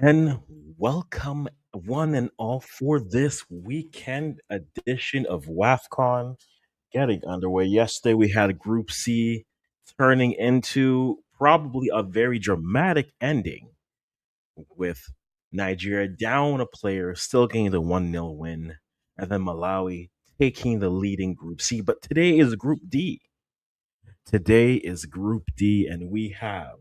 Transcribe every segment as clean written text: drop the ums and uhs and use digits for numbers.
And welcome, one and all, for this weekend edition of WAFCON getting underway. Yesterday, we had Group C turning into probably a very dramatic ending with Nigeria down a player, still getting the 1-0 win, and then Malawi taking the lead in Group C. But today is Group D. Today is Group D, and we have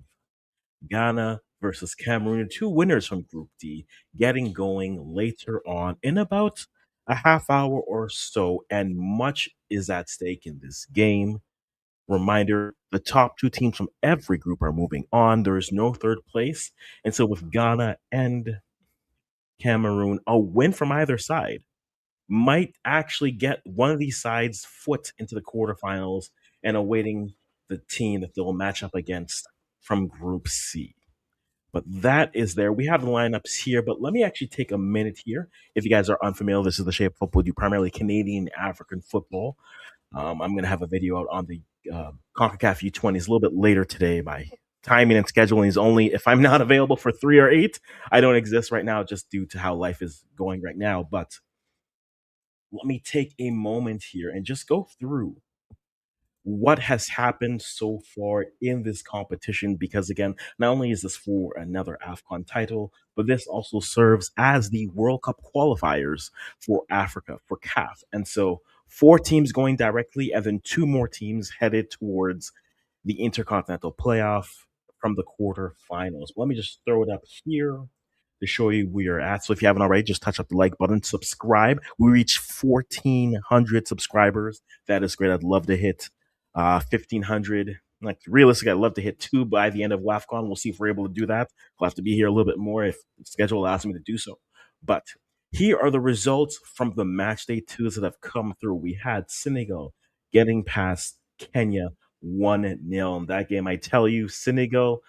Ghana versus Cameroon, two winners from Group D, getting going later on in about a half hour or so, and much is at stake in this game. Reminder, the top two teams from every group are moving on. There is no third place. And so with Ghana and Cameroon, a win from either side might actually get one of these sides' foot into the quarterfinals and awaiting the team that they'll match up against from Group C. But that is there. We have the lineups here, but let me actually take a minute here. If you guys are unfamiliar, this is the Shape of Football. Do primarily Canadian African football. I'm going to have a video out on the CONCACAF U20s a little bit later today. My timing and scheduling is only if I'm not available for 3 or 8. I don't exist right now just due to how life is going right now. But let me take a moment here and just go through what has happened so far in this competition, because again, not only is this for another AFCON title, but this also serves as the World Cup qualifiers for Africa, for CAF. And so 4 teams going directly, and then 2 more teams headed towards the Intercontinental Playoff from the quarterfinals. Let me just throw it up here to show you where you're at. So if you haven't already, just touch up the like button, subscribe. We reached 1,400 subscribers. That is great. I'd love to hit 1,500. Like realistically, I'd love to hit 2 by the end of WAFCON. We'll see if we're able to do that. We'll have to be here a little bit more if the schedule allows me to do so. But here are the results from the match day twos that have come through. We had Senegal getting past Kenya 1-0 in that game. I tell you, Senegal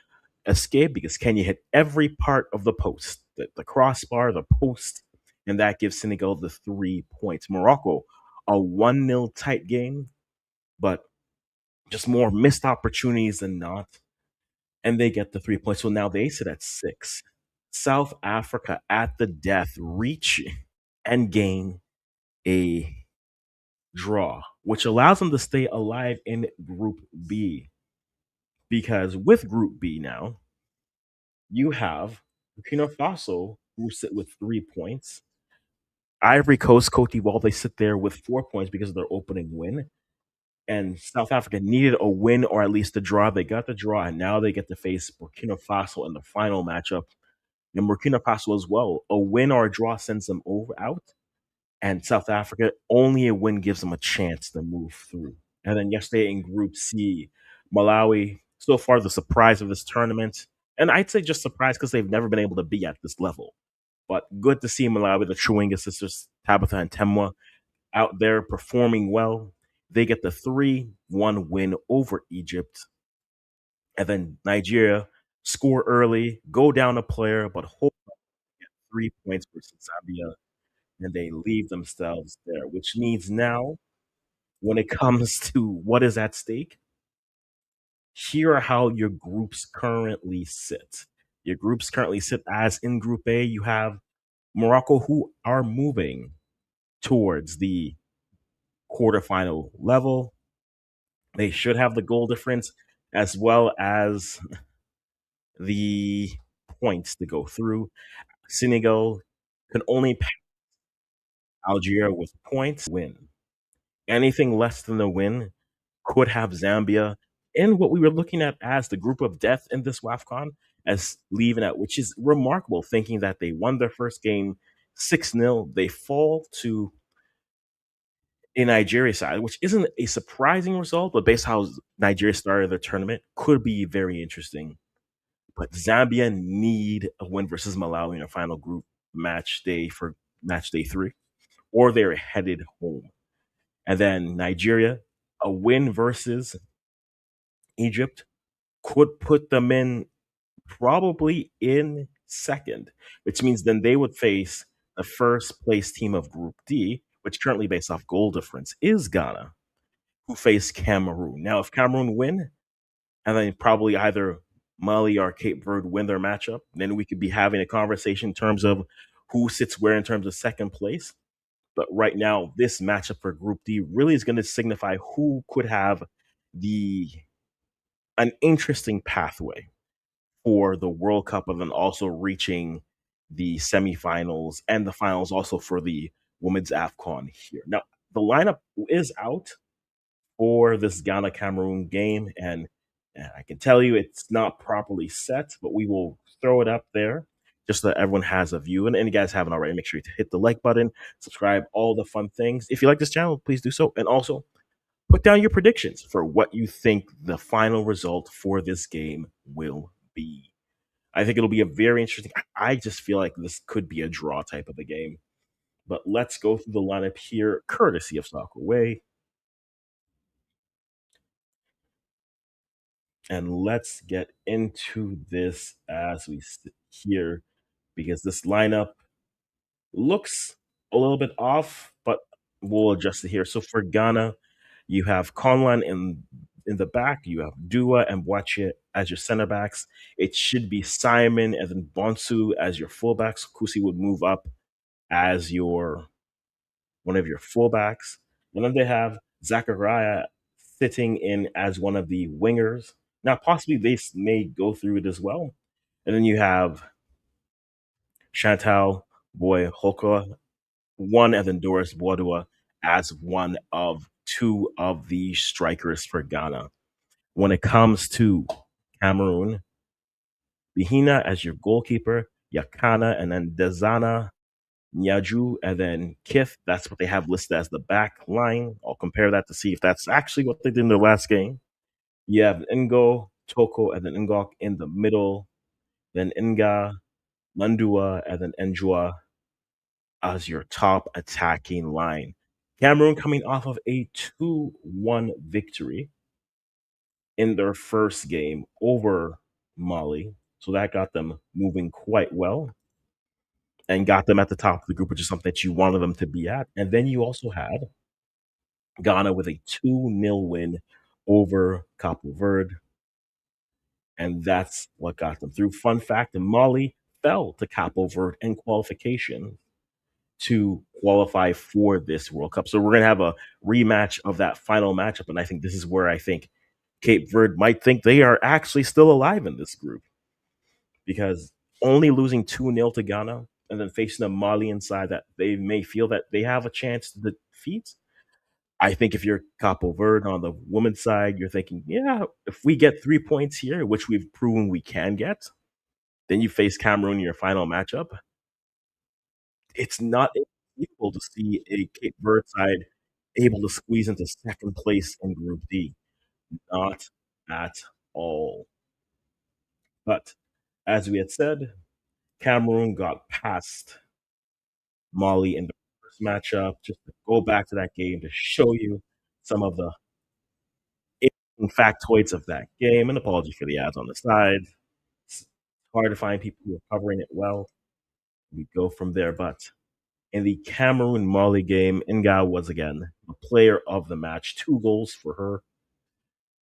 escape because Kenya hit every part of the post, the crossbar, the post, and that gives Senegal the 3 points. Morocco, a 1-0 tight game, but just more missed opportunities than not, and they get the 3 points. So now they sit at 6. South Africa at the death reach and gain a draw, which allows them to stay alive in Group B. Because with Group B now, you have Burkina Faso, who sit with 3 points. Ivory Coast, Cote d'Ivoire, they sit there with 4 points because of their opening win. And South Africa needed a win or at least a draw. They got the draw, and now they get to face Burkina Faso in the final matchup. And Burkina Faso as well. A win or a draw sends them out. And South Africa, only a win gives them a chance to move through. And then yesterday in Group C, Malawi, so far the surprise of this tournament. And I'd say just surprised because they've never been able to be at this level. But good to see Malawi, the Chewinga sisters, Tabitha and Temwa, out there performing well. They get the 3-1 win over Egypt. And then Nigeria score early, go down a player, but hold on, get 3 points versus Zambia, and they leave themselves there, which means now, when it comes to what is at stake, here are how your groups currently sit. Your groups currently sit as in Group A, you have Morocco, who are moving towards the quarterfinal level. They should have the goal difference as well as the points to go through. Senegal can only pass Algeria with points, win. Anything less than the win could have Zambia in what we were looking at as the group of death in this WAFCON as leaving out, which is remarkable, thinking that they won their first game 6-0. They fall to a Nigeria side, which isn't a surprising result, but based how Nigeria started their tournament, could be very interesting. But Zambia need a win versus Malawi in a final group match day for match day 3, or they're headed home. And then Nigeria, a win versus Egypt could put them in probably in second, which means then they would face the first place team of Group D, which currently based off goal difference is Ghana, who face Cameroon. Now, if Cameroon win, and then probably either Mali or Cape Verde win their matchup, then we could be having a conversation in terms of who sits where in terms of second place. But right now, this matchup for Group D really is going to signify who could have the an interesting pathway for the World Cup and then also reaching the semifinals and the finals also for the women's AFCON here. Now, the lineup is out for this Ghana Cameroon game, and I can tell you it's not properly set, but we will throw it up there just so that everyone has a view. And you guys haven't already, make sure to hit the like button, subscribe, all the fun things. If you like this channel, please do so. And also put down your predictions for what you think the final result for this game will be. I think it'll be a very interesting. I just feel like this could be a draw type of a game. But let's go through the lineup here, courtesy of Soccer Way. And let's get into this as we sit here because this lineup looks a little bit off, but we'll adjust it here. So for Ghana, you have Conlan in the back, you have Dua and Boache as your center backs. It should be Simon and then Bonsu as your fullbacks. Kusi would move up as your one of your fullbacks. And then they have Zachariah sitting in as one of the wingers. Now, possibly they may go through it as well. And then you have Chantal Boy Hoka, one, and then Doris Bodua as one of two of the strikers for Ghana. When it comes to Cameroon, Bihina as your goalkeeper, Yakana, and then Dezana Nyaju, and then Kith. That's what they have listed as the back line. I'll compare that to see if that's actually what they did in their last game. You have Ngo, Toko, and then Ngok in the middle. Then Inga, Mandua, and then Njua as your top attacking line. Cameroon coming off of a 2-1 victory in their first game over Mali. So that got them moving quite well and got them at the top of the group, which is something that you wanted them to be at. And then you also had Ghana with a 2-0 win over Cape Verde. And that's what got them through. Fun fact, Mali fell to Cape Verde in qualification to qualify for this World Cup. So we're going to have a rematch of that final matchup. And I think this is where I think Cape Verde might think they are actually still alive in this group because only losing 2-0 to Ghana and then facing a Malian side that they may feel that they have a chance to defeat. I think if you're Capo Verde on the women's side, you're thinking, yeah, if we get 3 points here, which we've proven we can get, then you face Cameroon in your final matchup. It's not equal to see a Cape Verde side able to squeeze into second place in Group D. Not at all. But as we had said, Cameroon got past Mali in the first matchup. Just to go back to that game to show you some of the factoids of that game. And apology for the ads on the side. It's hard to find people who are covering it well. We go from there. But in the Cameroon Mali game, Inga was again the player of the match. 2 goals for her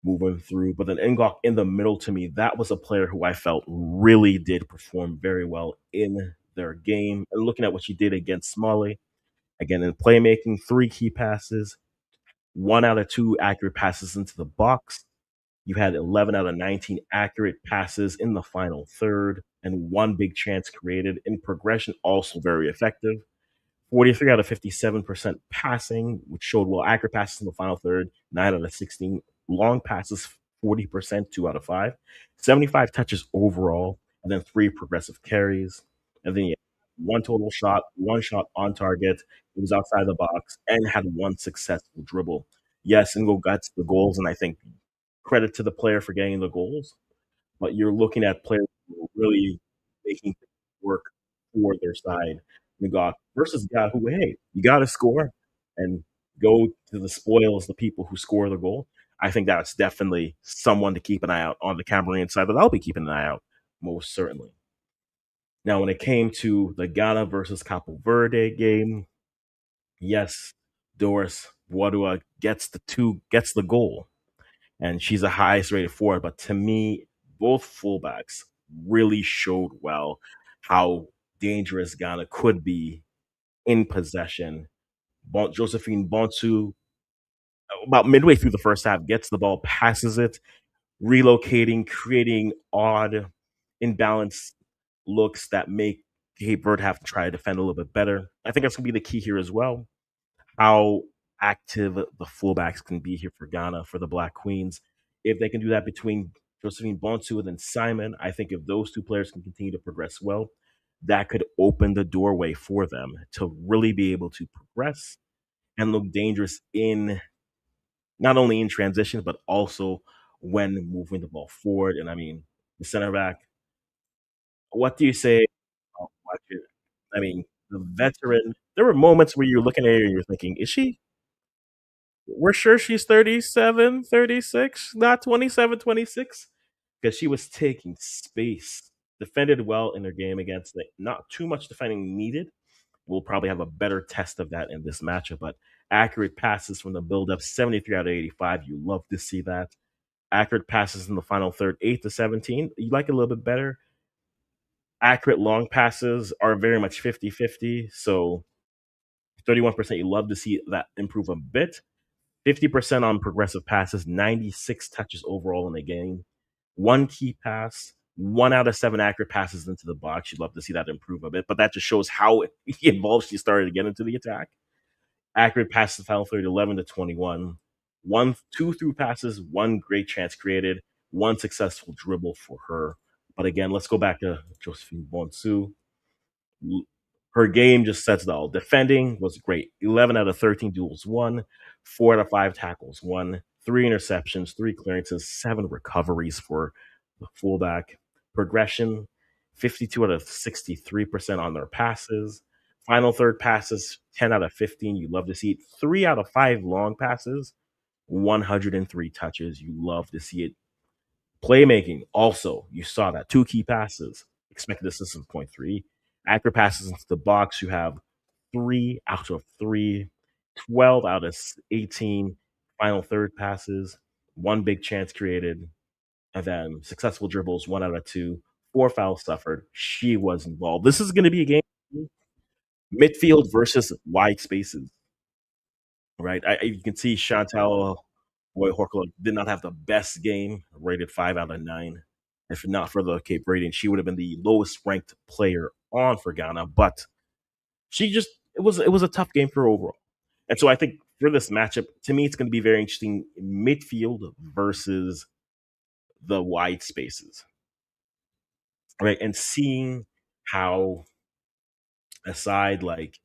moving through. But then Ngok in the middle, to me, that was a player who I felt really did perform very well in their game. And looking at what she did against Mali, again in playmaking, 3 key passes, 1 out of 2 accurate passes into the box. You had 11 out of 19 accurate passes in the final third, and 1 big chance created in progression, also very effective. 43 out of 57% passing, which showed well accurate passes in the final third, 9 out of 16 long passes, 40%, 2 out of 5, 75 touches overall, and then 3 progressive carries. And then 1 total shot, 1 shot on target. It was outside the box and had 1 successful dribble. Yes, Ingo got the goals, and I think credit to the player for getting the goals. But you're looking at players who are really making things work for their side. You got versus a guy who, hey, you got to score and go to the spoils, the people who score the goal. I think that's definitely someone to keep an eye out on the Cameroonian side, but I'll be keeping an eye out most certainly. Now, when it came to the Ghana versus Capo Verde game, yes, Doris Wadua gets the goal, and she's the highest rated forward. But to me, both fullbacks really showed well how dangerous Ghana could be in possession. Josephine Bonsu, about midway through the first half, gets the ball, passes it, relocating, creating odd, imbalanced looks that make Cape Verde have to try to defend a little bit better. I think that's going to be the key here as well. How active the fullbacks can be here for Ghana, for the Black Queens. If they can do that between Josephine Bonsu and then Simon, I think if those two players can continue to progress well, that could open the doorway for them to really be able to progress and look dangerous in not only in transition, but also when moving the ball forward. And I mean, the center back, what do you say? Watch it? I mean, the veteran, there were moments where you're looking at her and you're thinking, is she we're sure she's 37, 36, not 27, 26, because she was taking space. Defended well in her game against it. Not too much defending needed. We'll probably have a better test of that in this matchup, but accurate passes from the build up 73 out of 85. You love to see that. Accurate passes in the final third 8 to 17. You like a little bit better. Accurate long passes are very much 50-50. So 31%, you love to see that improve a bit. 50% on progressive passes, 96 touches overall in the game, one key pass, 1 out of 7 accurate passes into the box. You'd love to see that improve a bit, but that just shows how involved she started to get into the attack. Accurate passes, final third, 11 to 21. Two through passes, one great chance created, one successful dribble for her. But again, let's go back to Josephine Bonsu. Her game just sets it all. Defending was great. 11 out of 13 duels won, 4 out of 5 tackles won, 3 interceptions, 3 clearances, 7 recoveries for the fullback. Progression, 52 out of 63% on their passes. Final third passes, 10 out of 15. You love to see it. 3 out of 5 long passes, 103 touches. You love to see it. Playmaking, also, you saw that. 2 key passes, expected assist of 0.3. Accurate passes into the box, you have 3 out of 3, 12 out of 18 final third passes, 1 big chance created, and then successful dribbles, 1 out of 2, 4 fouls suffered. She was involved. This is going to be a game midfield versus wide spaces, right? You can see Chantal Boy Horkler did not have the best game, rated 5 out of 9. If not for the Cape Verdean, she would have been the lowest ranked player on for Ghana. But she just it was a tough game for her overall. And so I think for this matchup, to me, it's going to be very interesting midfield versus the wide spaces, right? And seeing how a side like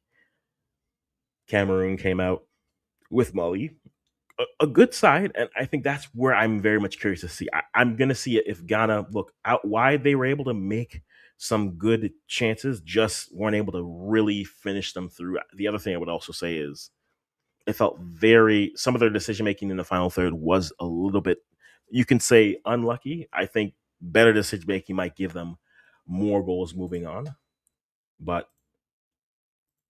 Cameroon came out with Mali, a good side, and I think that's where I'm very much curious to see. I'm going to see if Ghana look out why they were able to make some good chances, just weren't able to really finish them through. The other thing I would also say is it felt very some of their decision making in the final third was a little bit, you can say, unlucky. I think better decision making might give them more goals moving on, but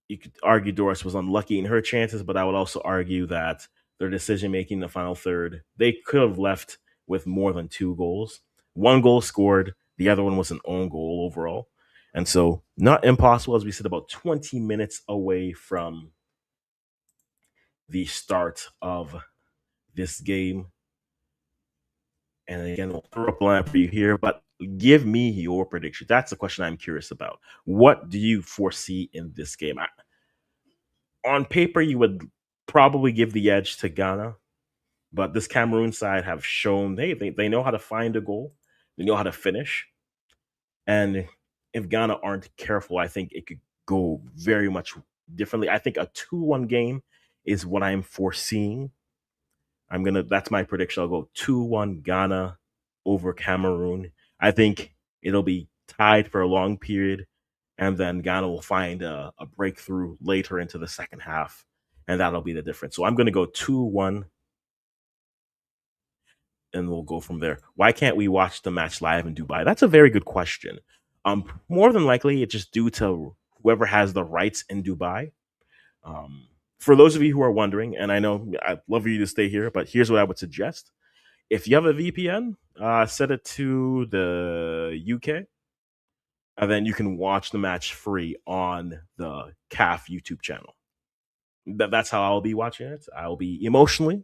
you could argue Doris was unlucky in her chances, but I would also argue that their decision making in the final third, they could have left with more than 2 goals. 1 goal scored, the other one was an own goal overall. And so, not impossible, as we said, about 20 minutes away from the start of this game. And again, we'll throw up a line for you here, but give me your prediction. That's the question I'm curious about. What do you foresee in this game? On paper, you would probably give the edge to Ghana, but this Cameroon side have shown they know how to find a goal, they know how to finish, and if Ghana aren't careful, I think it could go very much differently. I think a 2-1 game is what I'm foreseeing. That's my prediction. I'll go 2-1 Ghana over Cameroon. I think it'll be tied for a long period, and then Ghana will find a breakthrough later into the second half, and that'll be the difference. So I'm going to go 2-1, and we'll go from there. Why can't we watch the match live in Dubai? That's a very good question. More than likely, it's just due to whoever has the rights in Dubai. For those of you who are wondering, and I know I'd love for you to stay here, but here's what I would suggest. if you have a VPN, set it to the UK, and then you can watch the match free on the CAF YouTube channel. That's how I'll be watching it. I'll be emotionally,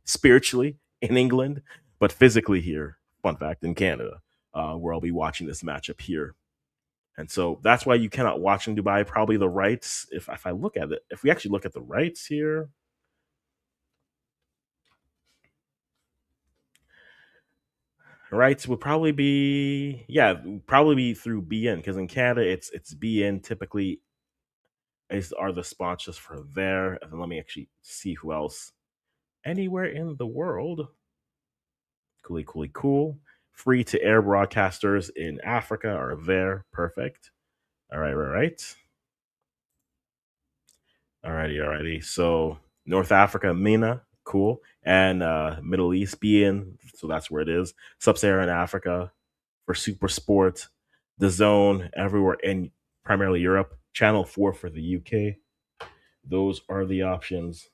spiritually in England, but physically here. Fun fact, in Canada, where I'll be watching this matchup here. And so that's why you cannot watch in Dubai. Probably the rights. If I look at it, if we actually look at the rights here, rights would probably be, yeah, probably be through BN, because in Canada it's BN typically are the sponsors for there. And then let me actually see who else anywhere in the world. Coolly, coolly, cool. Free to air broadcasters in Africa are there. Perfect. All right, right. Alrighty, alrighty. So North Africa, MENA, cool. And Middle East, being, so that's where it is. Sub-Saharan Africa for Super Sport, the Zone, everywhere in primarily Europe. Channel 4 for the UK. Those are the options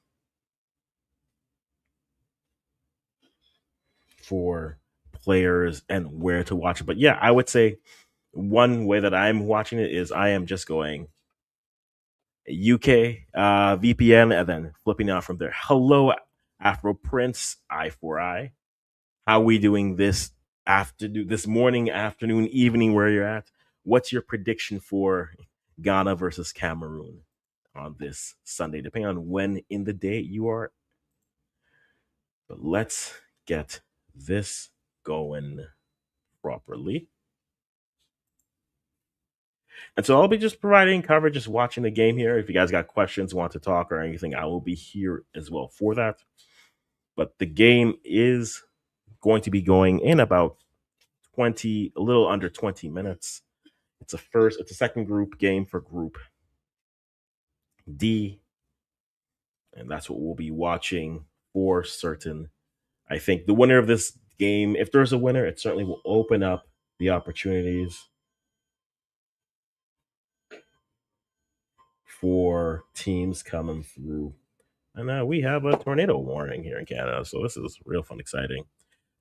for players and where to watch it. But yeah, I would say one way that I'm watching it is I am just going UK VPN and then flipping out from there. Hello, Afro Prince, eye for eye. How we doing this morning, afternoon, evening, where you're at? What's your prediction for Ghana versus Cameroon on this Sunday, depending on when in the day you are? But let's get this going properly. And so I'll be just providing coverage, just watching the game here. If you guys got questions, want to talk or anything, I will be here as well for that. But the game is going to be going in about 20, a little under 20 minutes. It's a second group game for Group D, and that's what we'll be watching for certain. I think the winner of this game, if there's a winner, it certainly will open up the opportunities for teams coming through. And we have a tornado warning here in Canada, so this is real fun, exciting.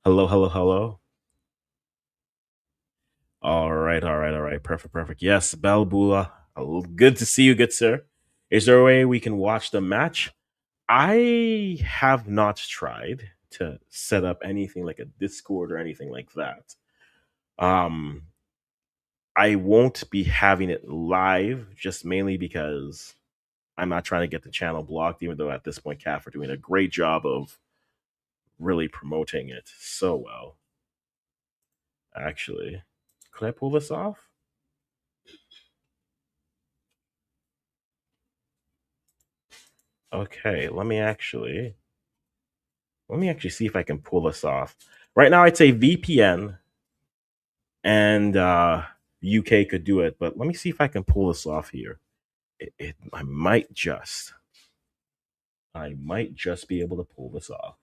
Hello, hello, hello. All right, all right, all right. Perfect, perfect. Yes, Balbula. Good to see you, good sir. Is there a way we can watch the match? I have not tried to set up anything like a Discord or anything like that. Um, I won't be having it live just mainly because I'm not trying to get the channel blocked, even though at this point, CAF are doing a great job of really promoting it so well. Actually, could I pull this off? Okay, let me actually see if I can pull this off. Right now, I'd say VPN and UK could do it, but let me see if I can pull this off here. I might just be able to pull this off.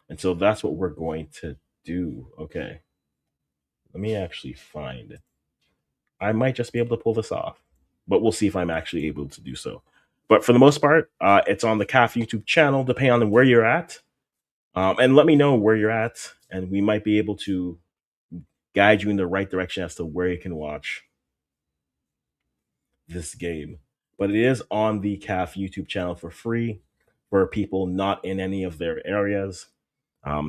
And so that's what we're going to do. Okay. Let me actually find it. I might just be able to pull this off, but we'll see if I'm actually able to do so. But for the most part, it's on the CAF YouTube channel, depending on where you're at. And let me know where you're at, and we might be able to guide you in the right direction as to where you can watch this game. But it is on the CAF YouTube channel for free for people not in any of their areas.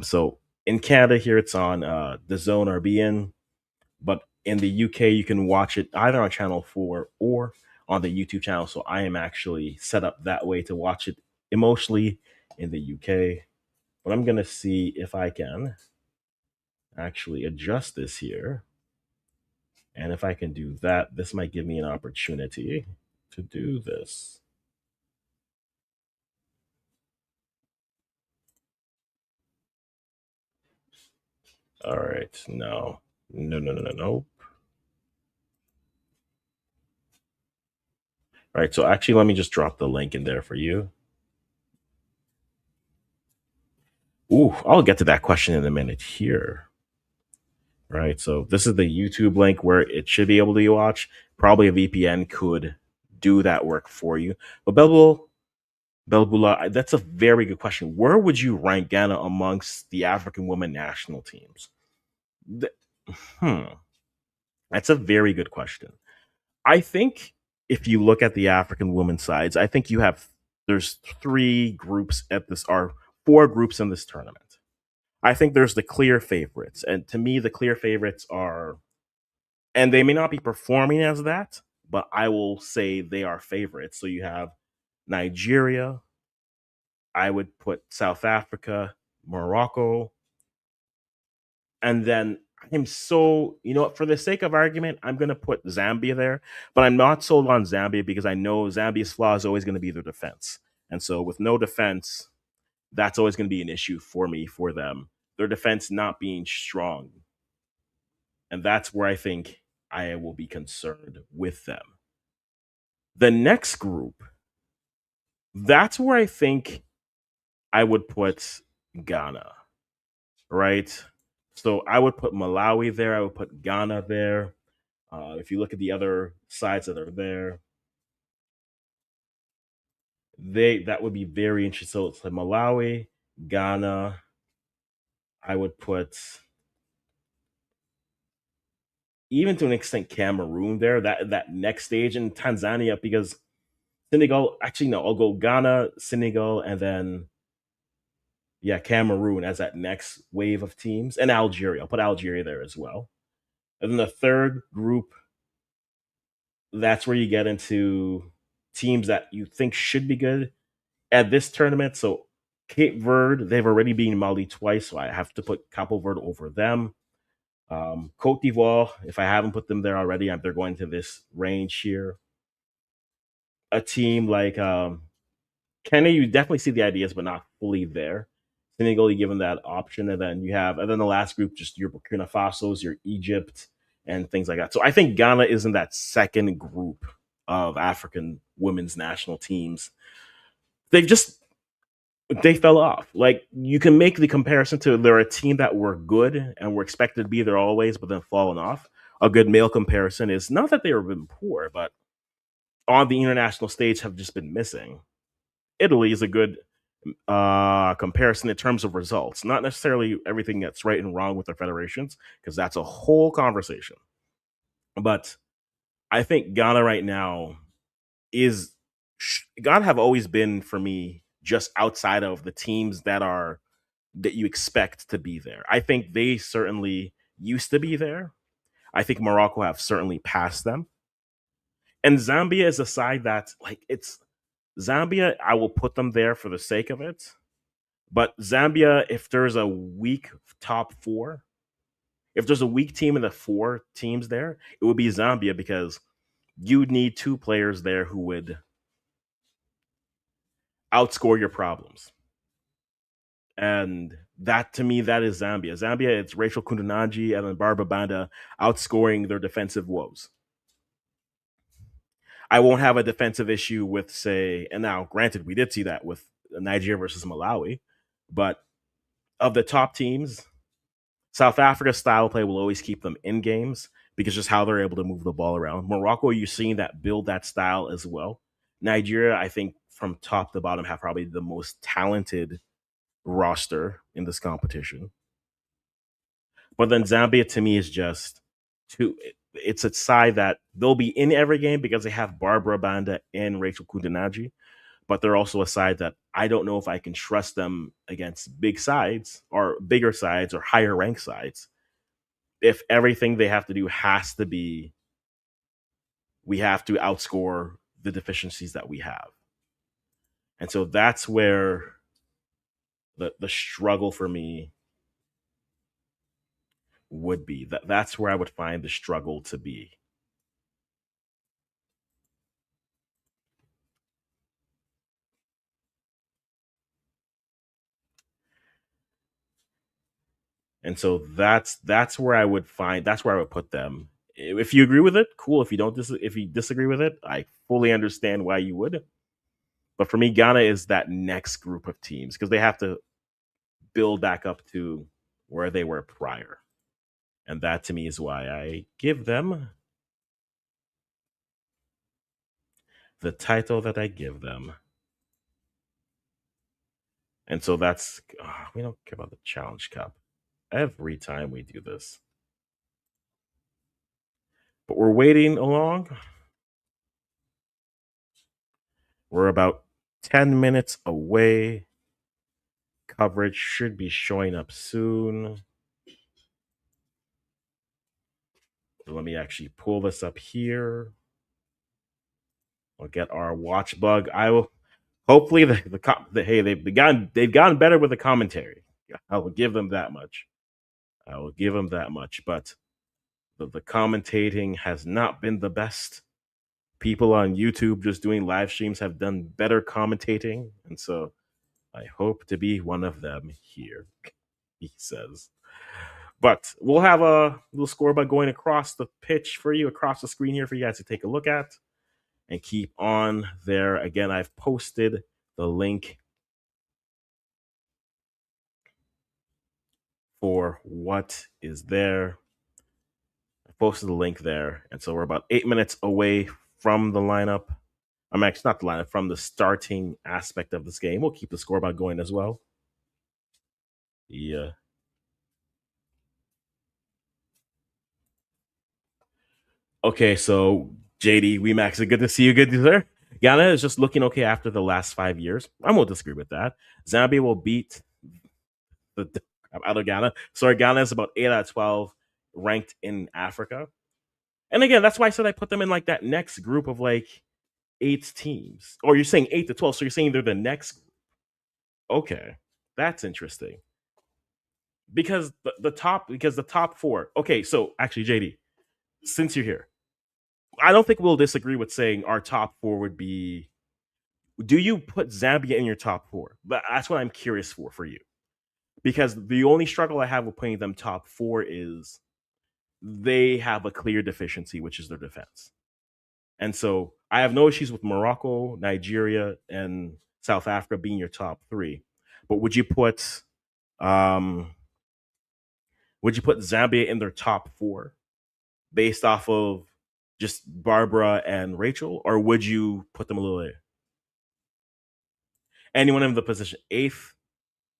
So in Canada here, it's on the Zone or BN, but in the UK, you can watch it either on Channel 4 or on the YouTube channel. So I am actually set up that way to watch it emotionally in the UK. But I'm going to see if I can actually adjust this here. And if I can do that, this might give me an opportunity to do this. All right. No. No, no, no, no, no. All right. So actually, let me just drop the link in there for you. Ooh, I'll get to that question in a minute here. Right. So this is the YouTube link where it should be able to watch. Probably a VPN could do that work for you. But Bell Belbula, that's a very good question. Where would you rank Ghana amongst the African women national teams? Th- hmm, that's a very good question. I think if you look at the African women's sides, I think you have there's three groups at this are four groups in this tournament. I think there's the clear favorites, and to me, the clear favorites are, and they may not be performing as that, but I will say they are favorites. So you have Nigeria. I would put South Africa, Morocco, and then I'm so for the sake of argument, I'm gonna put Zambia there, but I'm not sold on Zambia because I know Zambia's flaw is always going to be their defense, and so with no defense, that's always going to be an issue for me for them. Their defense not being strong, and that's where I think I will be concerned with them. The next group, that's where I think I would put Ghana, right? So I would put Malawi there. I would put Ghana there. If you look at the other sides that are there, they that would be very interesting. So it's like Malawi, Ghana. I would put even to an extent Cameroon there. That next stage in Tanzania because Senegal. Actually, no. I'll go Ghana, Senegal, and then yeah, Cameroon as that next wave of teams, and Algeria. I'll put Algeria there as well. And then the third group, that's where you get into teams that you think should be good at this tournament. So Cape Verde, they've already beaten Mali twice, so I have to put Capo Verde over them. Cote d'Ivoire, if I haven't put them there already, they're going to this range here. A team like Kenya, you definitely see the ideas, but not fully there. Senegal, you give them that option, and then the last group, just your Burkina Faso's, your Egypt, and things like that. So I think Ghana is in that second group of African women's national teams. They've just they fell off. Like you can make the comparison to they're a team that were good and were expected to be there always, but then fallen off. A good male comparison is not that they were been poor, but on the international stage have just been missing. Italy is a good comparison in terms of results, not necessarily everything that's right and wrong with their federations, because that's a whole conversation. But I think Ghana right now is Ghana have always been for me just outside of the teams that you expect to be there. I think they certainly used to be there. I think Morocco have certainly passed them. And Zambia is a side that it's Zambia, I will put them there for the sake of it. But Zambia, if there's a weak top four, if there's a weak team in the four teams there, it would be Zambia because you'd need two players there who would outscore your problems. And that to me, that is Zambia. Zambia, it's Rachel Kundanaji and then Barbara Banda outscoring their defensive woes. I won't have a defensive issue with, say, and now granted, we did see that with Nigeria versus Malawi, but of the top teams, South Africa's style play will always keep them in games because just how they're able to move the ball around. Morocco, you're seeing that build that style as well. Nigeria, I think from top to bottom, have probably the most talented roster in this competition. But then Zambia to me is just too. It's a side that they'll be in every game because they have Barbara Banda and Rachel Kundanaji, but they're also a side that I don't know if I can trust them against big sides or bigger sides or higher ranked sides. If everything they have to do has to be, we have to outscore the deficiencies that we have. And so that's where the struggle for me would be. That's where I would find the struggle to be. And so that's where I would find that's where I would put them. If you agree with it, cool. If you disagree with it, I fully understand why you would. But for me, Ghana is that next group of teams because they have to build back up to where they were prior. And that to me is why I give them the title that I give them. And so that's we don't care about the Challenge Cup every time we do this. But we're waiting along. We're about 10 minutes away. Coverage should be showing up soon. Let me actually pull this up here. We'll get our watch bug. I will hopefully hey they've gotten better with the commentary. I will give them that much. I will give them that much. But the commentating has not been the best. People on YouTube just doing live streams have done better commentating, and so I hope to be one of them here. He says. But we'll have a little scoreboard going across the pitch for you, across the screen here for you guys to take a look at and keep on there. Again, I've posted the link for what is there. I posted the link there. And so we're about 8 minutes away from the lineup. I'm actually not the lineup, from the starting aspect of this game. We'll keep the scoreboard going as well. Yeah. Okay, so JD, Max, good to see you. Good, sir. Ghana is just looking okay after the last 5 years. I won't disagree with that. Zambia will beat the out of Ghana. Sorry, Ghana is about 8 out of 12 ranked in Africa. And again, that's why I said I put them in like that next group of like 8 teams. Or you're saying 8 to 12, so you're saying they're the next group. Okay. That's interesting. Because the top four. Okay, so actually, JD, since you're here, I don't think we'll disagree with saying our top four would be. Do you put Zambia in your top four? But that's what I'm curious for you, because the only struggle I have with putting them top four is they have a clear deficiency, which is their defense. And so I have no issues with Morocco, Nigeria, and South Africa being your top three. But um would you put Zambia in their top four based off of just Barbara and Rachel, or would you put them a little later? Anyone in the position eighth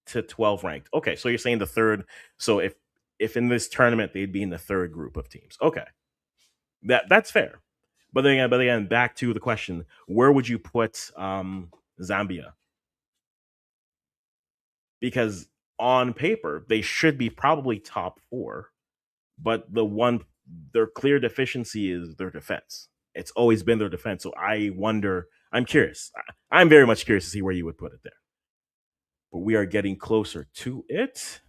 to 12 ranked. Okay, so you're saying the third. So if in this tournament they'd be in the third group of teams. Okay, that's fair. But again, back to the question: where would you put Zambia? Because on paper they should be probably top four, but their clear deficiency is their defense. It's always been their defense. So I wonder. I'm curious. I'm very much curious to see where you would put it there. But we are getting closer to it.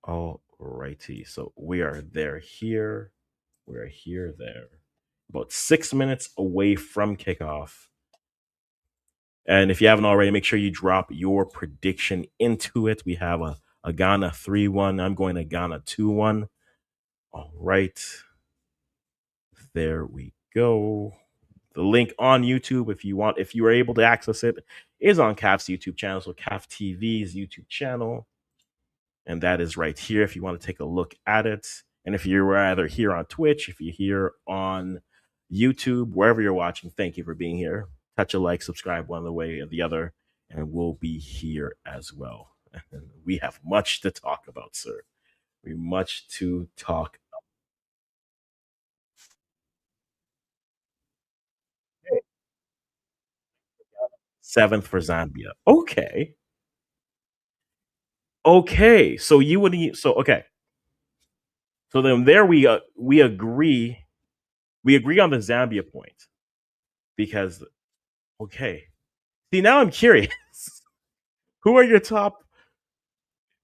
All righty. So we are there here. We are here there. About 6 minutes away from kickoff. And if you haven't already, make sure you drop your prediction into it. We have a Ghana 3-1. I'm going to Ghana 2-1. All right. There we go. The link on YouTube, if you are able to access it, is on CAF's YouTube channel. So CAF TV's YouTube channel. And that is right here if you want to take a look at it. And if you're either here on Twitch, if you're here on YouTube, wherever you're watching, thank you for being here. Touch a like, subscribe one way or the other, and we'll be here as well. We have much to talk about, sir. We much to talk. Seventh for Zambia. Okay. Okay. So you would so okay. So then there we agree. We agree on the Zambia point because okay. See, now I'm curious. Who are your top?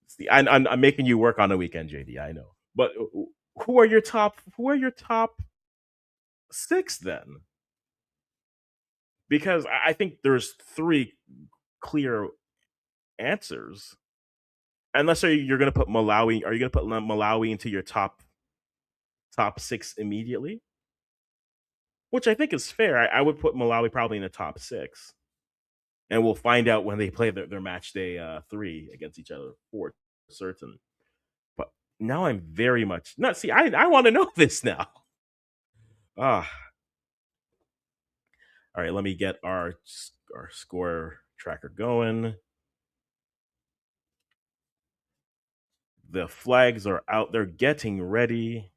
See, I'm making you work on the weekend, JD. I know, but who are your top? Who are your top six then? Because I think there's three clear answers. Unless you're going to put Malawi, are you going to put Malawi into your top six immediately? Which I think is fair. I would put Malawi probably in the top six, and we'll find out when they play their match day 3 against each other for certain. But now I'm very much not. See, I want to know this now. Ah, all right. Let me get our score tracker going. The flags are out. They're getting ready.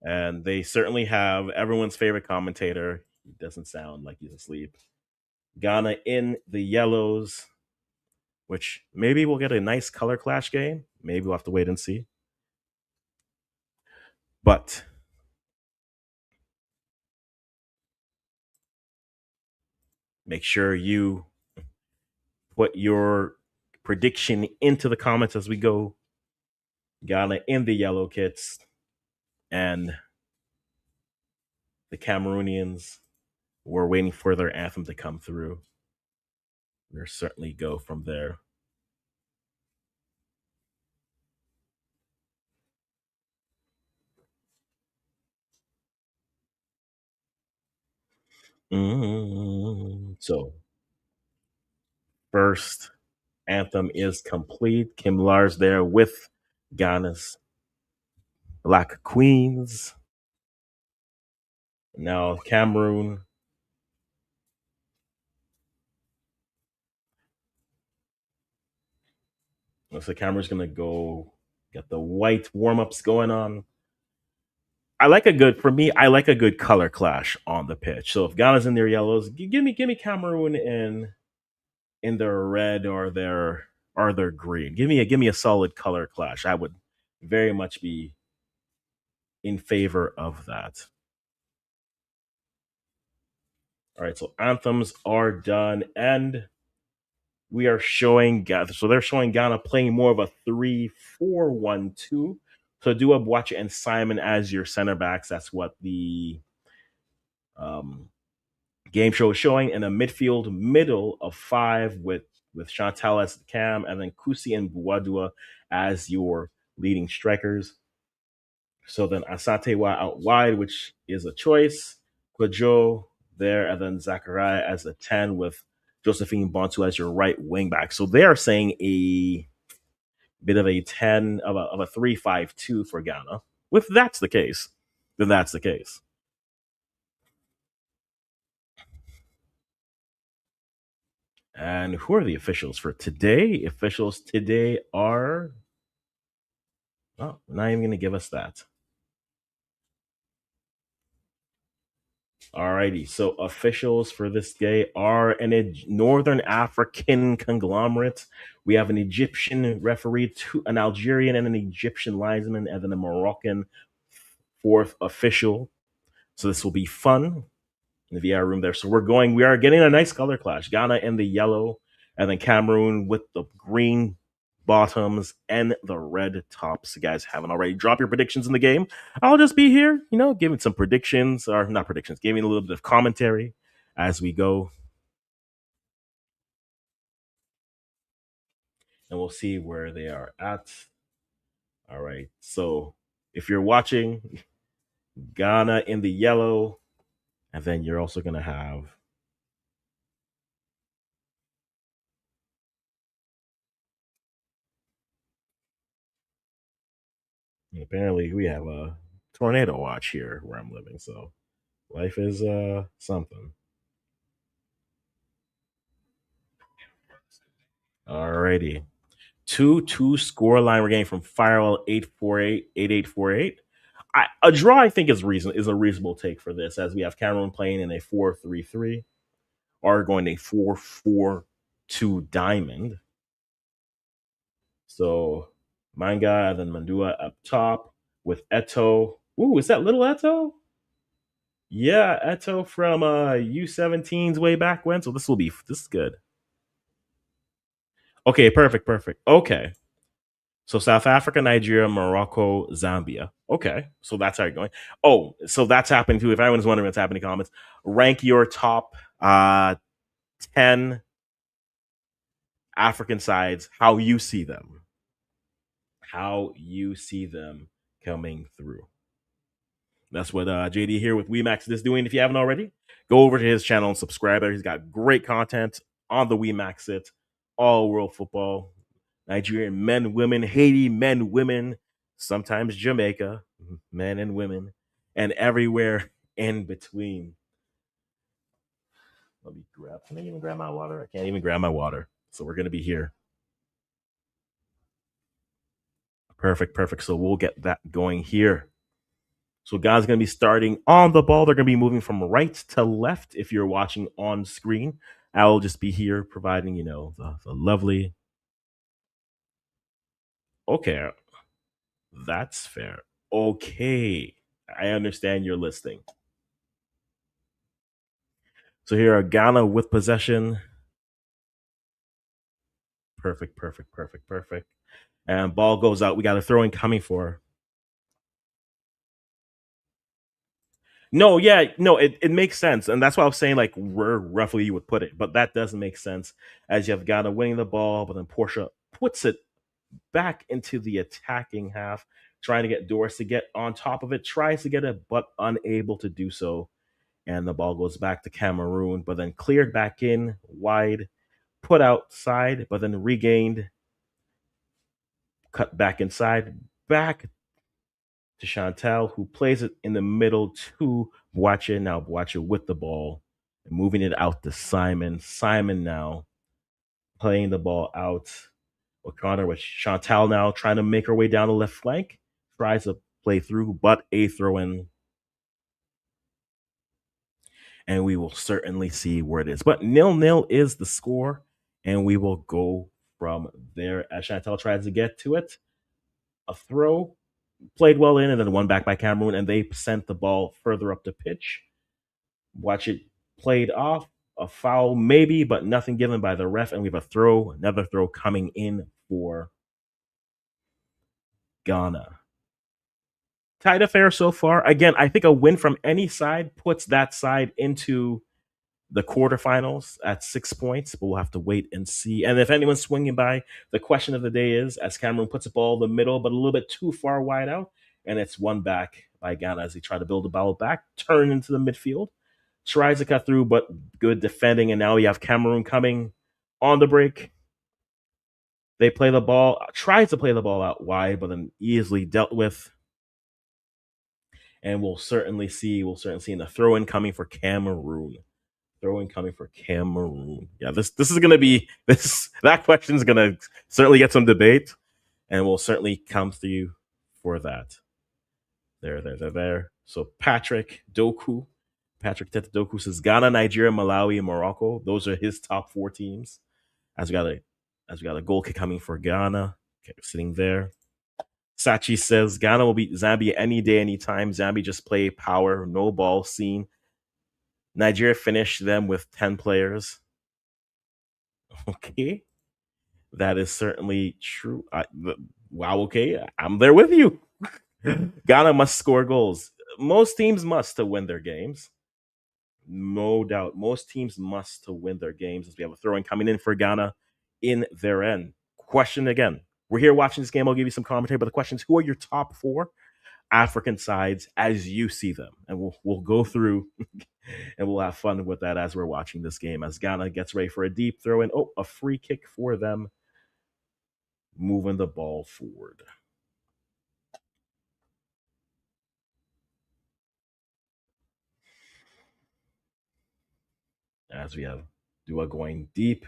And they certainly have everyone's favorite commentator. He doesn't sound like he's asleep. Ghana in the yellows, which maybe we'll get a nice color clash game. Maybe we'll have to wait and see. But make sure you put your prediction into the comments as we go. Ghana in the yellow kits and the Cameroonians. We're waiting for their anthem to come through. We'll certainly go from there. So, first anthem is complete. Kim Lars there with Ghana's Black Queens. Now, Cameroon. So, Cameroon's going to go get the white warm ups going on. I like a good color clash on the pitch. So if Ghana's in their yellows, give me Cameroon in their red or their green. Give me a solid color clash. I would very much be in favor of that. All right, so anthems are done, and we are showing Ghana. So they're showing Ghana playing more of a 3-4-1-2. So do a Boache and Simon as your center backs. That's what the um, game show is showing. In a midfield middle of five with Chantal as the cam, and then Kusi and Buadua as your leading strikers. So then Asatewa out wide, which is a choice. Kwadjo there, and then Zachariah as a 10 with Josephine Bontu as your right wing back. So they are saying a bit of a 10 of a 3-5-2 for Ghana. If that's the case, then that's the case. And who are the officials for today? Officials today are. Oh, not even going to give us that. Alrighty, so officials for this day are a Northern African conglomerate. We have an Egyptian referee, an Algerian and an Egyptian linesman, and then a Moroccan fourth official. So this will be fun in the VR room there. So we are getting a nice color clash. Ghana in the yellow, and then Cameroon with the green bottoms and the red tops. You guys haven't already, drop your predictions in the game. I'll just be here, giving some predictions, or not predictions, giving a little bit of commentary as we go. And we'll see where they are at. All right. So if you're watching, Ghana in the yellow, and then you're also going to have apparently we have a tornado watch here where I'm living. So life is something. Alrighty. 2-2 scoreline we're getting from Firewall 848 8848. A draw I think is a reasonable take for this, as we have Cameroon playing in a 4-3-3 or going a 4-4-2 diamond. So Manga and then Mandua up top with Eto. Ooh, is that little Eto? Yeah, Eto from U17s way back when. So this is good. Okay, perfect. Okay. So South Africa, Nigeria, Morocco, Zambia. Okay, so that's how you're going. Oh, so that's happening too. If anyone's wondering what's happening in the comments, rank your top 10 African sides, how you see them. How you see them coming through. That's what JD here with WeMax is doing. If you haven't already, go over to his channel and subscribe there. He's got great content on the WeMax it, all world football, Nigerian men, women, Haiti men, women, sometimes Jamaica, men and women, and everywhere in between. Let me grab. Can I even grab my water? I can't even grab my water. So we're gonna be here. Perfect, perfect. So we'll get that going here. So guys going to be starting on the ball. They're going to be moving from right to left. If you're watching on screen, I'll just be here providing, the lovely. Okay, that's fair. Okay, I understand your listing. So here are Ghana with possession. Perfect, perfect, perfect, perfect. And ball goes out. We got a throw in coming for. No, yeah, no, it makes sense. And that's why I was saying like where roughly you would put it. But that doesn't make sense as you have Ghana winning the ball, but then Portia puts it back into the attacking half, trying to get Doris to get on top of it, tries to get it, but unable to do so. And the ball goes back to Cameroon, but then cleared back in wide, put outside, but then regained, cut back inside, back to Chantal, who plays it in the middle to Boache. Now Boache with the ball, moving it out to Simon. Simon now playing the ball out. O'Connor with Chantal now trying to make her way down the left flank. Tries to play through, but a throw in. And we will certainly see where it is. But 0-0 is the score. And we will go from there as Chantal tries to get to it. A throw played well in, and then one back by Cameroon, and they sent the ball further up the pitch. Watch it played off. A foul, maybe, but nothing given by the ref. And we have a throw, another throw coming in for Ghana. Tight affair so far. Again, I think a win from any side puts that side into the quarterfinals at 6 points, but we'll have to wait and see. And if anyone's swinging by, the question of the day is as Cameroon puts the ball in the middle, but a little bit too far wide out, and it's one back by Ghana as they try to build the ball back, turn into the midfield, tries to cut through, but good defending. And now we have Cameroon coming on the break. They play the ball, tries to play the ball out wide, but then easily dealt with. And we'll certainly see in the throw in coming for Cameroon. Throwing coming for Cameroon. Yeah, this is gonna be this that question is gonna certainly get some debate, and we'll certainly come to you for that. There. So Patrick Tete Doku says Ghana, Nigeria, Malawi, and Morocco. Those are his top four teams. As we got a goal kick coming for Ghana. Okay, sitting there. Sachi says Ghana will beat Zambia any day, anytime. Zambia just play power, no ball scene. Nigeria finished them with 10 players. Okay. That is certainly true. Wow, okay. I'm there with you. Ghana must score goals. Most teams must to win their games. No doubt. Most teams must to win their games as we have a throw-in coming in for Ghana in their end. Question again. We're here watching this game. I'll give you some commentary, but the question is who are your top four African sides as you see them? And we'll go through and we'll have fun with that as we're watching this game as Ghana gets ready for a deep throw in. Oh, a free kick for them, moving the ball forward. As we have Dua going deep,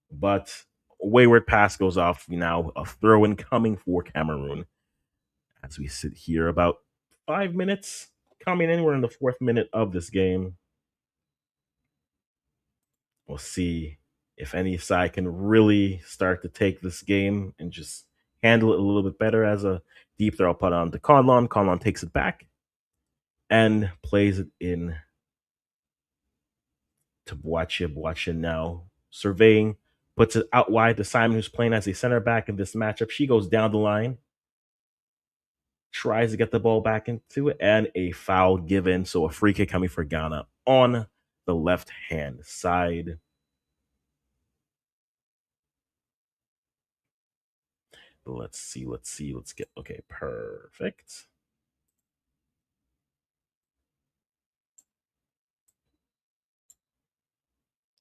but wayward pass goes off. Now a throw in coming for Cameroon. As we sit here about 5 minutes coming in, we're in the fourth minute of this game. We'll see if any side can really start to take this game and just handle it a little bit better as a deep throw put on to Conlon. Conlon takes it back and plays it in to Boache. Boache now surveying, puts it out wide to Simon, who's playing as a center back in this matchup. She goes down the line, tries to get the ball back into it, and a foul given. So a free kick coming for Ghana on the left hand side. Let's see. Let's get okay, perfect.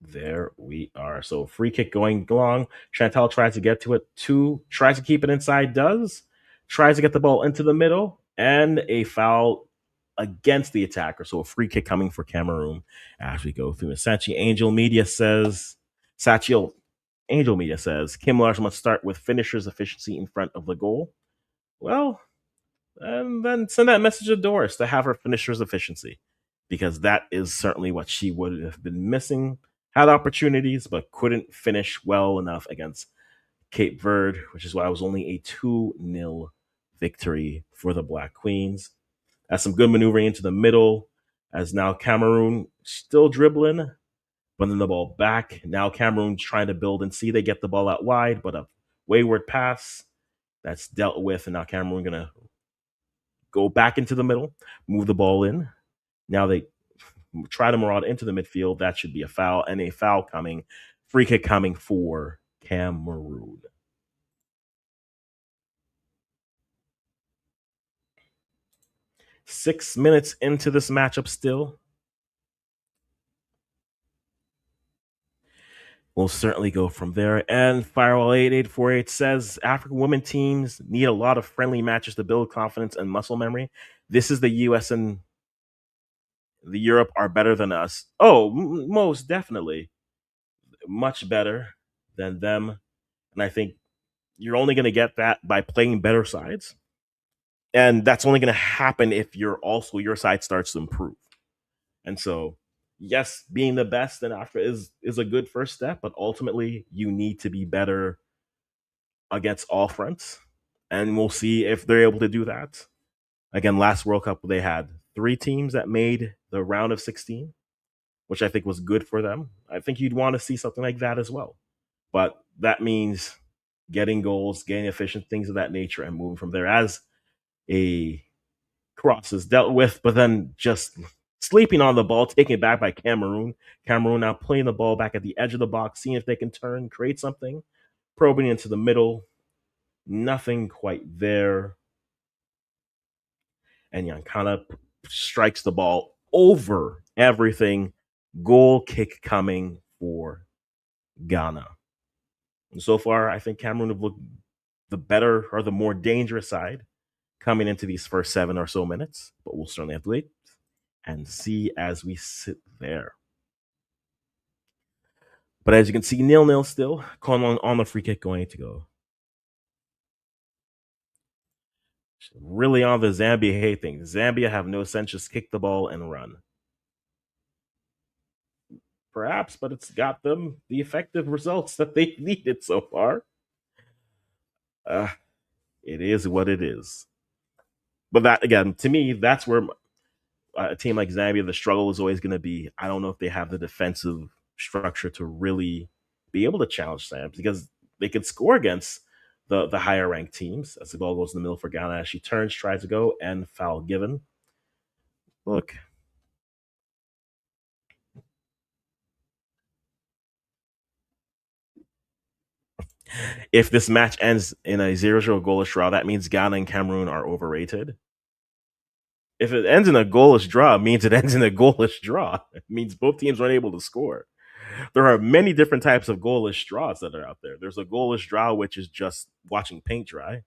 There we are. So free kick going long. Chantal tries to get to it. Tries to keep it inside. Does tries to get the ball into the middle, and a foul against the attacker. So a free kick coming for Cameroon as we go through. And Sachiel Angel Media says Kim Large must start with finisher's efficiency in front of the goal. Well, and then send that message to Doris to have her finisher's efficiency, because that is certainly what she would have been missing. Had opportunities, but couldn't finish well enough against Cape Verde, which is why it was only a 2-0 victory for the Black Queens. Has some good maneuvering into the middle, as now Cameroon still dribbling, but then the ball back. Now Cameroon's trying to build and see they get the ball out wide, but a wayward pass that's dealt with, and now Cameroon gonna go back into the middle, move the ball in. Now they try to maraud into the midfield. That should be a foul, and a foul coming, free kick coming for Cameroon. 6 minutes into this matchup still. We'll certainly go from there. And Firewall 8848 says African women teams need a lot of friendly matches to build confidence and muscle memory. This is the US and the Europe are better than us. Oh, most definitely. Much better than them. And I think you're only going to get that by playing better sides. And that's only going to happen if your side starts to improve. And so, yes, being the best in Africa is a good first step, but ultimately you need to be better against all fronts. And we'll see if they're able to do that. Again, last World Cup they had 3 teams that made the round of 16, which I think was good for them. I think you'd want to see something like that as well. But that means getting goals, getting efficient, things of that nature, and moving from there as a cross is dealt with, but then just sleeping on the ball, taken back by Cameroon. Cameroon now playing the ball back at the edge of the box, seeing if they can turn, create something, probing into the middle. Nothing quite there. And Yankana strikes the ball over everything. Goal kick coming for Ghana. And so far, I think Cameroon have looked the better or the more dangerous side coming into these first 7 or so minutes. But we'll certainly have to wait and see as we sit there. But as you can see, 0-0 still. Calling on the free kick going to go. Really on the Zambia hate thing. Zambia have no sense, just kick the ball and run. Perhaps, but it's got them the effective results that they needed so far. It is what it is. But that, again, to me, that's where a team like Zambia, the struggle is always going to be. I don't know if they have the defensive structure to really be able to challenge Sam, because they could score against the higher ranked teams as the ball goes in the middle for Ghana as she turns, tries to go, and foul given. Look. If this match ends in a 0-0 goalless draw, that means Ghana and Cameroon are overrated. If it ends in a goalless draw, it means it ends in a goalless draw. It means both teams aren't able to score. There are many different types of goalless draws that are out there. There's a goalless draw, which is just watching paint dry.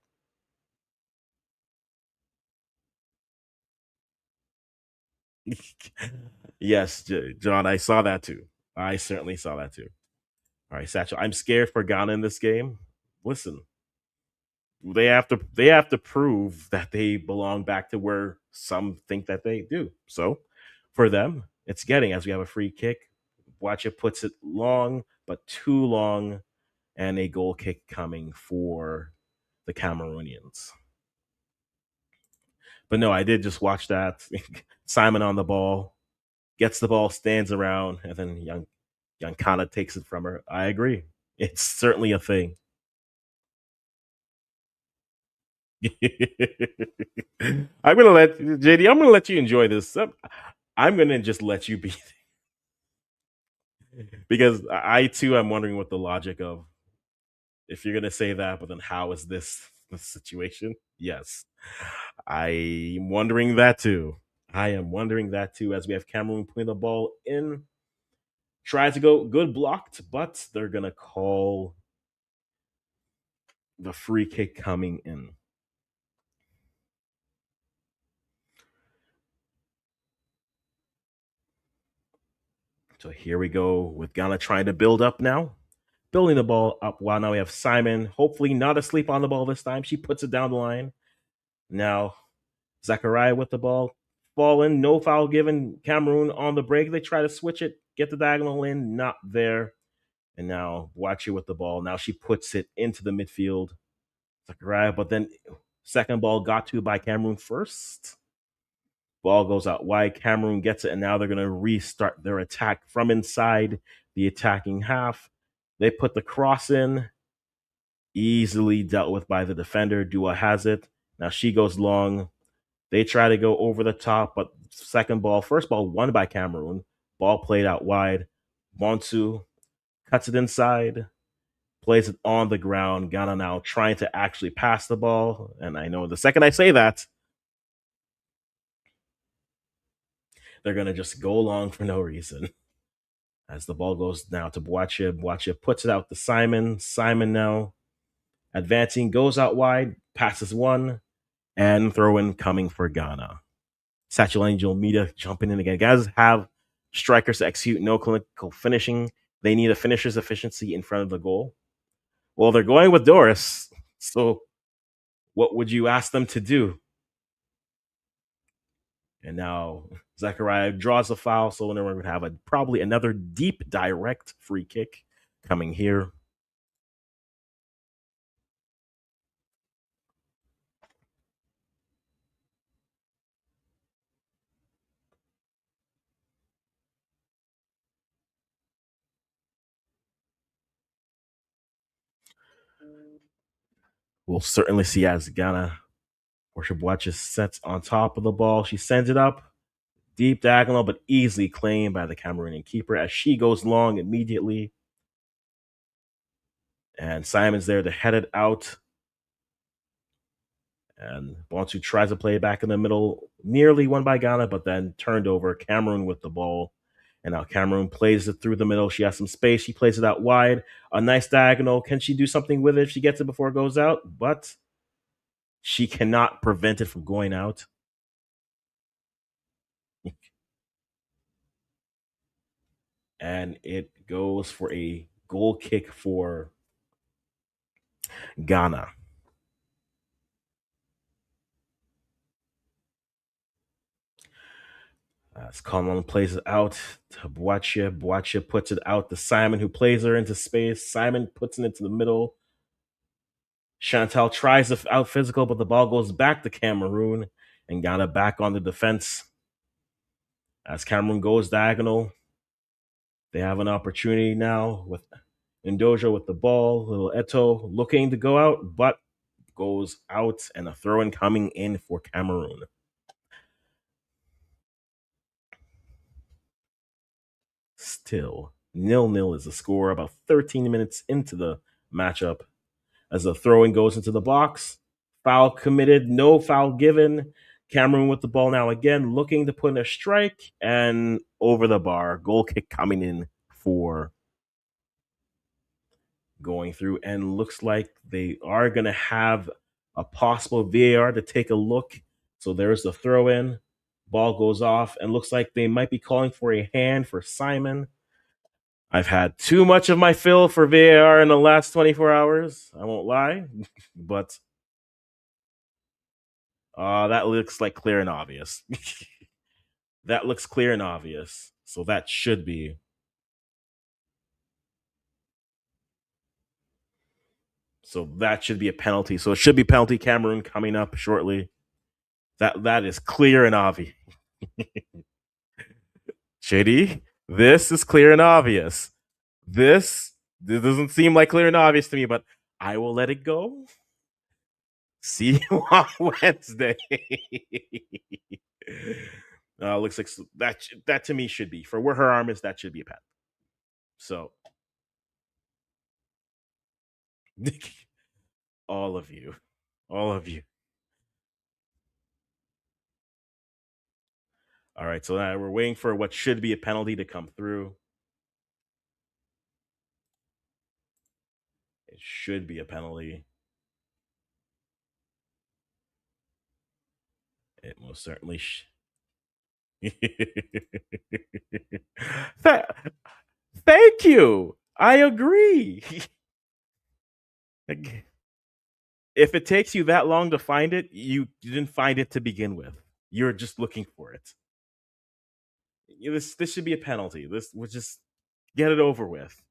Yes, John, I saw that too. I certainly saw that too. All right, Satchel, I'm scared for Ghana in this game. Listen, they have to prove that they belong back to where some think that they do. So for them, it's getting, as we have a free kick. Watch it puts it long, but too long, and a goal kick coming for the Cameroonians. But no, I did just watch that. Simon on the ball, gets the ball, stands around, and then Yankana takes it from her. I agree. It's certainly a thing. I'm gonna let JD. I'm gonna let you enjoy this. I'm gonna just let you be, because I too am wondering what the logic of, if you're gonna say that, but then how is this the situation? Yes, I'm wondering that too. I am wondering that too. As we have Cameroon putting the ball in, tries to go good blocked, but they're gonna call the free kick coming in. So here we go with Ghana trying to build up now. Building the ball up while now we have Simon, hopefully not asleep on the ball this time. She puts it down the line. Now Zachariah with the ball. Fallen, no foul given. Cameroon on the break. They try to switch it, get the diagonal in, not there. And now Boachi with the ball. Now she puts it into the midfield. Zachariah, but then second ball got to by Cameroon first. Ball goes out wide. Cameroon gets it, and now they're going to restart their attack from inside the attacking half. They put the cross in, easily dealt with by the defender. Dua has it. Now she goes long. They try to go over the top, but first ball won by Cameroon. Ball played out wide. Bonsu cuts it inside, plays it on the ground. Ghana now trying to actually pass the ball. And I know the second I say that, they're going to just go long for no reason. As the ball goes now to Boache. Boache puts it out to Simon. Simon now advancing, goes out wide, passes one, and throw in coming for Ghana. Satchel Angel Media jumping in again. Guys have strikers to execute no clinical finishing. They need a finisher's efficiency in front of the goal. Well, they're going with Doris. So what would you ask them to do? And now Zachariah draws a foul, so we're going to have probably another deep direct free kick coming here. We'll certainly see as Ghana or Shabuacha sets on top of the ball. She sends it up. Deep diagonal, but easily claimed by the Cameroonian keeper as she goes long immediately. And Simon's there to head it out. And Bonsu tries to play it back in the middle, nearly won by Ghana, but then turned over. Cameroon with the ball. And now Cameroon plays it through the middle. She has some space. She plays it out wide. A nice diagonal. Can she do something with it if she gets it before it goes out? But she cannot prevent it from going out. And it goes for a goal kick for Ghana. As Conlon plays it out to Boache. Boache puts it out to Simon, who plays her into space. Simon puts it into the middle. Chantal tries to out physical, but the ball goes back to Cameroon and Ghana back on the defense. As Cameroon goes diagonal, they have an opportunity now with Ndojo with the ball. Little Eto looking to go out, but goes out, and a throw in coming in for Cameroon. Still, 0-0 is the score about 13 minutes into the matchup. As the throw-in goes into the box, foul committed, no foul given. Cameroon with the ball now again, looking to put in a strike, and over the bar. Goal kick coming in for going through, and looks like they are going to have a possible VAR to take a look. So there's the throw-in. Ball goes off, and looks like they might be calling for a hand for Simon. I've had too much of my fill for VAR in the last 24 hours. I won't lie, but that looks like clear and obvious. That looks clear and obvious. So that should be. So that should be a penalty. So it should be penalty Cameroon coming up shortly. That is clear and obvious. Shady, this is clear and obvious. This doesn't seem like clear and obvious to me, but I will let it go. See you on Wednesday. Looks like that to me should be for where her arm is. That should be a pen. So, all of you. All right. So now we're waiting for what should be a penalty to come through. It should be a penalty. It most certainly. Th- Thank you. I agree. Like, if it takes you that long to find it, you didn't find it to begin with. You're just looking for it. This should be a penalty. This would just get it over with.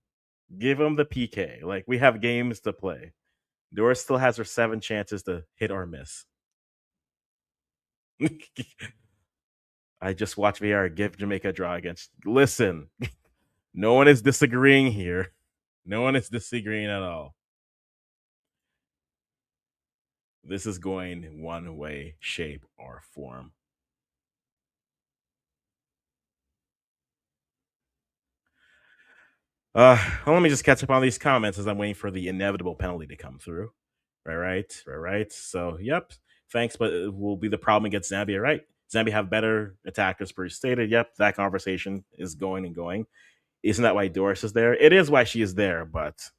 Give them the PK. Like, we have games to play. Doris still has her 7 chances to hit or miss. I just watched VAR give Jamaica a draw against. Listen, no one is disagreeing here. No one is disagreeing at all. This is going one way, shape, or form. Well, let me just catch up on these comments as I'm waiting for the inevitable penalty to come through. Right. So, yep. Thanks, but it will be the problem against Zambia, right? Zambia have better attackers per stated. Yep, that conversation is going and going. Isn't that why Doris is there? It is why she is there, but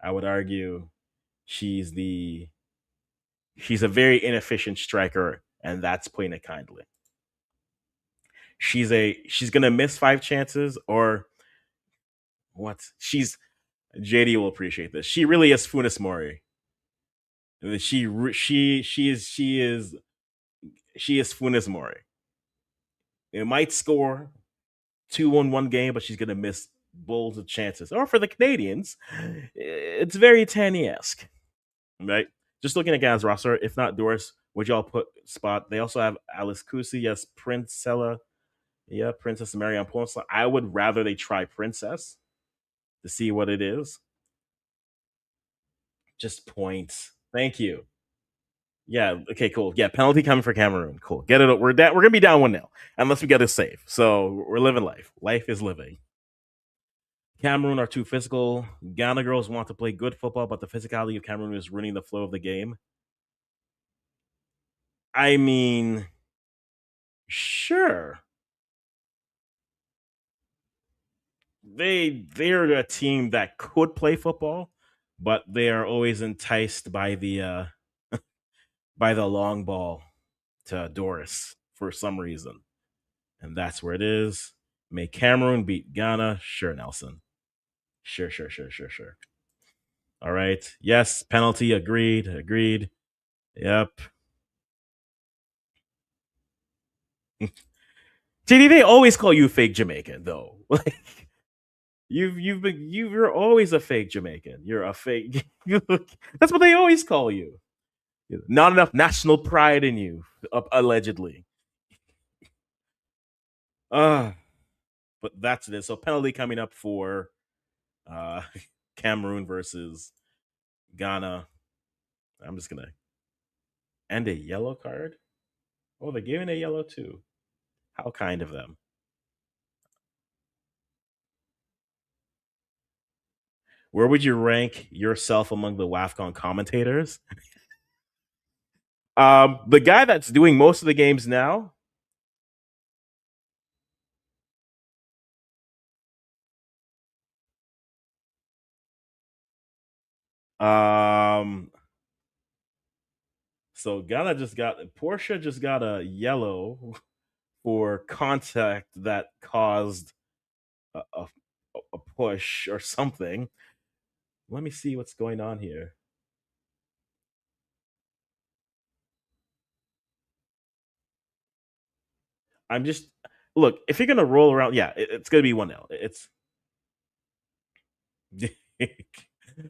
I would argue she's the she's a very inefficient striker, and that's putting it kindly. She's gonna miss 5 chances, or what? She's JD will appreciate this. She really is Funes Mori. She is Funes Mori. It might score two on one game, but she's gonna miss bowls of chances. Or for the Canadians, it's very Tanny esque, right? Just looking at Gana's roster, if not Doris, would y'all put spot? They also have Alice Kusi, yes, Princella, yeah, Princess Marianne Ponsla. I would rather they try Princess to see what it is. Just points. Thank you. Yeah. Okay. Cool. Yeah. Penalty coming for Cameroon. Cool. Get it. We're gonna be down 1-0 unless we get a save. So we're living life. Life is living. Cameroon are too physical. Ghana girls want to play good football, but the physicality of Cameroon is ruining the flow of the game. I mean, sure. They're a team that could play football, but they are always enticed by the long ball to Doris for some reason. And that's where it is. May Cameroon beat Ghana? Sure, Nelson. Sure. All right. Yes, penalty. Agreed. Yep. JD, they always call you fake Jamaican, though. Like, you're always a fake Jamaican. You're a fake. That's what they always call you. Not enough national pride in you, allegedly. Uh but that's it. So penalty coming up for uh Cameroon versus Ghana. I'm just gonna end a yellow card. Oh, they're giving a yellow too. How kind of them. Where would you rank yourself among the WAFCON commentators? The guy that's doing most of the games now. Um, so Ghana just got Portia just got a yellow for contact that caused a push or something. Let me see what's going on here. I'm just look, if you're gonna roll around, yeah, it's gonna be 1-0. It's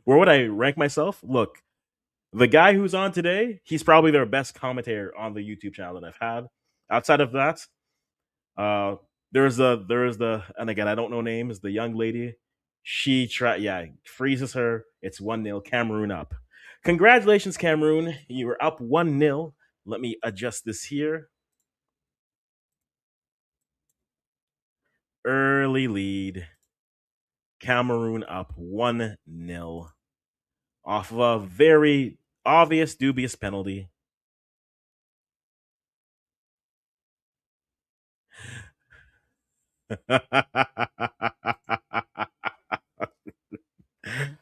where would I rank myself? Look, the guy who's on today, he's probably their best commentator on the YouTube channel that I've had. Outside of that, uh, there's the and again I don't know names. The young lady, freezes her. It's 1-0. Cameroon up. Congratulations, Cameroon. You are up 1-0. Let me adjust this here. Early lead. Cameroon up 1-0 off of a very obvious, dubious penalty.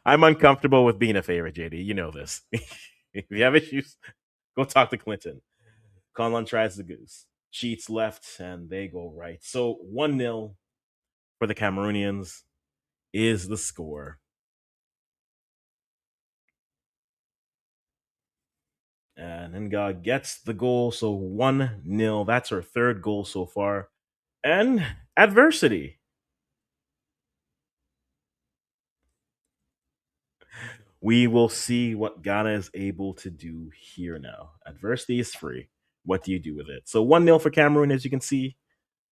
I'm uncomfortable with being a favorite, JD. You know this. If you have issues, go talk to Clinton. Conlon tries the goose. cheats left, and they go right. So 1-0 for the Cameroonians is the score. And Nga gets the goal, so 1-0. That's her third goal so far. And adversity. We will see what Ghana is able to do here now. Adversity is free. What do you do with it? So 1-0 for Cameroon, as you can see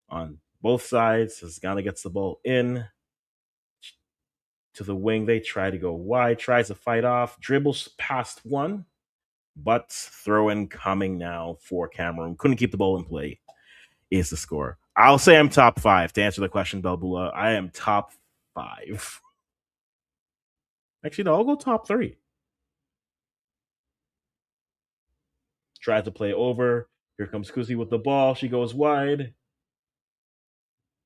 on both sides. As Ghana gets the ball in to the wing, they try to go wide, tries to fight off, dribbles past one, but throw in coming now for Cameroon. Couldn't keep the ball in play, is the score. I'll say I'm top five to answer the question, Belbula. I am top five. Actually, no, I'll go top three. Tries to play over. Here comes Kusi with the ball. She goes wide.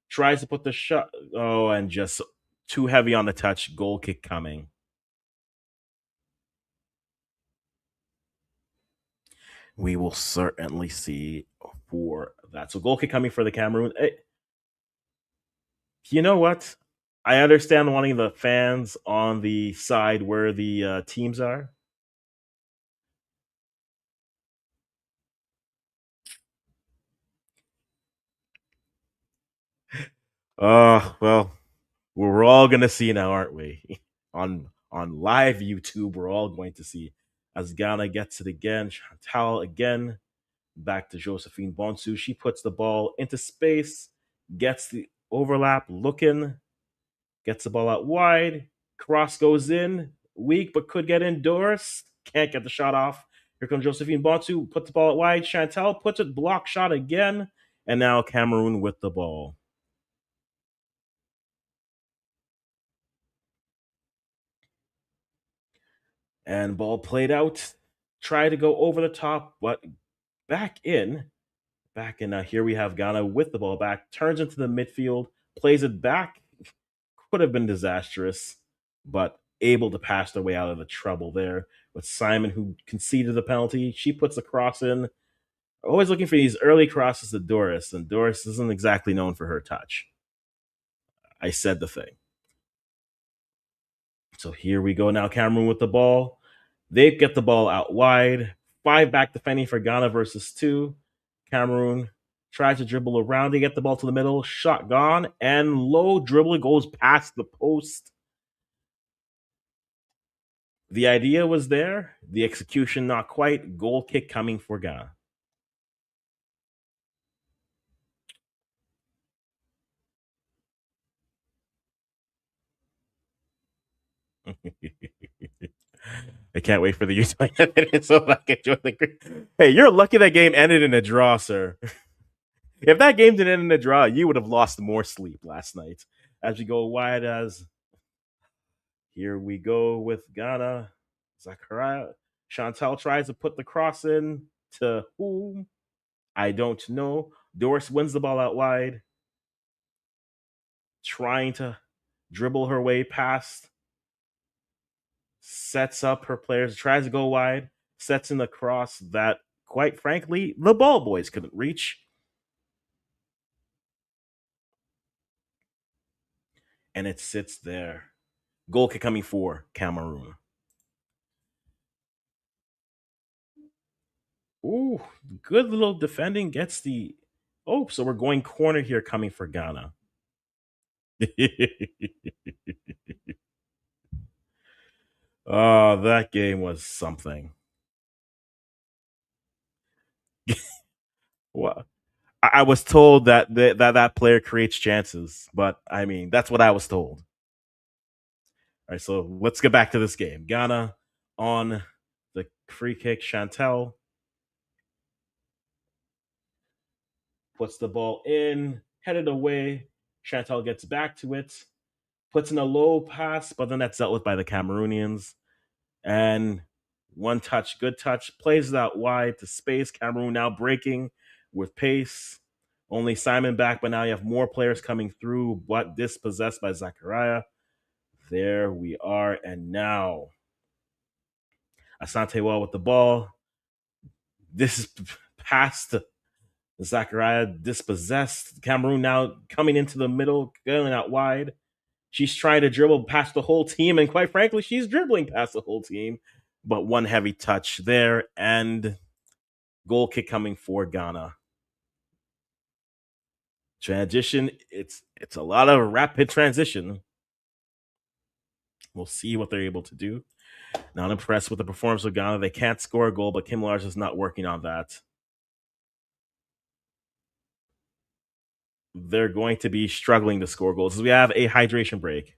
Tries to put the shot. Oh, and just too heavy on the touch. Goal kick coming. We will certainly see for that. So goal kick coming for the Cameroon. You know what? I understand wanting the fans on the side where the teams are. Well, we're all gonna see now, aren't we? On live YouTube, we're all going to see as Ghana gets it again. Chantal again, back to Josephine Bonsu. She puts the ball into space, gets the overlap, looking, gets the ball out wide. Cross goes in, weak but could get indoors. Can't get the shot off. Here comes Josephine Bonsu, puts the ball out wide. Chantal puts it, block shot again, and now Cameroon with the ball. And ball played out. Tried to go over the top, but back in. Back in. Here we have Ghana with the ball back. Turns into the midfield. Plays it back. Could have been disastrous, but able to pass their way out of the trouble there with Simon, who conceded the penalty. She puts the cross in. Always looking for these early crosses to Doris, and Doris isn't exactly known for her touch. I said the thing. So here we go now. Cameroon with the ball. They get the ball out wide. Five back defending for Ghana versus two. Cameroon tries to dribble around. They get the ball to the middle. Shot gone. And low dribbling goes past the post. The idea was there. The execution not quite. Goal kick coming for Ghana. I can't wait for the Utah so I can join the. Hey, you're lucky that game ended in a draw, sir. If that game didn't end in a draw, you would have lost more sleep last night. As we go wide, as here we go with Ghana. Zachariah. Chantal tries to put the cross in to whom? I don't know. Doris wins the ball out wide, trying to dribble her way past. Sets up her players, tries to go wide, sets in the cross that, quite frankly, the ball boys couldn't reach. And it sits there. Goal kick coming for Cameroon. Ooh, good little defending gets the. Oh, so we're going corner here coming for Ghana. Oh, that game was something. Well, I was told that that player creates chances, but I mean that's what I was told. All right, so let's get back to this game. Ghana on the free kick. Chantel puts the ball in, headed away. Chantel gets back to it, puts in a low pass, but then that's dealt with by the Cameroonians. And one touch, good touch, plays it out wide to space. Cameroon now breaking with pace. Only Simon back, but now you have more players coming through, but dispossessed by Zachariah. There we are. And now Asante Well with the ball. This is past Zachariah dispossessed. Cameroon now coming into the middle, going out wide. She's trying to dribble past the whole team, and quite frankly, she's dribbling past the whole team. But one heavy touch there, and goal kick coming for Ghana. Transition, it's a lot of rapid transition. We'll see what they're able to do. Not impressed with the performance of Ghana. They can't score a goal, but Kim Lars is not working on that. They're going to be struggling to score goals. We have a hydration break.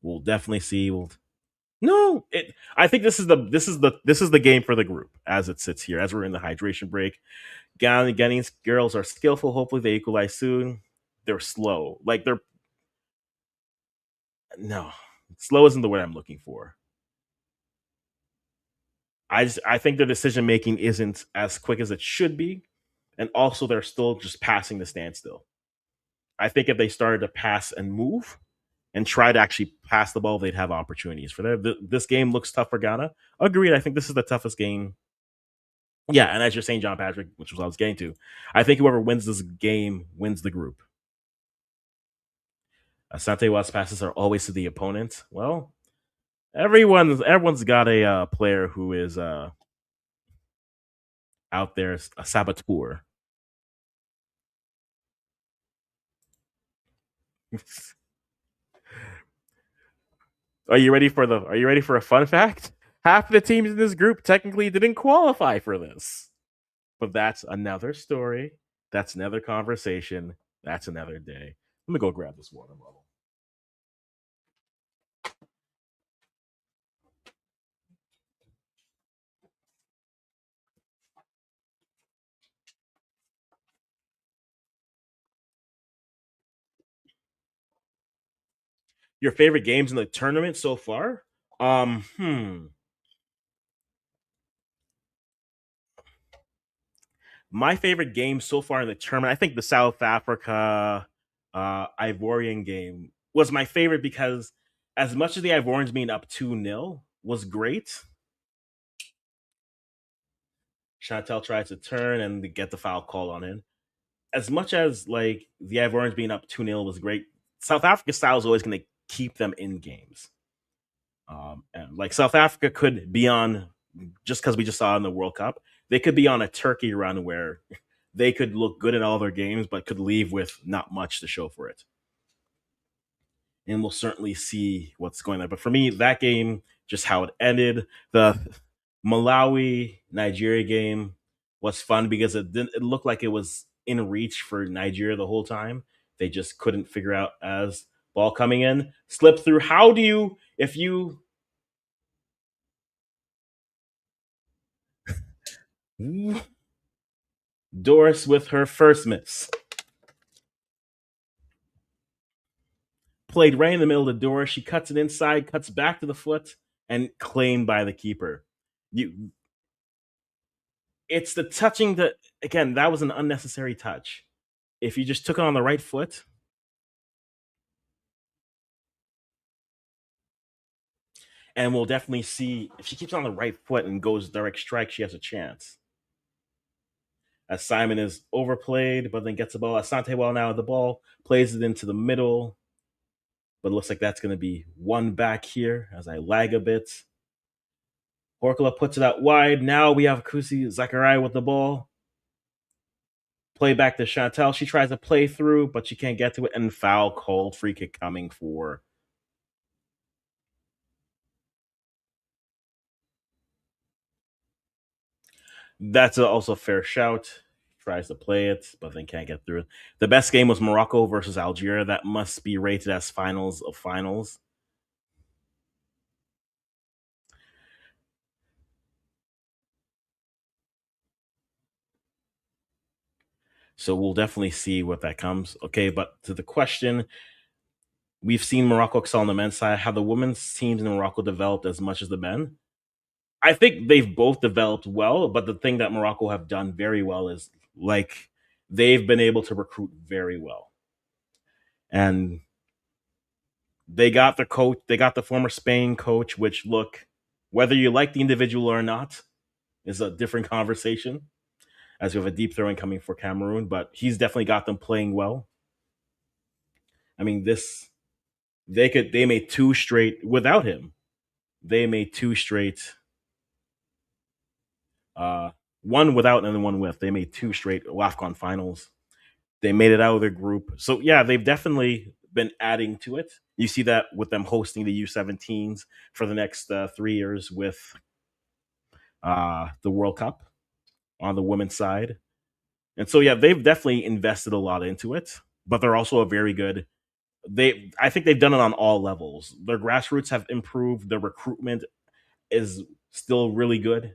We'll definitely see. No, I think this is the game for the group as it sits here, as we're in the hydration break. Ghanaian girls are skillful. Hopefully, they equalize soon. They're slow. Like they're no, slow isn't the word I'm looking for. I think their decision making isn't as quick as it should be, and also they're still just passing the standstill. I think if they started to pass and move and try to actually pass the ball, they'd have opportunities. For this game looks tough for Ghana. Agreed. I think this is the toughest game. Yeah, and as you're saying, John Patrick, which was what I was getting to, I think whoever wins this game wins the group. Asante Watts passes are always to the opponent. Well, everyone's got a player who is out there, a saboteur. Are you ready for a fun fact? Half of the teams in this group technically didn't qualify for this. But that's another story. That's another conversation. That's another day. Let me go grab this water bottle. Your favorite games in the tournament so far? Hmm. My favorite game so far in the tournament, I think the South Africa Ivorian game was my favorite because as much as the Ivorians being up 2-0 was great, Chantel tries to turn and get the foul call on him. As much as like the Ivorians being up 2-0 was great, South Africa style is always going to keep them in games. And like South Africa could be on, just because we just saw in the World Cup, they could be on a Turkey run where they could look good in all their games, but could leave with not much to show for it. And we'll certainly see what's going on. But for me, that game, just how it ended, the Malawi Nigeria game was fun because it looked like it was in reach for Nigeria the whole time. They just couldn't figure out as ball coming in, slip through. How do you if you Doris with her first miss. Played right in the middle of the door. She cuts it inside, cuts back to the foot, and claimed by the keeper. You it's the touching that again, that was an unnecessary touch. If you just took it on the right foot, and we'll definitely see if she keeps on the right foot and goes direct strike, she has a chance. As Simon is overplayed, but then gets the ball. Asante well now at the ball, plays it into the middle, but it looks like that's going to be one back here as I lag a bit. Horkola puts it out wide. Now we have Kusi Zachariah with the ball. Play back to Chantel. She tries to play through, but she can't get to it. And foul called. Free kick coming for. That's also a fair shout. Tries to play it, but then can't get through it. The best game was Morocco versus Algeria. That must be rated as finals of finals. So we'll definitely see what that comes. Okay, but to the question, we've seen Morocco excel on the men's side. Have the women's teams in Morocco developed as much as the men? I think they've both developed well, but the thing that Morocco have done very well is like they've been able to recruit very well. And they got the coach, they got the former Spain coach, which look, whether you like the individual or not, is a different conversation. as we have a deep throw in coming for Cameroon, but he's definitely got them playing well. I mean, this they made two straight without him. They made two straight, uh, one without and then one with. They made two straight WAFCON finals. They made it out of their group. So yeah, they've definitely been adding to it. You see that with them hosting the U17s for the next 3 years with the World Cup on the women's side. And so yeah, they've definitely invested a lot into it, but they're also a very good I think they've done it on all levels. Their grassroots have improved, their recruitment is still really good.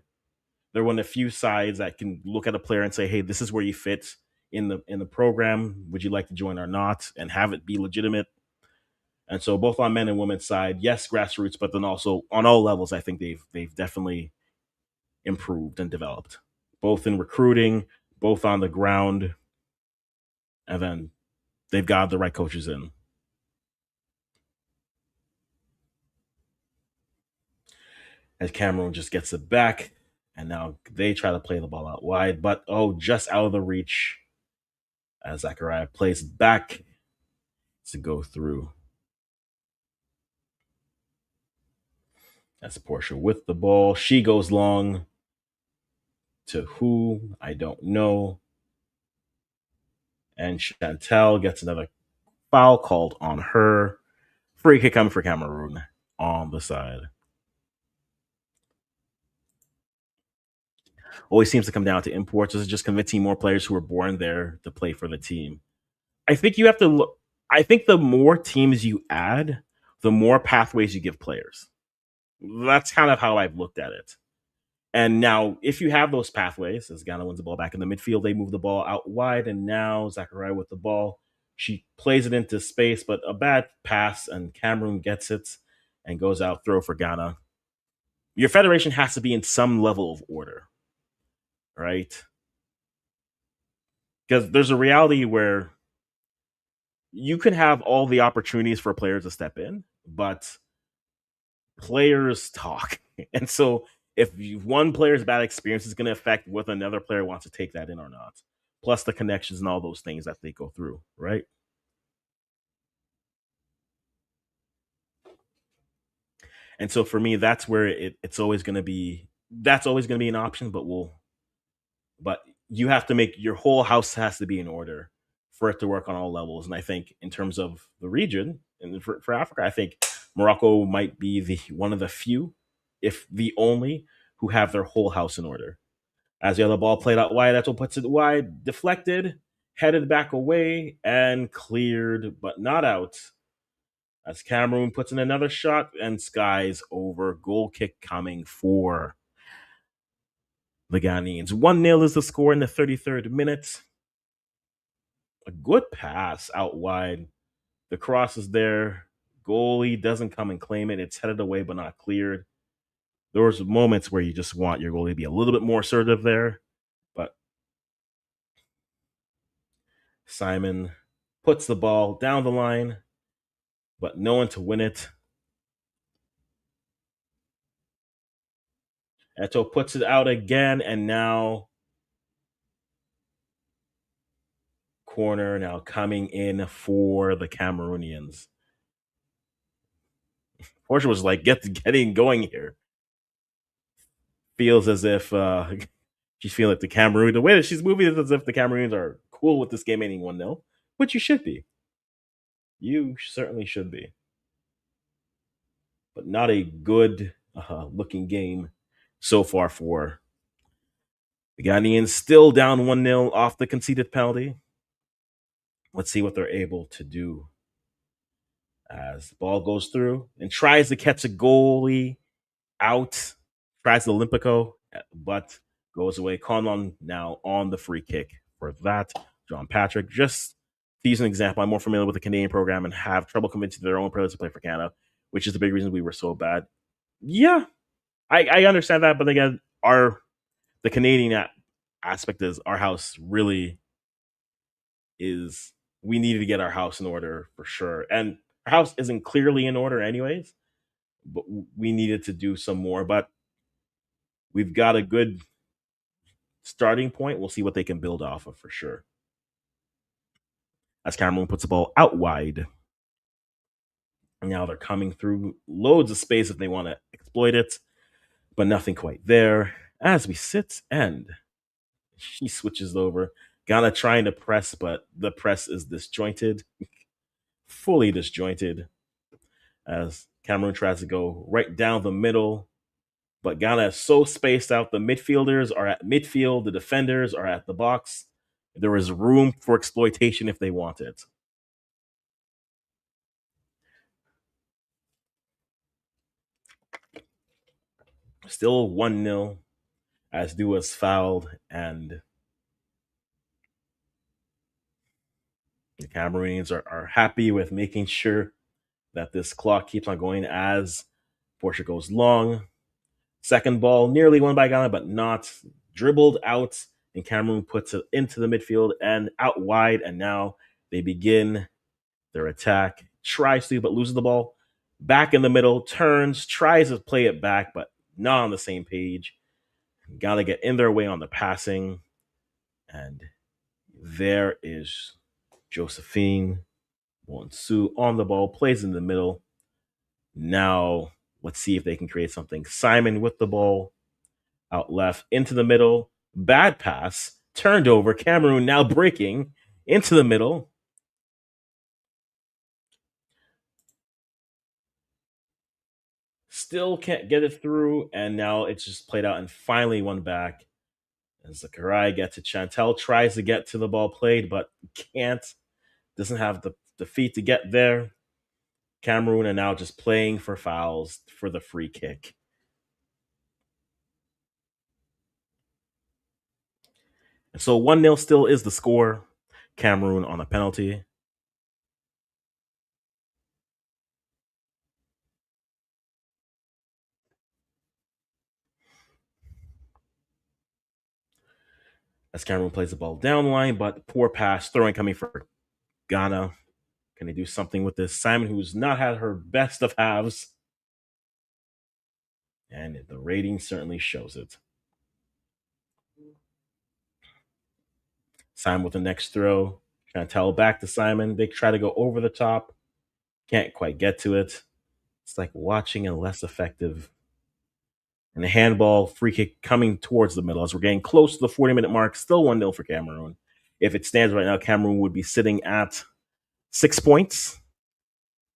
They're one of the few sides that can look at a player and say, "Hey, this is where you fit in the program. Would you like to join or not?" and have it be legitimate. And so both on men and women's side, yes, grassroots, but then also on all levels, I think they've definitely improved and developed, both in recruiting, both on the ground, and then they've got the right coaches in. As Cameroon just gets it back, and now they try to play the ball out wide, but just out of the reach as Zachariah plays back to go through. That's Portia with the ball. She goes long to who? I don't know. And Chantel gets another foul called on her. Free kick coming for Cameroon on the side. Always seems to come down to imports. This is just convincing more players who are born there to play for the team. I think you have to look. I think the more teams you add, the more pathways you give players. That's kind of how I've looked at it. And now, if you have those pathways, as Ghana wins the ball back in the midfield, they move the ball out wide, and now Zachariah with the ball. She plays it into space, but a bad pass, and Cameroon gets it and goes out, throw for Ghana. Your federation has to be in some level of order, right? Because there's a reality where you can have all the opportunities for players to step in, but players talk. And so if one player's bad experience is going to affect whether another player wants to take that in or not, plus the connections and all those things that they go through, right? And so for me, that's where it's always going to be. That's always going to be an option, but you have to make your whole house has to be in order for it to work on all levels. And I think in terms of the region and for Africa, I think Morocco might be the one of the few, if the only, who have their whole house in order. As the other ball played out wide, Eto puts it wide, deflected, headed back away, and cleared, but not out. As Cameroon puts in another shot and skies over. Goal kick coming for the Ghanaians. 1-0 is the score in the 33rd minute. A good pass out wide. The cross is there. Goalie doesn't come and claim it. It's headed away but not cleared. There was moments where you just want your goalie to be a little bit more assertive there, but Simon puts the ball down the line, but no one to win it. Eto puts it out again, and now corner now coming in for the Cameroonians. Portia was like, getting going here. Feels as if she's feeling like the Cameroon. The way that she's moving is as if the Cameroons are cool with this game ending 1-0, which you should be. You certainly should be. But not a good looking game so far for the Ghanaians. Still down 1-0 off the conceded penalty. Let's see what they're able to do as the ball goes through and tries to catch a goalie out. Tries the Olympico, but goes away. Conlon now on the free kick for that. John Patrick, just to use an example, I'm more familiar with the Canadian program and have trouble convincing their own players to play for Canada, which is the big reason we were so bad. Yeah, I understand that, but again, the Canadian aspect is our house really is. We needed to get our house in order for sure, and our house isn't clearly in order, anyways. But we needed to do some more. But we've got a good starting point. We'll see what they can build off of for sure. As Cameroon puts the ball out wide. Now they're coming through loads of space if they want to exploit it, but nothing quite there. As we sit and she switches over. Ghana trying to press, but the press is disjointed, fully disjointed, as Cameroon tries to go right down the middle. But Ghana is so spaced out. The midfielders are at midfield, the defenders are at the box. There is room for exploitation if they want it. Still 1-0 as Dua's fouled, and the Cameroonians are happy with making sure that this clock keeps on going as Portia goes long. Second ball, nearly won by Ghana, but not dribbled out, and Cameroon puts it into the midfield and out wide, and now they begin their attack. Tries to, but loses the ball. Back in the middle, turns, tries to play it back, but not on the same page. Got to get in their way on the passing. And there is Josephine Bonsu on the ball, plays in the middle. Now, let's see if they can create something. Simon with the ball, out left, into the middle. Bad pass, turned over. Cameroon now breaking into the middle. Still can't get it through, and now it's just played out and finally won back. And Zakaria gets it. Chantel tries to get to the ball played, but can't. Doesn't have the feet to get there. Cameroon are now just playing for fouls for the free kick. And so 1-0 still is the score. Cameroon on a penalty. As Cameroon plays the ball down line, but poor pass, throwing coming for Ghana. Can they do something with this? Simon, who's not had her best of halves. And the rating certainly shows it. Simon with the next throw. Chantel back to Simon. They try to go over the top. Can't quite get to it. It's like watching a less effective. And the handball free kick coming towards the middle as we're getting close to the 40-minute mark. Still 1-0 for Cameroon. If it stands right now, Cameroon would be sitting at 6 points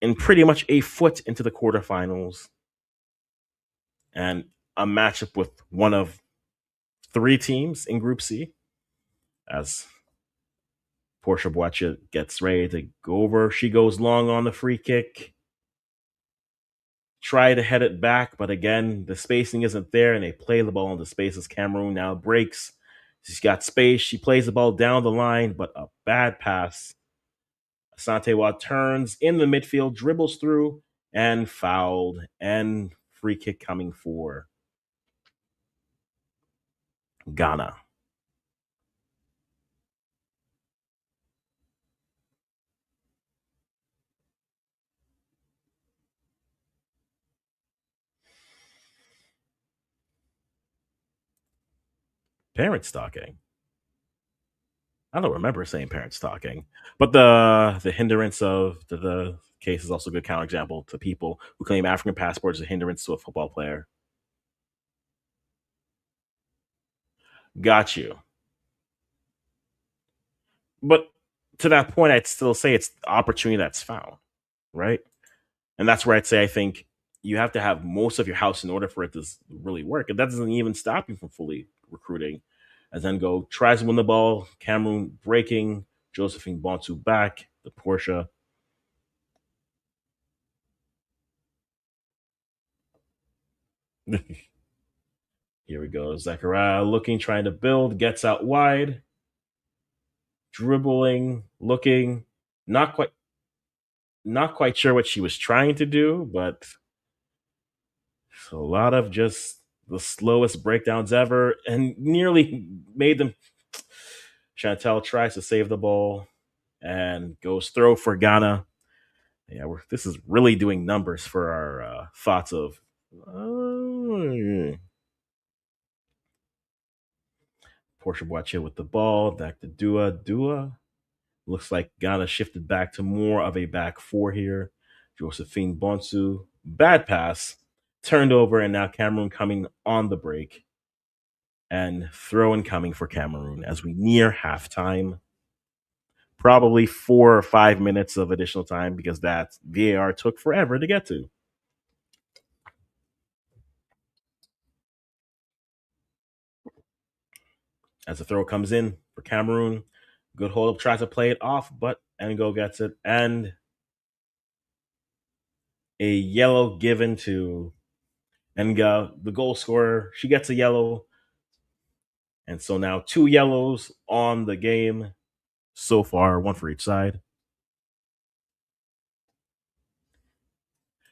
and pretty much a foot into the quarterfinals. And a matchup with one of 3 teams in Group C as Portia Boacha gets ready to go over. She goes long on the free kick. Try to head it back, but again, the spacing isn't there, and they play the ball into space as Cameroon now breaks. She's got space. She plays the ball down the line, but a bad pass. Asantewa turns in the midfield, dribbles through, and fouled, and free kick coming for Ghana. Parent stalking. I don't remember saying parent stalking, but the hindrance of the case is also a good counterexample to people who claim African passports as a hindrance to a football player. Got you. But to that point, I'd still say it's the opportunity that's found, right? And that's where I'd say I think you have to have most of your house in order for it to really work. And that doesn't even stop you from fully recruiting. As then go tries to win the ball, Cameroon breaking, Josephine Bonsu back, the Porsche. Here we go. Zachariah looking, trying to build, gets out wide, dribbling, looking, not quite sure what she was trying to do, but a lot of just the slowest breakdowns ever and nearly made them. Chantel tries to save the ball and goes throw for Ghana. Yeah, this is really doing numbers for our thoughts of. Portia Boache with the ball. Back to Dua. Dua looks like Ghana shifted back to more of a back four here. Josephine Bonsu. Bad pass. Turned over, and now Cameroon coming on the break. And throw in coming for Cameroon as we near halftime. Probably 4 or 5 minutes of additional time because that VAR took forever to get to. As the throw comes in for Cameroon, good hold up, tries to play it off, but Ngo gets it. And a yellow given to Nga, the goal scorer. She gets a yellow. And so now 2 yellows on the game so far, one for each side.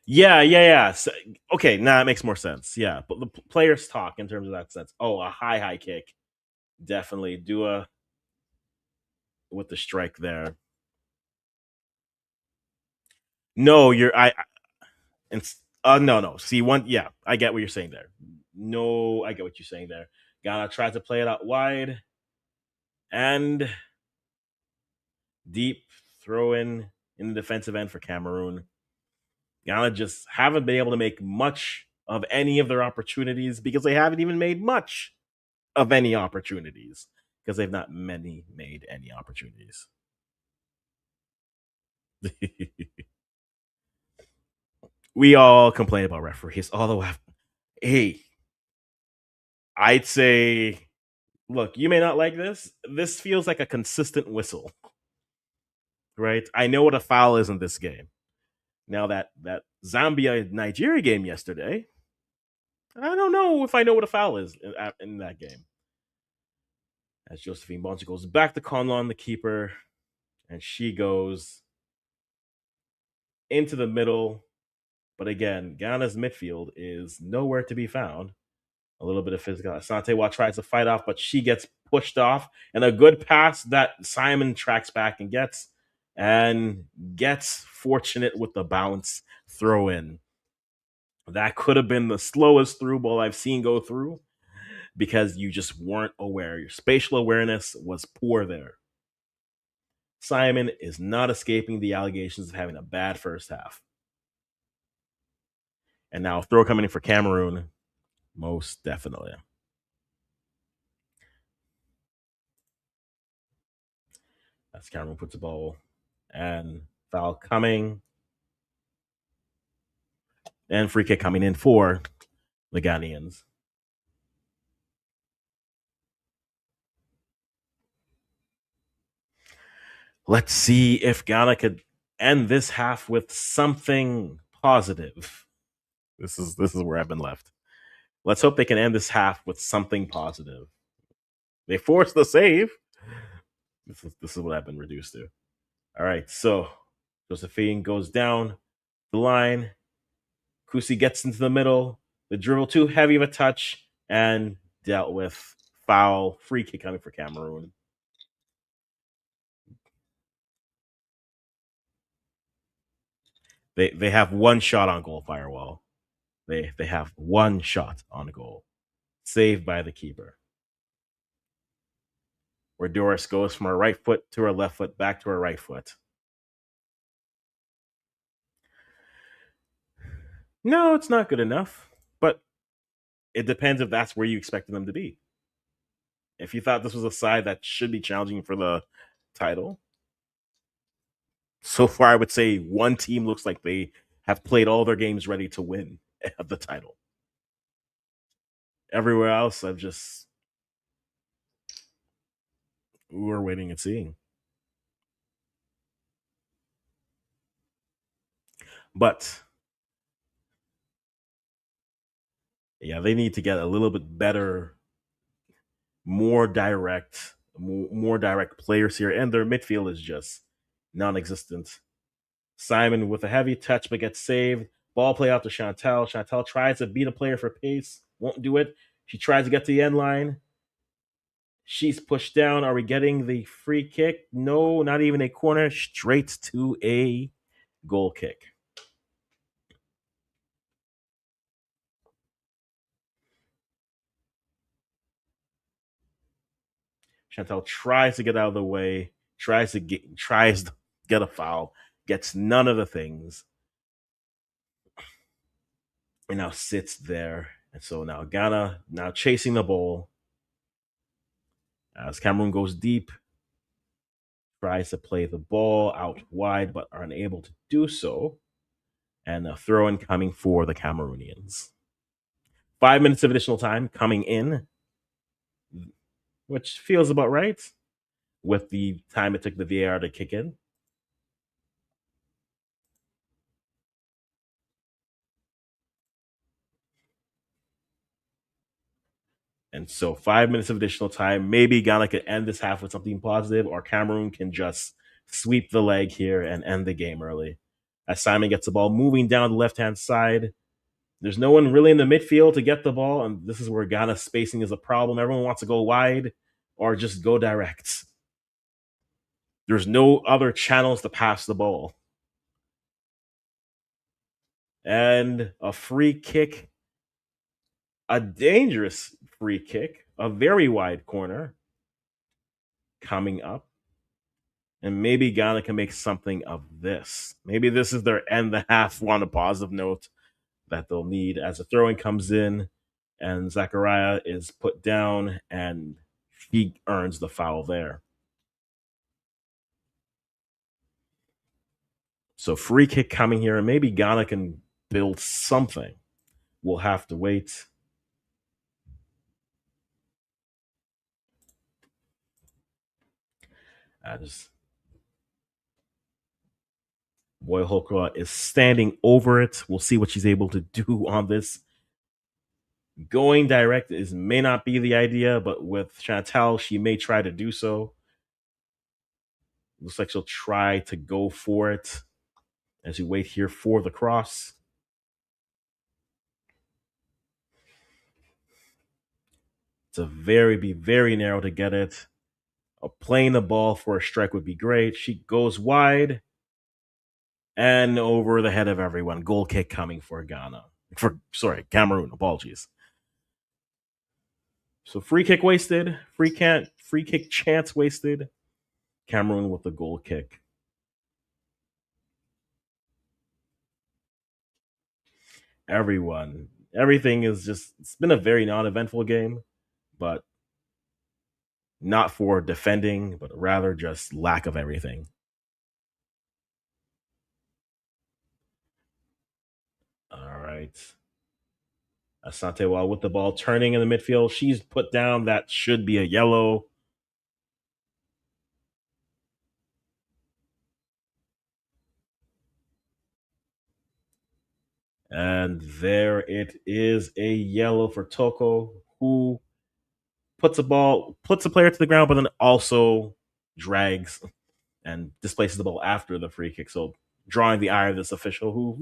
Yeah. So, okay, now it makes more sense. Yeah, but the players talk in terms of that sense. Oh, a high kick. Definitely Dua with the strike there. No, you're I and no. See one, yeah, I get what you're saying there. No, I get what you're saying there. Ghana tried to play it out wide and deep throw in the defensive end for Cameroon. Ghana just haven't been able to make much of any of their opportunities because they haven't even made much of any opportunities because they've not made any opportunities. We all complain about referees, although hey, I'd say, look, you may not like this. This feels like a consistent whistle, right? I know what a foul is in this game. Now that Zambia Nigeria game yesterday, I don't know if I know what a foul is in that game. As Josephine Bonsu goes back to Conlon, the keeper, and she goes into the middle. But again, Ghana's midfield is nowhere to be found. A little bit of physical. Asante tries to fight off, but she gets pushed off. And a good pass that Simon tracks back and gets fortunate with the bounce throw in. That could have been the slowest through ball I've seen go through because you just weren't aware. Your spatial awareness was poor there. Simon is not escaping the allegations of having a bad first half. And now throw coming in for Cameroon, most definitely. As Cameroon puts the ball and foul coming. And free kick coming in for the Ghanaians. Let's see if Ghana could end this half with something positive. This is where I've been left. Let's hope they can end this half with something positive. They forced the save. This is what I've been reduced to. All right, so Josephine goes down the line. Kusi gets into the middle. The dribble too heavy of a touch and dealt with. Foul. Free kick coming for Cameroon. They have one shot on goal, Firewall. They have one shot on goal. Saved by the keeper. Where Doris goes from her right foot to her left foot, back to her right foot. No, it's not good enough. But it depends if that's where you expected them to be. If you thought this was a side that should be challenging for the title, so far I would say one team looks like they have played all their games ready to win the title. Everywhere else, we're waiting and seeing. But yeah, they need to get a little bit better, more direct players here, and their midfield is just non-existent. Simon with a heavy touch but gets saved. Ball play out to Chantal. Chantal tries to beat a player for pace, won't do it. She tries to get to the end line. She's pushed down. Are we getting the free kick? No, not even a corner. Straight to a goal kick. Chantel tries to get out of the way, tries to get a foul, gets none of the things, and now sits there. And so now Ghana now chasing the ball as Cameroon goes deep, tries to play the ball out wide, but are unable to do so. And a throw in coming for the Cameroonians. 5 minutes of additional time coming in, which feels about right with the time it took the VAR to kick in. And so 5 minutes of additional time. Maybe Ghana could end this half with something positive, or Cameroon can just sweep the leg here and end the game early. As Simon gets the ball moving down the left-hand side, there's no one really in the midfield to get the ball, and this is where Ghana's spacing is a problem. Everyone wants to go wide or just go direct. There's no other channels to pass the ball. And a free kick, a dangerous free kick, a very wide corner coming up. And maybe Ghana can make something of this. Maybe this is their end the half on a positive note that they'll need as the throwing comes in and Zachariah is put down and he earns the foul there. So free kick coming here, and maybe Ghana can build something. We'll have to wait. As Boy Hokra is standing over it. We'll see what she's able to do on this. Going direct may not be the idea, but with Chantal, she may try to do so. Looks like she'll try to go for it as you wait here for the cross. Be very narrow to get it. Playing the ball for a strike would be great. She goes wide and over the head of everyone. Goal kick coming for Ghana. Cameroon. Apologies. So free kick wasted. Free kick chance wasted. Cameroon with the goal kick. Everything is just, it's been a very non-eventful game, but not for defending, but rather just lack of everything. All right. Asante with the ball turning in the midfield. She's put down. That should be a yellow. And there it is, a yellow for Toko, who puts a player to the ground, but then also drags and displaces the ball after the free kick. So drawing the eye of this official,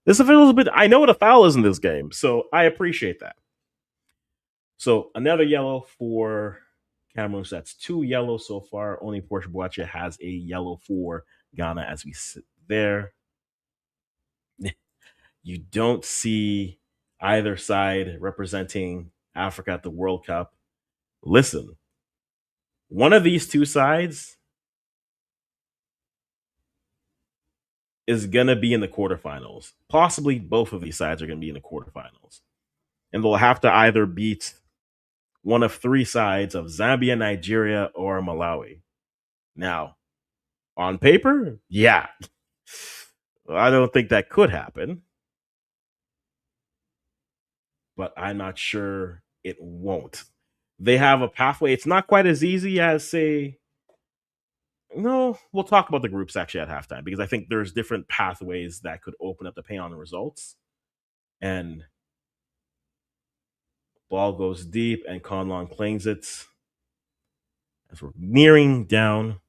this official is a bit, I know what a foul is in this game, so I appreciate that. So another yellow for Cameroon. So that's 2 yellows so far. Only Portia Boache has a yellow for Ghana as we sit there. You don't see either side representing Africa at the World Cup. Listen, one of these two sides is going to be in the quarterfinals. Possibly both of these sides are going to be in the quarterfinals. And they'll have to either beat one of 3 sides of Zambia, Nigeria, or Malawi. Now, on paper, yeah. I don't think that could happen. But I'm not sure it won't. They have a pathway. It's not quite as easy as, say, no, we'll talk about the groups actually at halftime, because I think there's different pathways that could open up depending on the results. And ball goes deep and Conlon claims it as we're nearing down.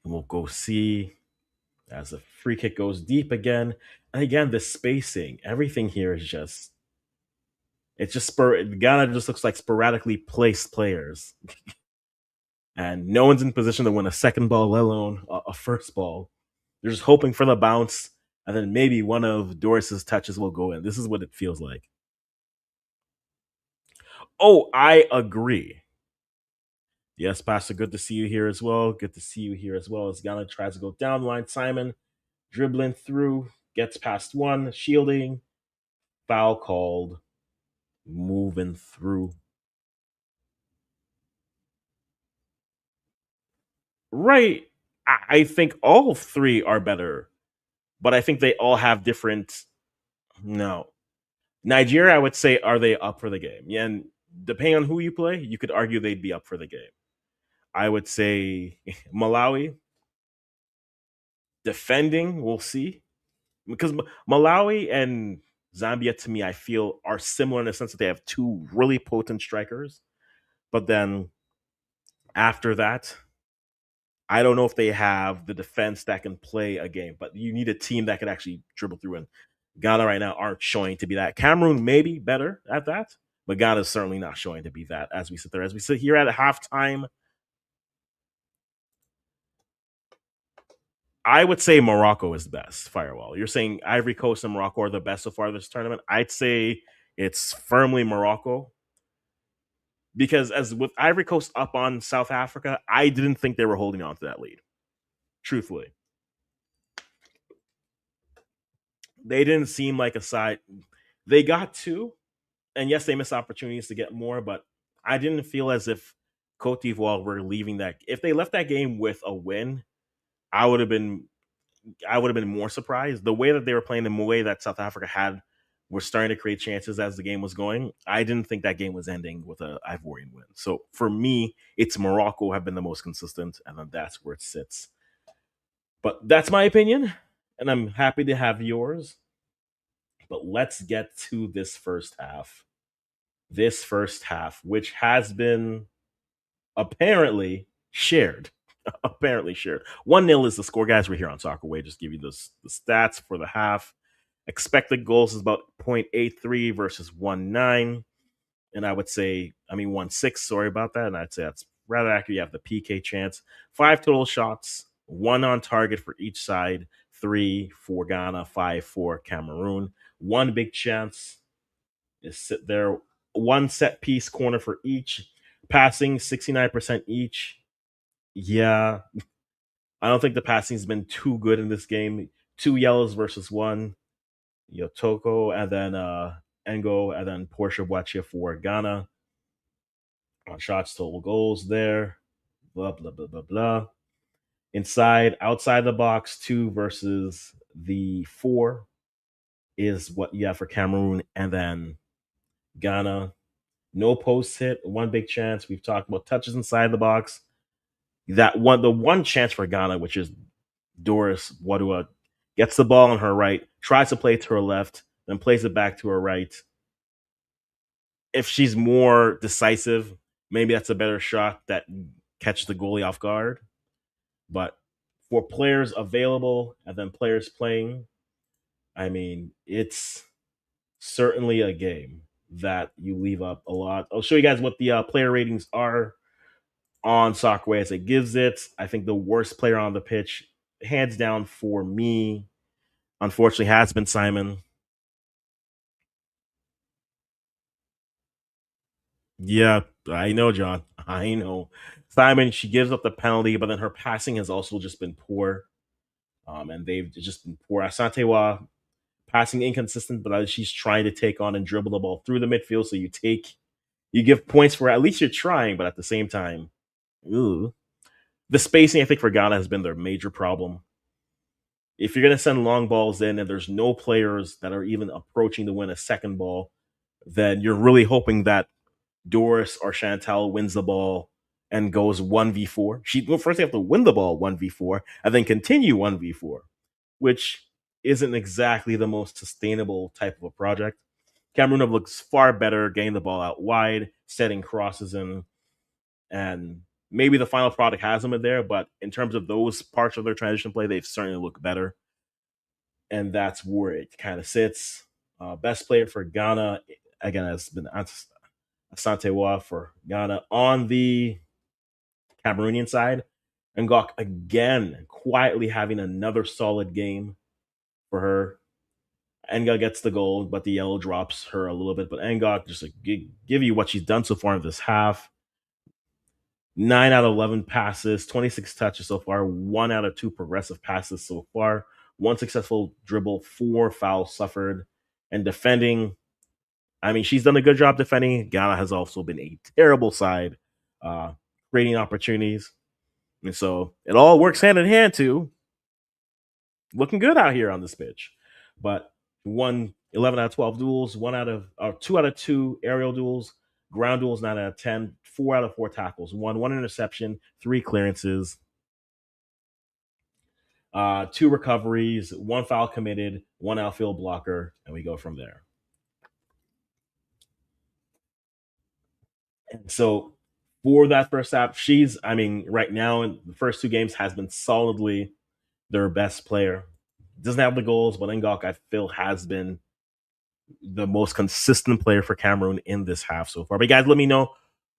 And we'll go see as the free kick goes deep again. And again, the spacing, everything here is just, Ghana just looks like sporadically placed players. And no one's in position to win a second ball, let alone a first ball. They're just hoping for the bounce, and then maybe one of Doris's touches will go in. This is what it feels like. Oh, I agree. Yes, Pastor, good to see you here as well. Good to see you here as well. As Ghana tries to go down the line, Simon dribbling through, gets past one, shielding, foul called, moving through. Right. I think all three are better, but I think they all have different. No. Nigeria, I would say, are they up for the game? Yeah, and depending on who you play, you could argue they'd be up for the game. I would say Malawi, defending, we'll see. Because Malawi and Zambia, to me, I feel are similar in the sense that they have two really potent strikers. But then after that, I don't know if they have the defense that can play a game, but you need a team that can actually dribble through. And Ghana right now aren't showing to be that. Cameroon may be better at that, but Ghana is certainly not showing to be that as we sit there. As we sit here at halftime, I would say Morocco is the best firewall. You're saying Ivory Coast and Morocco are the best so far this tournament. I'd say it's firmly Morocco because as with Ivory Coast up on South Africa, I didn't think they were holding on to that lead. Truthfully, they didn't seem like a side. They got two, and yes, they missed opportunities to get more, but I didn't feel as if Cote d'Ivoire were leaving that. If they left that game with a win, I would have been I would have been more surprised. The way that they were playing, the way that South Africa had were starting to create chances as the game was going. I didn't think that game was ending with a Ivorian win. So for me, it's Morocco have been the most consistent, and then that's where it sits. But that's my opinion, and I'm happy to have yours. But let's get to this first half. This first half, which has been apparently shared. Apparently shared. 1-0 is the score, guys. We're here on Soccer Way. Just give you the stats for the half. Expected goals is about 0.83 versus 1.9. And I would say, 1.6, sorry about that. And I'd say that's rather accurate. You have the PK chance. 5 total shots, 1 on target for each side, 3 for Ghana, 5 for Cameroon. 1 big chance is sit there. 1 set piece corner for each. Passing, 69% each. Yeah, I don't think the passing's been too good in this game. 2 yellows versus 1. Yotoko, and then Engo, and then Portia Boachia for Ghana. On shots, total goals there. Blah, blah, blah, blah, blah. Inside, outside the box, 2 versus the 4 is what you have for Cameroon. And then Ghana, no post hit, 1 big chance. We've talked about touches inside the box. The one chance for Ghana, which is Doris Wadua, gets the ball on her right, tries to play to her left, then plays it back to her right. If she's more decisive, maybe that's a better shot that catch the goalie off guard. But for players available and then players playing, it's certainly a game that you leave up a lot. I'll show you guys what the player ratings are on Soccerway as it gives it. I think the worst player on the pitch, hands down for me, unfortunately, has been Simon. Yeah, I know, John. I know. Simon, she gives up the penalty, but then her passing has also just been poor. And they've just been poor. Asantewa passing inconsistent, but she's trying to take on and dribble the ball through the midfield. So you give points for at least you're trying, but at the same time, ooh. The spacing, I think, for Ghana has been their major problem. If you're going to send long balls in and there's no players that are even approaching to win a second ball, then you're really hoping that Doris or Chantal wins the ball and goes 1v4. First they have to win the ball 1v4 and then continue 1v4, which isn't exactly the most sustainable type of a project. Cameroon looks far better getting the ball out wide, setting crosses in, and maybe the final product has them in there, but in terms of those parts of their transition play, they've certainly looked better. And that's where it kind of sits. Best player for Ghana, again, has been Asantewa for Ghana. On the Cameroonian side, Ngok again quietly having another solid game for her. Enga gets the goal, but the yellow drops her a little bit. But Enga just like give you what she's done so far in this half. 9 out of 11 passes, 26 touches so far, 1 out of 2 progressive passes so far, one successful dribble, 4 fouls suffered, and defending. I mean, she's done a good job defending. Ghana has also been a terrible side, uh, creating opportunities. And so it all works hand in hand too. Looking good out here on this pitch. But won 11 out of 12 duels, 2 out of 2 aerial duels, ground duels 9 out of 10, 4 out of 4 tackles, one interception, 3 clearances, 2 recoveries, 1 foul committed, 1 outfield blocker, and we go from there. And so for that first half, I mean, right now in the first 2 games has been solidly their best player. Doesn't have the goals, but Ngok, I feel, has been the most consistent player for Cameroon in this half so far. But guys, let me know.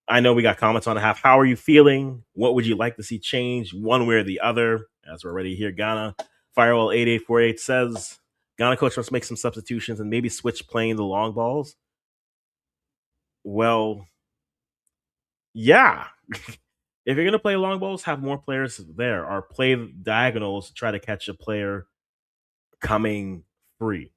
I know we got comments on the half. How are you feeling? What would you like to see change one way or the other? As we're ready here, Ghana Firewall 8848 says Ghana coach must make some substitutions and maybe switch playing the long balls. Well, yeah. If you're gonna play long balls, have more players there, or play diagonals to try to catch a player coming free.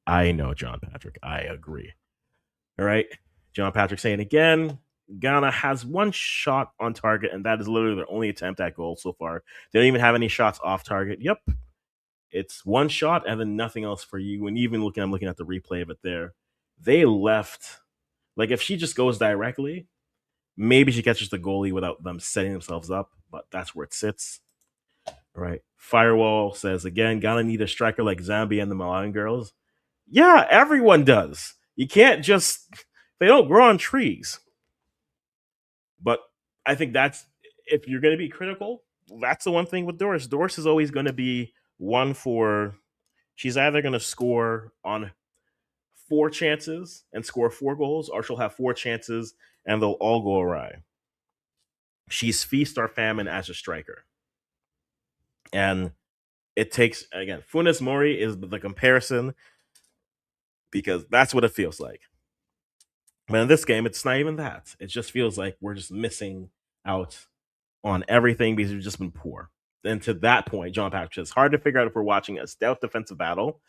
I know, John Patrick. I agree. All right. John Patrick saying again, Ghana has 1 shot on target, and that is literally their only attempt at goal so far. They don't even have any shots off target. Yep. It's 1 shot and then nothing else for you. And even I'm looking at the replay of it there. They left. Like, if she just goes directly, maybe she catches the goalie without them setting themselves up, but that's where it sits. All right. Firewall says again, Ghana need a striker like Zambia and the Malawian girls. Yeah, everyone does. You can't just, they don't grow on trees. But I think that's, if you're going to be critical, that's the one thing with Doris. Doris is always going to be one for, she's either going to score on 4 chances and score 4 goals, or she'll have 4 chances and they'll all go awry. She's feast or famine as a striker. And it takes, again, Funes Mori is the comparison because that's what it feels like. But in this game, it's not even that. It just feels like we're just missing out on everything because we've just been poor. And to that point, John Patrick, it's hard to figure out if we're watching a stout defensive battle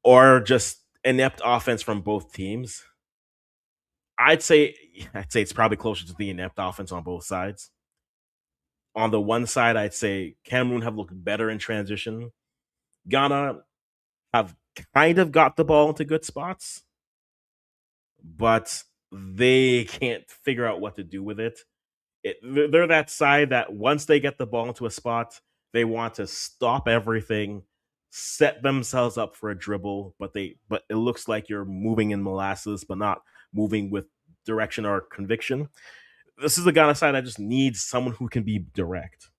or just inept offense from both teams. I'd say it's probably closer to the inept offense on both sides. On the one side, I'd say Cameroon have looked better in transition. Ghana have kind of got the ball into good spots, but they can't figure out what to do with it. They're that side that once they get the ball into a spot, they want to stop everything, set themselves up for a dribble, but it looks like you're moving in molasses, but not moving with direction or conviction. This is the Ghana side that just needs someone who can be direct.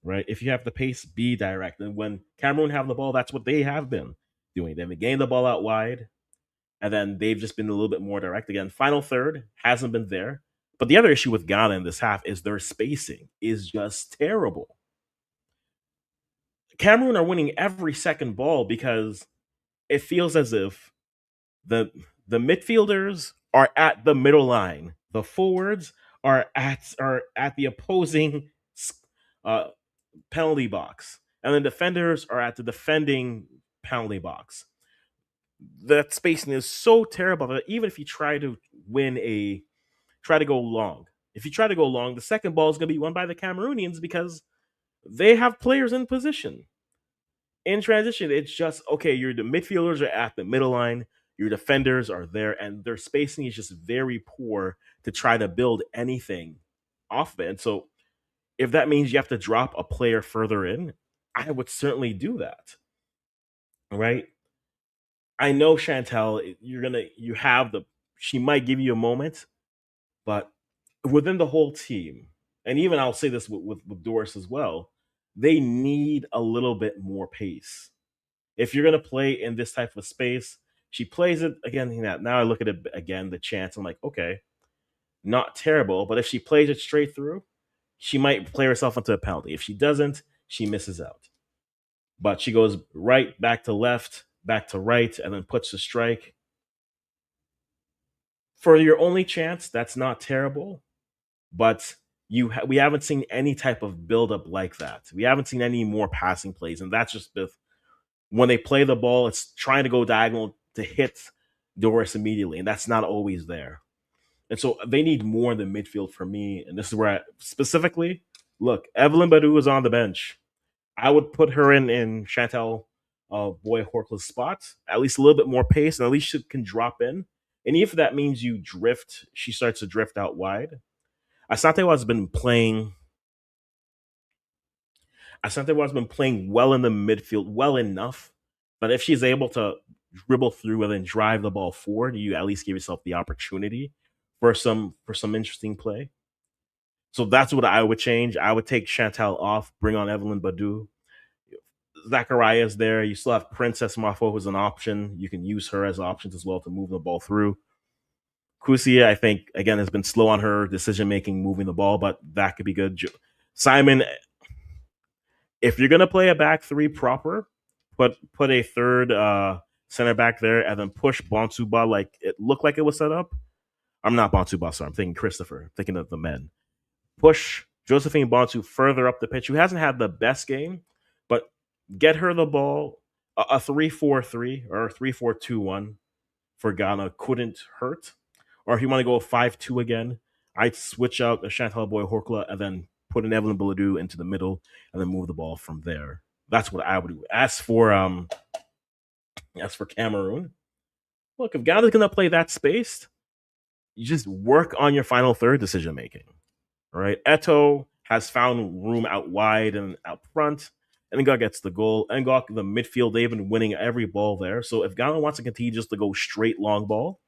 Right? If you have the pace, be direct. And when Cameroon have the ball, that's what they have been doing. They've been getting the ball out wide, and then they've just been a little bit more direct. Again, final third hasn't been there. But the other issue with Ghana in this half is their spacing is just terrible. Cameroon are winning every second ball because it feels as if the midfielders are at the middle line, the forwards are at the opposing penalty box, and the defenders are at the defending penalty box. That spacing is so terrible that even if you try to go long, if you try to go long, the second ball is going to be won by the Cameroonians because they have players in position. In transition, it's just, okay, the midfielders are at the middle line, your defenders are there, and their spacing is just very poor to try to build anything off of it. And so if that means you have to drop a player further in, I would certainly do that. Right? I know Chantel, she might give you a moment, but within the whole team, and even I'll say this with Doris as well, they need a little bit more pace. If you're going to play in this type of space, she plays it again. Now I look at it again, the chance. I'm like, okay, not terrible. But if she plays it straight through, she might play herself into a penalty. If she doesn't, she misses out. But she goes right, back to left, back to right, and then puts the strike. For your only chance, that's not terrible, but we haven't seen any type of buildup like that. We haven't seen any more passing plays, and that's just when they play the ball, it's trying to go diagonal to hit Doris immediately, and that's not always there. And so they need more in the midfield for me. And this is where specifically, look, Evelyn Badu is on the bench. I would put her in Chantal Boy Horkla's spot, at least a little bit more pace, and at least she can drop in. And if that means she starts to drift out wide. Asante has been playing. Asante has been playing well in the midfield, well enough. But if she's able to dribble through and then drive the ball forward, you at least give yourself the opportunity for some interesting play. So that's what I would change. I would take Chantal off, bring on Evelyn Badu. Zachariah's there. You still have Princess Mafo, who's an option. You can use her as options as well to move the ball through. Kusia, I think, again, has been slow on her decision making, moving the ball, but that could be good. Simon, if you're gonna play a back three proper, put a third center back there, and then push Bonsuba like it looked like it was set up. I'm not Bonsuba, sorry. I'm thinking Christopher. I'm thinking of the men. Push Josephine Bonsu further up the pitch, who hasn't had the best game, but get her the ball. A 3-4-3 or a 3-4-2-1 for Ghana couldn't hurt. Or if you want to go 5-2 again, I'd switch out the Chantal Boy Horkla and then put an Evelyn Bouladou into the middle and then move the ball from there. That's what I would do. As for Cameroon, look, if Ghana's gonna play that spaced, you just work on your final third decision making. Right? Eto has found room out wide and out front. And Ngok gets the goal. Ngok, the midfield, they've been winning every ball there. So if Ghana wants to continue just to go straight long ball,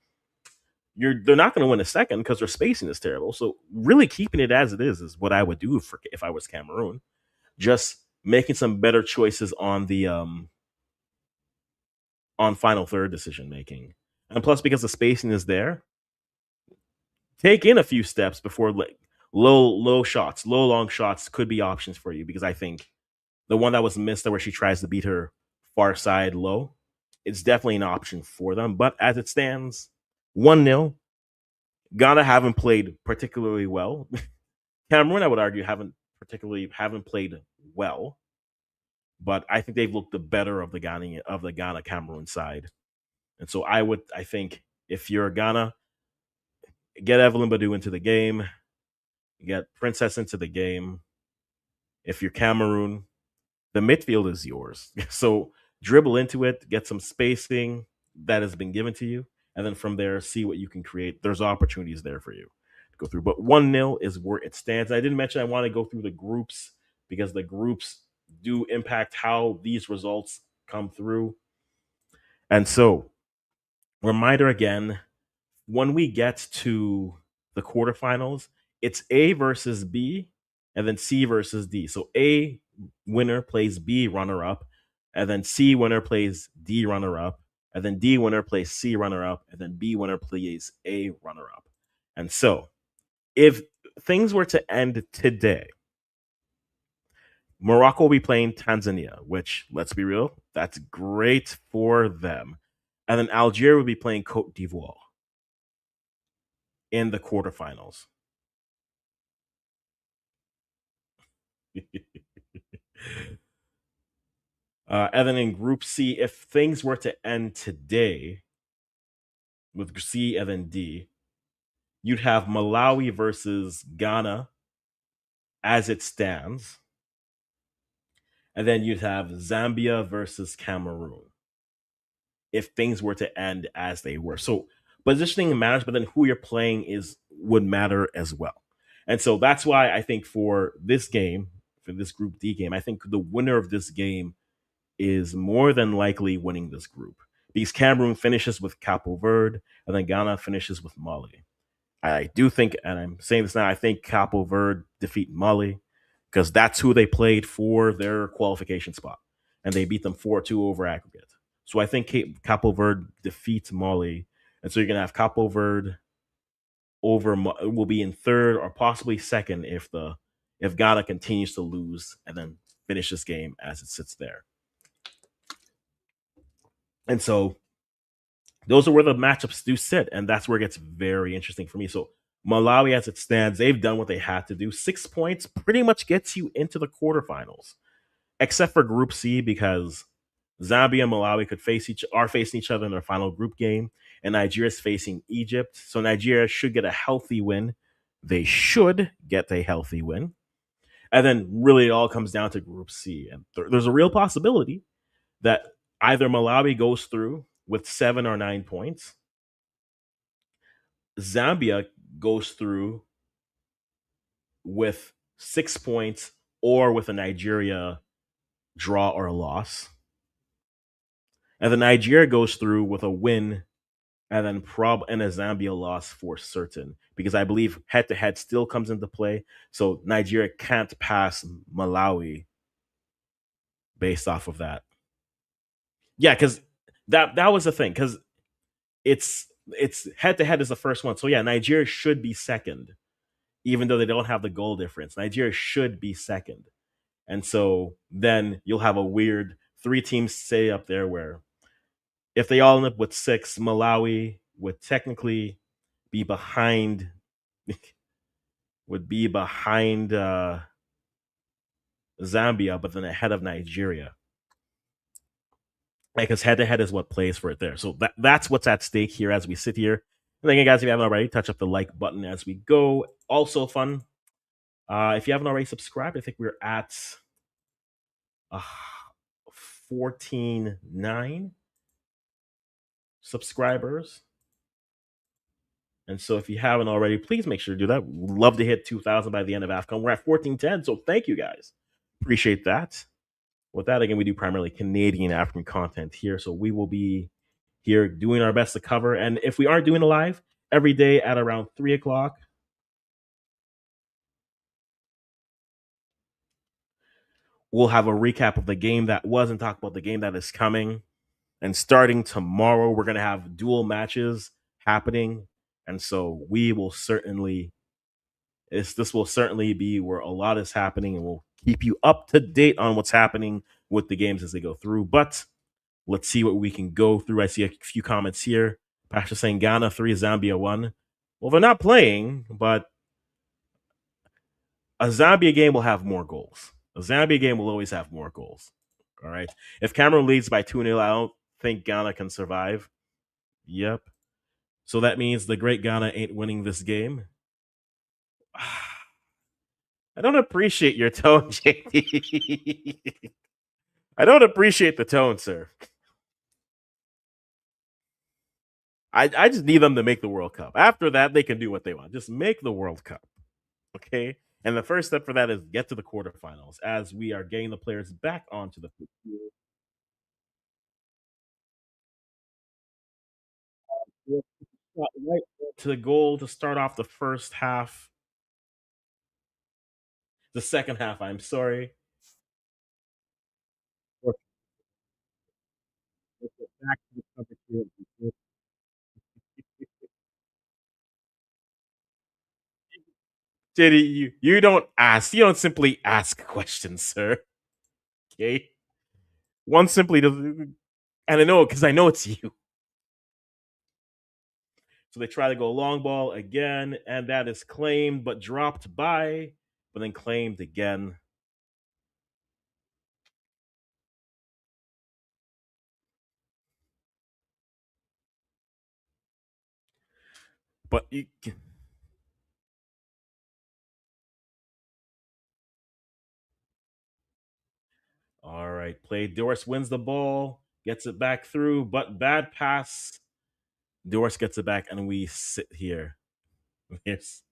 they're not going to win a second because their spacing is terrible. So really keeping it as it is what I would do if I was Cameroon. Just making some better choices on the on final third decision making. And plus, because the spacing is there, take in a few steps before low long shots could be options for you, because I think the one that was missed where she tries to beat her far side low, it's definitely an option for them. But as it stands, 1-0. Ghana haven't played particularly well. Cameroon, I would argue, haven't played well, but I think they've looked the better of the Ghana Cameroon side. And so I think if you're Ghana, get Evelyn Badu into the game, get Princess into the game. If you're Cameroon, the midfield is yours. So dribble into it, get some spacing that has been given to you, and then from there, see what you can create. There's opportunities there for you to go through. But 1-0 is where it stands. I didn't mention I want to go through the groups because the groups do impact how these results come through. And so, reminder again, when we get to the quarterfinals, it's A versus B, and then C versus D. So A winner plays B runner up, and then C winner plays D runner up, and then D winner plays C runner up, and then B winner plays A runner up. And so, if things were to end today, Morocco will be playing Tanzania, which, let's be real, that's great for them. And then Algeria will be playing Cote d'Ivoire in the quarterfinals. And then in Group C, if things were to end today with C and then D, you'd have Malawi versus Ghana as it stands. And then you'd have Zambia versus Cameroon if things were to end as they were. So positioning matters, but then who you're playing would matter as well. And so that's why I think for this game, for this Group D game, I think the winner of this game is more than likely winning this group, because Cameroon finishes with Capo Verde and then Ghana finishes with Mali. I do think, and I'm saying this now, I think Capo Verde defeat Mali because that's who they played for their qualification spot, and they beat them 4-2 over aggregate. So I think Capo Verde defeats Mali, and so you're gonna have Capo Verde will be in third or possibly second if Ghana continues to lose and then finish this game as it sits there. And so those are where the matchups do sit, and that's where it gets very interesting for me. So Malawi, as it stands, they've done what they had to do. 6 points pretty much gets you into the quarterfinals, except for Group C, because Zambia and Malawi are facing each other in their final group game, and Nigeria is facing Egypt. So Nigeria should get a healthy win. They should get a healthy win, and then really it all comes down to Group C, and there's a real possibility that either Malawi goes through with 7 or 9 points, Zambia goes through with 6 points, or with a Nigeria draw or a loss. And then Nigeria goes through with a win and then and a Zambia loss for certain. Because I believe head to head still comes into play. So Nigeria can't pass Malawi based off of that. Yeah, because that was the thing. Because it's head to head is the first one. So yeah, Nigeria should be second, even though they don't have the goal difference. Nigeria should be second. And so then you'll have a weird 3 teams stay up there where if they all end up with 6, Malawi would technically be behind would be behind Zambia, but then ahead of Nigeria. Because head to head is what plays for it there. So that's what's at stake here as we sit here. And again, guys, if you haven't already, touch up the like button as we go. Also fun. If you haven't already subscribed, I think we're at 14.9 subscribers. And so if you haven't already, please make sure to do that. We'd love to hit 2,000 by the end of AFCON. We're at 1410, so thank you guys. Appreciate that. With that, again, we do primarily Canadian African content here, so we will be here doing our best to cover. And if we aren't doing a live, every day at around 3 o'clock, we'll have a recap of the game that was and talk about the game that is coming. And starting tomorrow, we're going to have dual matches happening. And so we will certainly this will certainly be where a lot is happening, and we'll keep you up to date on what's happening with the games as they go through. But let's see what we can go through. I see a few comments here. Pasha saying Ghana 3, Zambia 1. Well, they're not playing, but a Zambia game will have more goals. A Zambia game will always have more goals. All right. If Cameroon leads by 2-0, I don't think Ghana can survive. Yep. So that means the great Ghana ain't winning this game. I don't appreciate your tone, JD. I don't appreciate the tone, sir. I just need them to make the World Cup. After that, they can do what they want. Just make the World Cup. Okay? And the first step for that is get to the quarterfinals as we are getting the players back onto the field. Right to the goal to start off the first half. The second half, I'm sorry. Back to the subject. JD, you don't ask. You don't simply ask questions, sir. Okay? One simply doesn't. And I know because I know it's you. So they try to go long ball again, and that is claimed but dropped by, but then claimed again. But you can. All right, play. Doris wins the ball, gets it back through, but bad pass. Doris gets it back, and we sit here. Yes.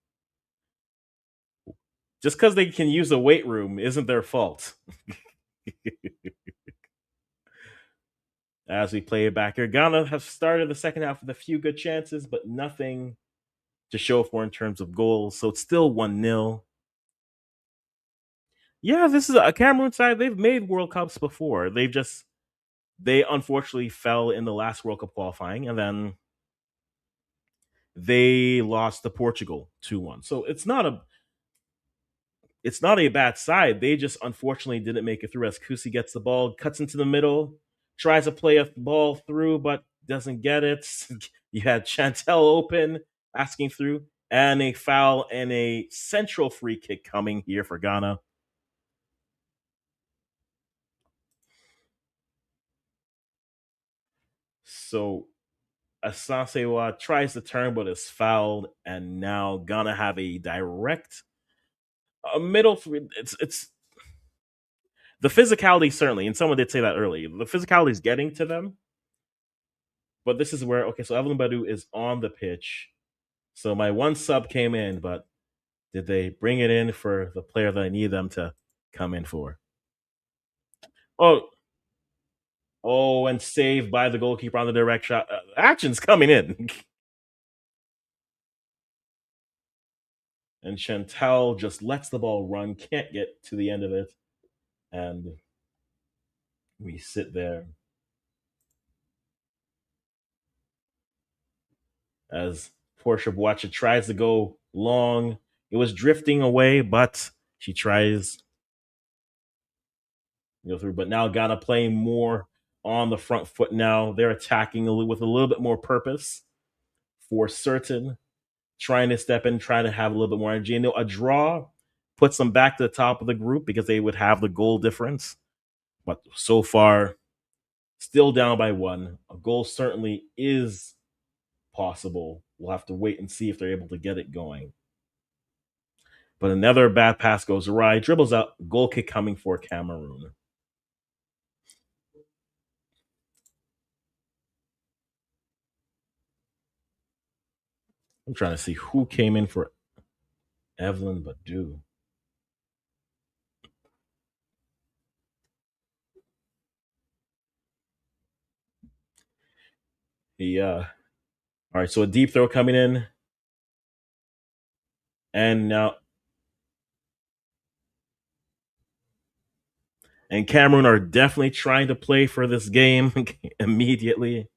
Just because they can use the weight room isn't their fault. As we play it back here, Ghana have started the second half with a few good chances, but nothing to show for in terms of goals. So it's still 1-0. Yeah, this is a Cameroon side. They've made World Cups before. They unfortunately fell in the last World Cup qualifying, and then they lost to Portugal 2-1. So it's not a it's not a bad side. They just unfortunately didn't make it through as Kusi gets the ball, cuts into the middle, tries to play a ball through, but doesn't get it. You had Chantel open, asking through, and a foul and a central free kick coming here for Ghana. So Asasewa tries to turn, but is fouled, and now Ghana have a direct a middle. It's the physicality certainly, and someone did say that earlier. The physicality is getting to them, but this is where okay. So Evelyn Badu is on the pitch. So my one sub came in, but did they bring it in for the player that I need them to come in for? Oh, oh, and saved by the goalkeeper on the direct shot. Action's coming in. And Chantel just lets the ball run, can't get to the end of it, and we sit there as Portia Boacha tries to go long. It was drifting away, but she tries to go through. But now Ghana playing more on the front foot now. They're attacking with a little bit more purpose for certain, trying to step in, trying to have a little bit more energy. And a draw puts them back to the top of the group because they would have the goal difference. But so far, still down by one. A goal certainly is possible. We'll have to wait and see if they're able to get it going. But another bad pass goes awry, dribbles out, goal kick coming for Cameroon. I'm trying to see who came in for Evelyn Badu. All right, so a deep throw coming in, and now and Cameroon are definitely trying to play for this game immediately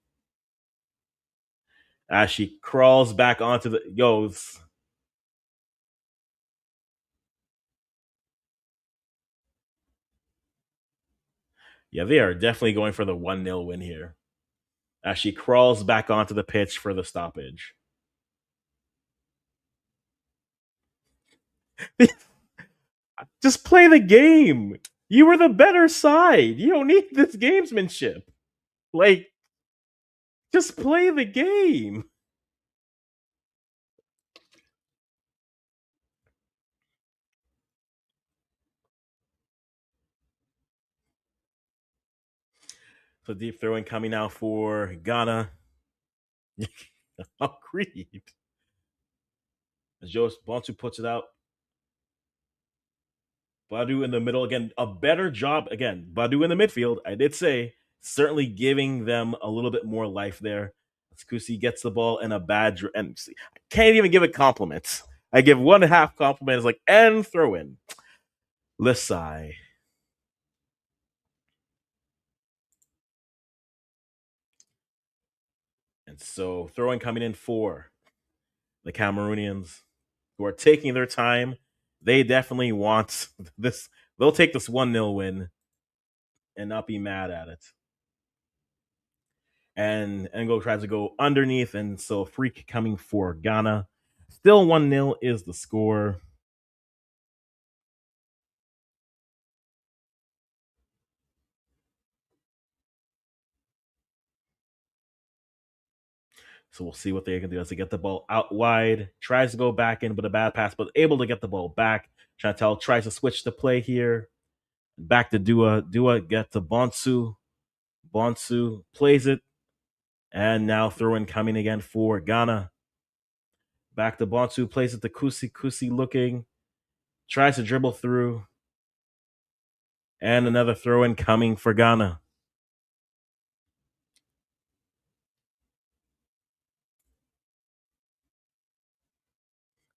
as she crawls back onto the goes. Yeah, they are definitely going for the 1-0 win here as she crawls back onto the pitch for the stoppage. Just play the game. You were the better side. You don't need this gamesmanship. Like, just play the game. So deep throwing coming out for Ghana. Agreed. As Joe Bonsu puts it out. Badu in the middle again. A better job again. Badu in the midfield. I did say certainly giving them a little bit more life there. Kusi gets the ball and a bad and I can't even give it compliments. I give 1.5 compliments like and throw in. Lisai. And so throwing coming in for the Cameroonians who are taking their time. They definitely want this. They'll take this 1-0 win and not be mad at it. And Ngo tries to go underneath, and so free kick coming for Ghana. Still 1-0 is the score. So we'll see what they can do as they get the ball out wide. Tries to go back in, but a bad pass, but able to get the ball back. Chantel tries to switch the play here. Back to Dua. Dua gets to Bonsu. Bonsu plays it. And now throwing coming again for Ghana. Back to Bonsu, plays it to Kusi. Kusi looking. Tries to dribble through. And another throw in coming for Ghana.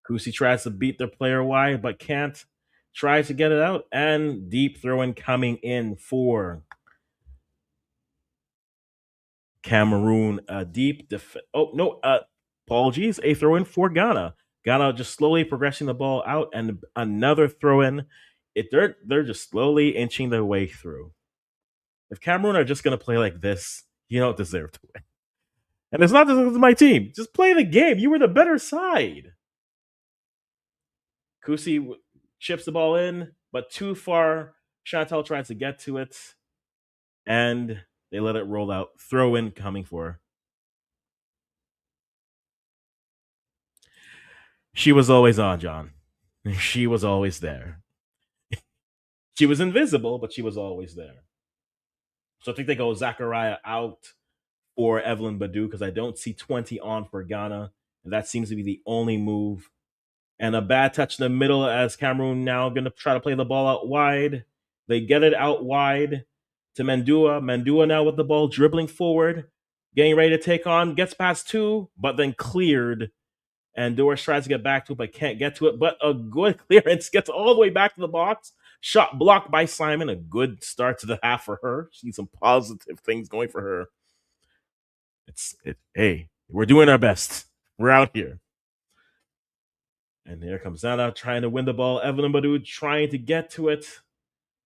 Kusi tries to beat their player wide, but can't. Tries to get it out. And deep throw in coming in for Cameroon. Deep oh no, apologies. A throw in for Ghana. Ghana just slowly progressing the ball out, and another throw in. They're just slowly inching their way through. If Cameroon are just going to play like this, you don't deserve to win. And it's not just my team. Just play the game. You were the better side. Kusi chips the ball in, but too far. Chantal tries to get to it, and they let it roll out. Throw in coming for. She was always on, John. She was always there. She was invisible, but she was always there. So I think they go Zachariah out for Evelyn Badu because I don't see 20 on for Ghana. And that seems to be the only move. And a bad touch in the middle as Cameroon now going to try to play the ball out wide. They get it out wide to Mandua. Mandua now with the ball dribbling forward, getting ready to take on, gets past two, but then cleared. And Doris tries to get back to it, but can't get to it. But a good clearance gets all the way back to the box. Shot blocked by Simon. A good start to the half for her. She needs some positive things going for her. Hey, we're doing our best. We're out here. And here comes Zana trying to win the ball. Evelyn Badu trying to get to it.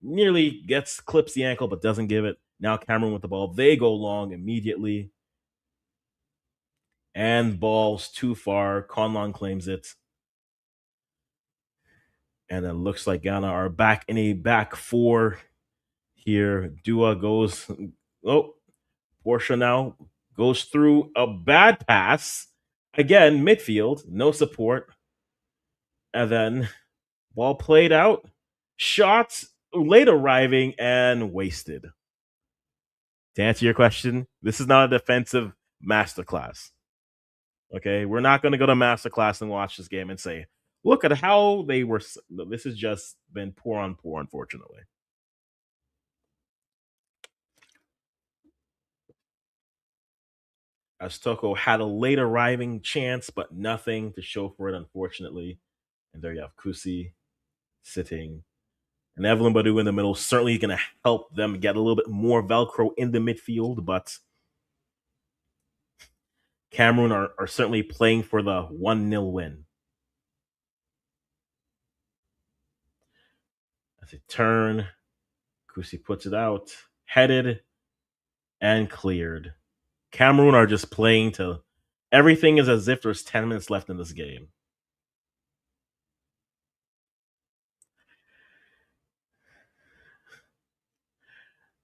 Nearly clips the ankle, but doesn't give it. Now Cameroon with the ball. They go long immediately. And ball's too far. Conlon claims it. And it looks like Ghana are back in a back four here. Dua goes. Oh, Portia now goes through a bad pass. Again, midfield, no support. And then ball played out. Shots late arriving and wasted. To answer your question, this is not a defensive masterclass. Okay, we're not going to go to masterclass and watch this game and say, look at how they were. This has just been poor on poor, unfortunately. As Toko had a late arriving chance, but nothing to show for it, unfortunately. And there you have Kusi sitting. And Evelyn Badu in the middle, certainly going to help them get a little bit more Velcro in the midfield, but Cameroon are certainly playing for the 1-0 win. As they turn, Kusi puts it out, headed, and cleared. Cameroon are just playing to everything is as if there's 10 minutes left in this game.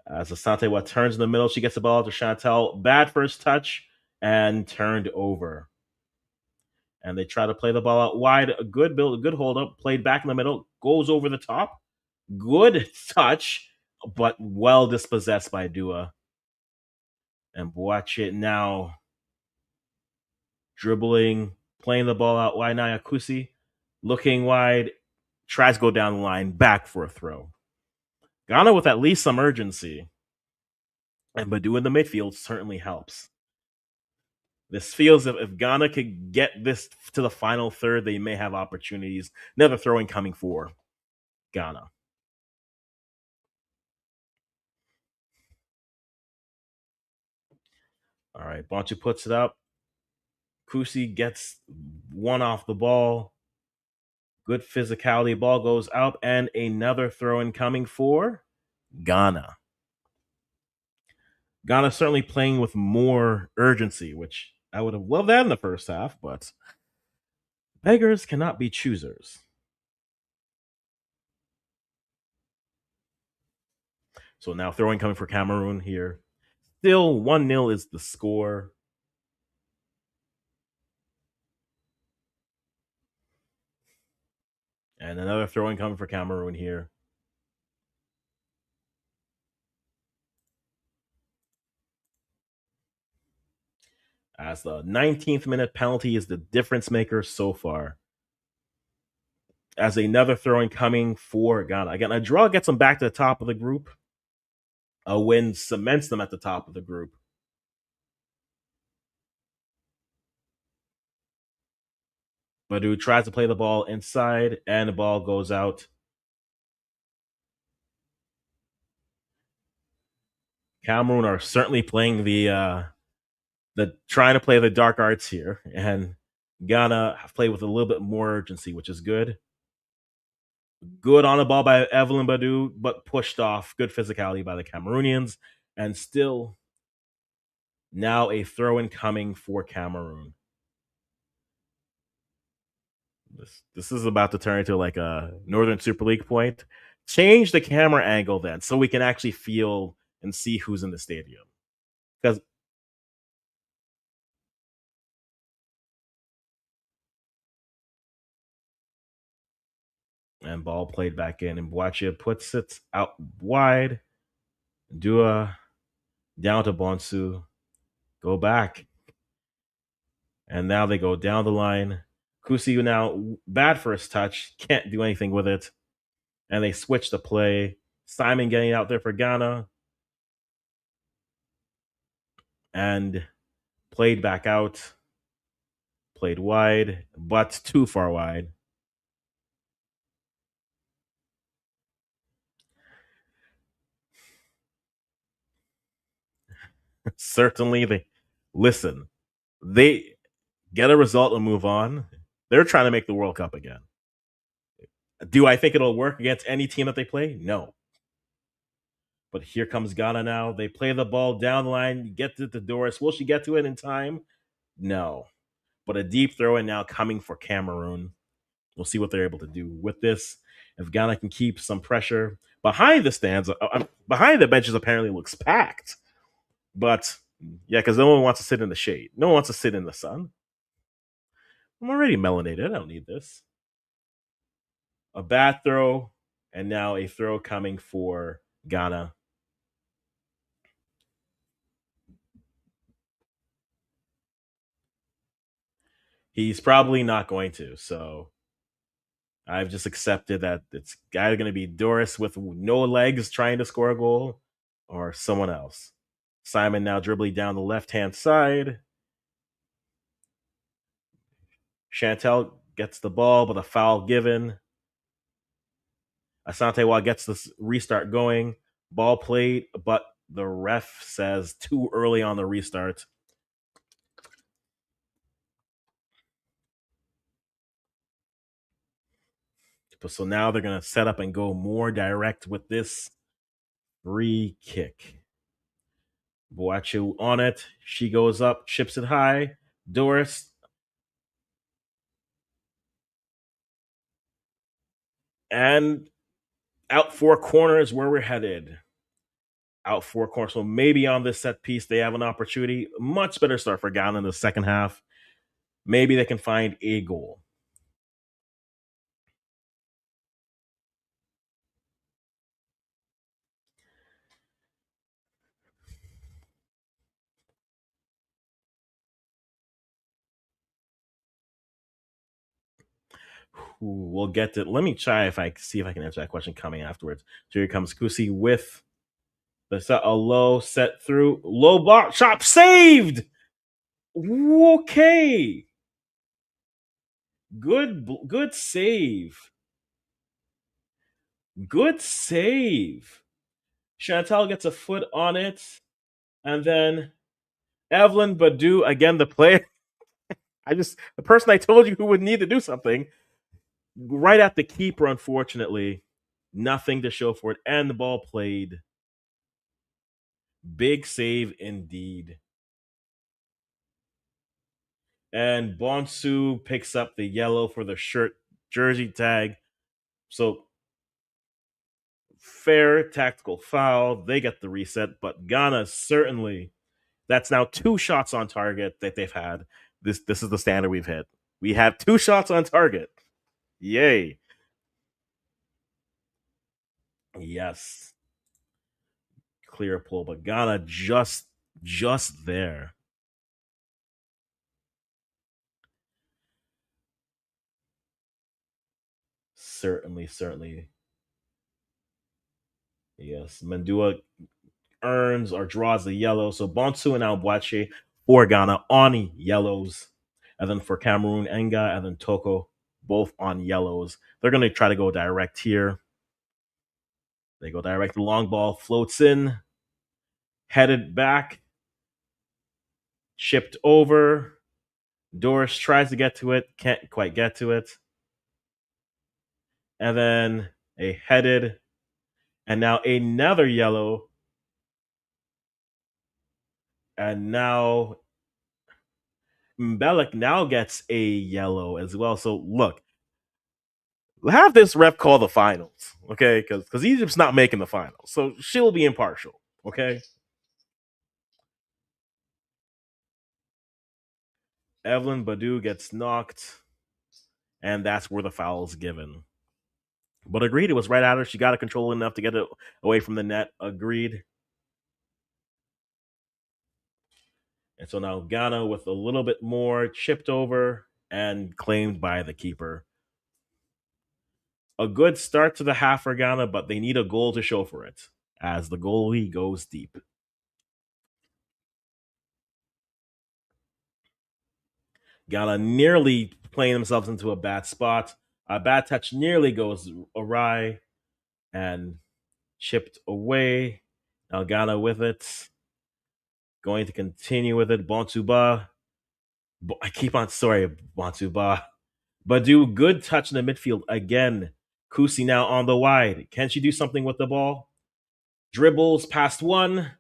As Asante turns in the middle, she gets the ball to Chantal. Bad first touch and turned over. And they try to play the ball out wide. A good build, a good hold up, played back in the middle, goes over the top. Good touch, but well dispossessed by Dua. And watch it now. Dribbling, playing the ball out wide. Naya Kusi looking wide, tries to go down the line, back for a throw. Ghana with at least some urgency. And Badu in the midfield certainly helps. This feels if Ghana could get this to the final third, they may have opportunities. Another throwing coming for Ghana. All right, Bonchu puts it up. Kusi gets one off the ball. Good physicality. Ball goes out, and another throw-in coming for Ghana. Ghana certainly playing with more urgency, which I would have loved that in the first half, but beggars cannot be choosers. So now throwing coming for Cameroon here. Still 1-0 is the score. And another throwing coming for Cameroon here. As the 19th minute penalty is the difference maker so far. As another throwing coming for Ghana. Again, a draw gets them back to the top of the group. A win cements them at the top of the group. Badu tries to play the ball inside, and the ball goes out. Cameroon are certainly playing the trying to play the dark arts here, and Ghana have played with a little bit more urgency, which is good. Good on the ball by Evelyn Badu, but pushed off. Good physicality by the Cameroonians. And still now a throw in coming for Cameroon. This is about to turn into like a Northern Super League point. Change the camera angle then so we can actually feel and see who's in the stadium. Because and ball played back in, and Boache puts it out wide. Dua down to Bonsu. Go back. And now they go down the line. Kusi now bad first touch, can't do anything with it. And they switch the play. Simon getting out there for Ghana. And played back out. Played wide, but too far wide. Certainly they listen. They get a result and move on. They're trying to make the World Cup again. Do I think it'll work against any team that they play? No. But here comes Ghana now. They play the ball down the line, get to the Doris. Will she get to it in time? No. But a deep throw in now coming for Cameroon. We'll see what they're able to do with this. If Ghana can keep some pressure behind the stands, behind the benches apparently looks packed. But yeah, because no one wants to sit in the shade. No one wants to sit in the sun. I'm already melanated. I don't need this. A bad throw, and now a throw coming for Ghana. He's probably not going to. So I've just accepted that it's either going to be Doris with no legs trying to score a goal or someone else. Simon now dribbling down the left hand side. Chantel gets the ball, but a foul given. Asante gets the restart going. Ball played, but the ref says too early on the restart. So now they're going to set up and go more direct with this free kick. Boachu on it. She goes up, chips it high. Doris. And out four corners where we're headed. Out four corners. So maybe on this set piece, they have an opportunity. Much better start for Ghana in the second half. Maybe they can find a goal. We'll get to. Let me try if I see if I can answer that question coming afterwards. So here comes Kusi with a low set through low block shot saved. Okay, good save. Good save. Chantal gets a foot on it, and then Evelyn Badu again. The player, the person I told you who would need to do something right at the keeper. Unfortunately, nothing to show for it, and the ball played. Big save indeed. And Bonsu picks up the yellow for the shirt jersey tag. So fair tactical foul. They get the reset, but Ghana certainly. That's now two shots on target that they've had. This is the standard we've hit. We have two shots on target. Yay. Yes. Clear pull, but Ghana just there. Certainly. Yes. Mandua earns or draws the yellow. So Bonsu and Albuache for Ghana on yellows. And then for Cameroon, Enga and then Toko both on yellows. They're going to try to go direct here. They go direct. The long ball floats in, headed back, chipped over. Doris tries to get to it, can't quite get to it. And then a headed, and now another yellow. And now Mbelek now gets a yellow as well. So look, have this ref call the finals, okay? Because Egypt's not making the finals, so she'll be impartial, okay? Evelyn Badu gets knocked, and that's where the foul is given. But agreed, it was right at her. She got to control enough to get it away from the net. Agreed. And so now Ghana with a little bit more chipped over and claimed by the keeper. A good start to the half for Ghana, but they need a goal to show for it as the goalie goes deep. Ghana nearly playing themselves into a bad spot. A bad touch nearly goes awry and chipped away. Now Ghana with it. Going to continue with it. Bontuba. I keep on, sorry, Bontuba. Badu, good touch in the midfield again. Kusi now on the wide. Can she do something with the ball? Dribbles past one.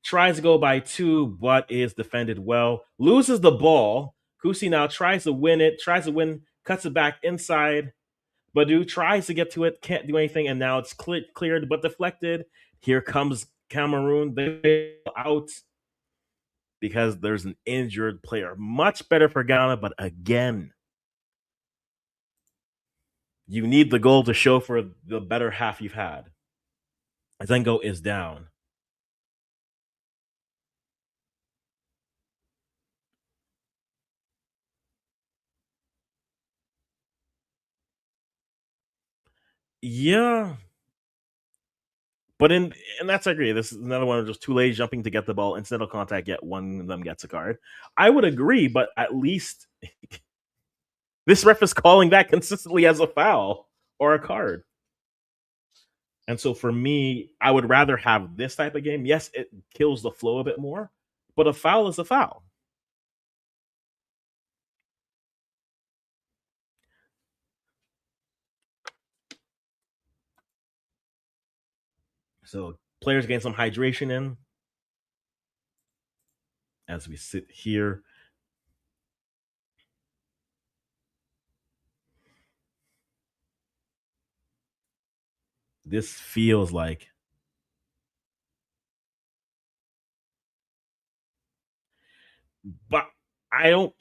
Tries to go by two, but is defended well. Loses the ball. Kusi now tries to win it. Tries to win. Cuts it back inside. Badu tries to get to it. Can't do anything. And now it's cleared, but deflected. Here comes Cameroon. They out because there's an injured player. Much better for Ghana, but again, you need the goal to show for the better half you've had. Zengo is down. Yeah, but and that's I agree. This is another one of just two ladies jumping to get the ball, incidental contact, yet one of them gets a card. I would agree, but at least this ref is calling that consistently as a foul or a card. And so for me, I would rather have this type of game. Yes, it kills the flow a bit more, but a foul is a foul. So players getting some hydration in as we sit here. This feels like, but I don't.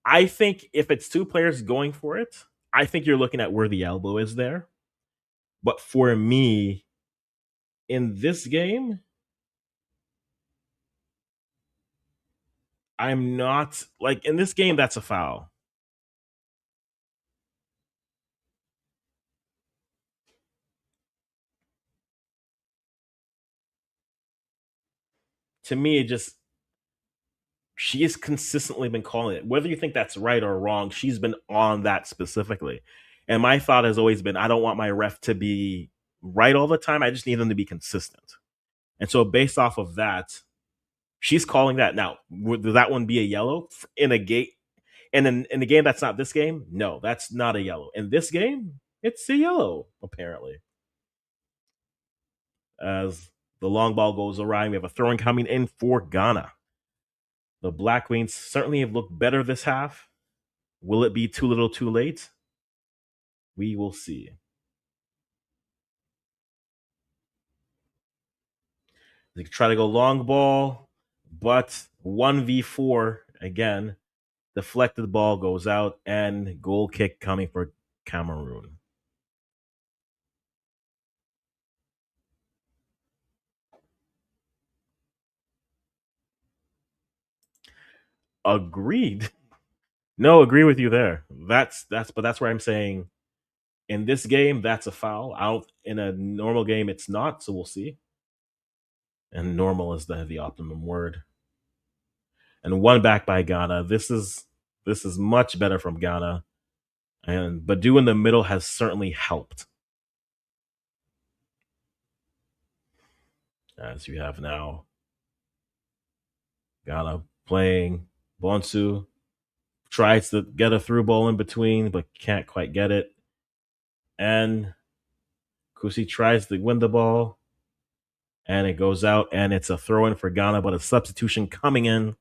I think if it's two players going for it, I think you're looking at where the elbow is there. But for me, in this game, I'm not like in this game. That's a foul. To me, it just she has consistently been calling it. Whether you think that's right or wrong, she's been on that specifically. And my thought has always been I don't want my ref to be right all the time. I just need them to be consistent. And so, based off of that, she's calling that. Now, would that one be a yellow in a gate? And in a game that's not this game, no, that's not a yellow. In this game, it's a yellow, apparently. As the long ball goes awry, we have a throwing coming in for Ghana. The Black Queens certainly have looked better this half. Will it be too little too late? We will see. They try to go long ball, but 1v4 again. Deflected ball goes out, and goal kick coming for Cameroon. Agreed. No, agree with you there. But that's where I'm saying in this game that's a foul. Out in a normal game it's not, so we'll see. And normal is the optimum word. And one back by Ghana. This is much better from Ghana. And Badu in the middle has certainly helped. As you have now Ghana playing Bonsu. Tries to get a through ball in between, but can't quite get it. And Kusi tries to win the ball, and it goes out, and it's a throw in for Ghana, but a substitution coming in.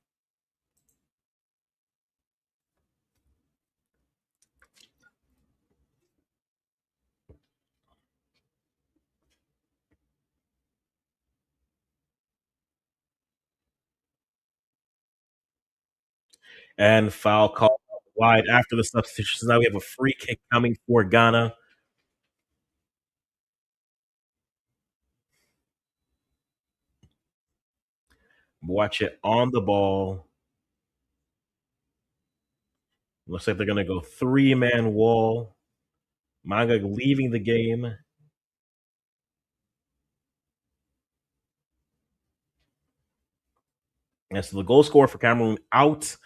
And foul call wide after the substitution. So now we have a free kick coming for Ghana. Watch it on the ball. Looks like they're going to go 3-man wall. Manga leaving the game. And so the goal scorer for Cameroon out.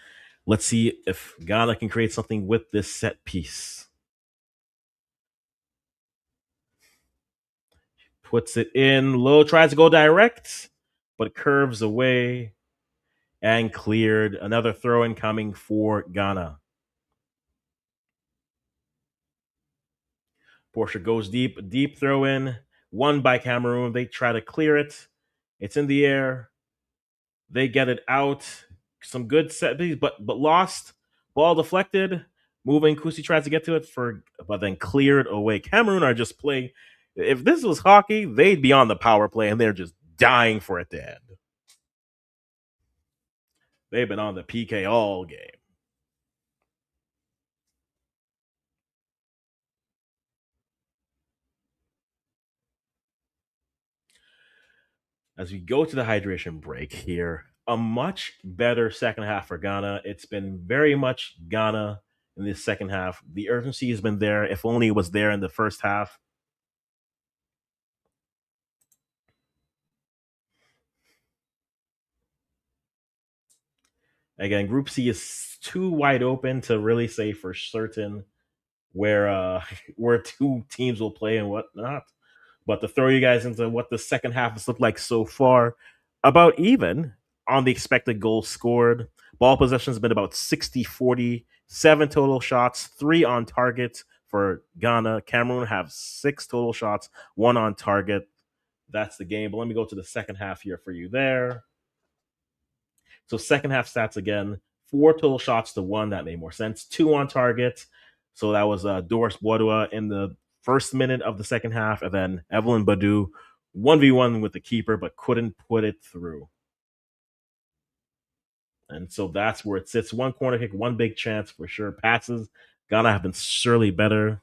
Let's see if Ghana can create something with this set piece. Puts it in low, tries to go direct, but curves away and cleared. Another throw in coming for Ghana. Portia goes deep throw in, won by Cameroon. They try to clear it. It's in the air. They get it out. Some good set piece, but lost. Ball deflected. Moving. Kusi tries to get to it but then cleared away. Cameroon are just playing. If this was hockey, they'd be on the power play, and they're just dying for it to end. They've been on the PK all game. As we go to the hydration break here, a much better second half for Ghana. It's been very much Ghana in this second half. The urgency has been there. If only it was there in the first half. Again, Group C is too wide open to really say for certain where where two teams will play and whatnot. But to throw you guys into what the second half has looked like so far, about even on the expected goals scored. Ball possession has been about 60-40, 7 total shots, 3 on target for Ghana. Cameroon have 6 total shots, 1 on target. That's the game. But let me go to the second half here for you there. So second half stats again: 4 total shots to 1. That made more sense. 2 on target. So that was Doris Bodua in the first minute of the second half, and then Evelyn Badu 1v1 with the keeper, but couldn't put it through. And so that's where it sits. 1 corner kick, 1 big chance for sure. Passes, Ghana have been surely better.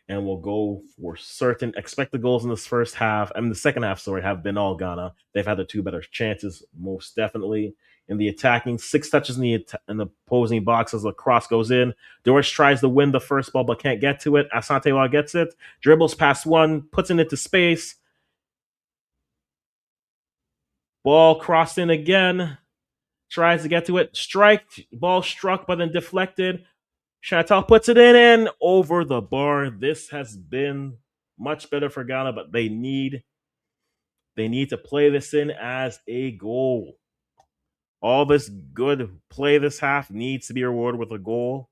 And we'll go for certain expected goals in this first half. I mean, the second half, sorry, have been all Ghana. They've had the 2 better chances, most definitely. In the attacking, 6 touches in the opposing box as the cross goes in. Doris tries to win the first ball, but can't get to it. Asantewa gets it, dribbles past 1, puts it into space. Ball crossed in again. Tries to get to it. Strike. Ball struck, but then deflected. Chantal puts it in and over the bar. This has been much better for Ghana, but they need to play this in as a goal. All this good play this half needs to be rewarded with a goal.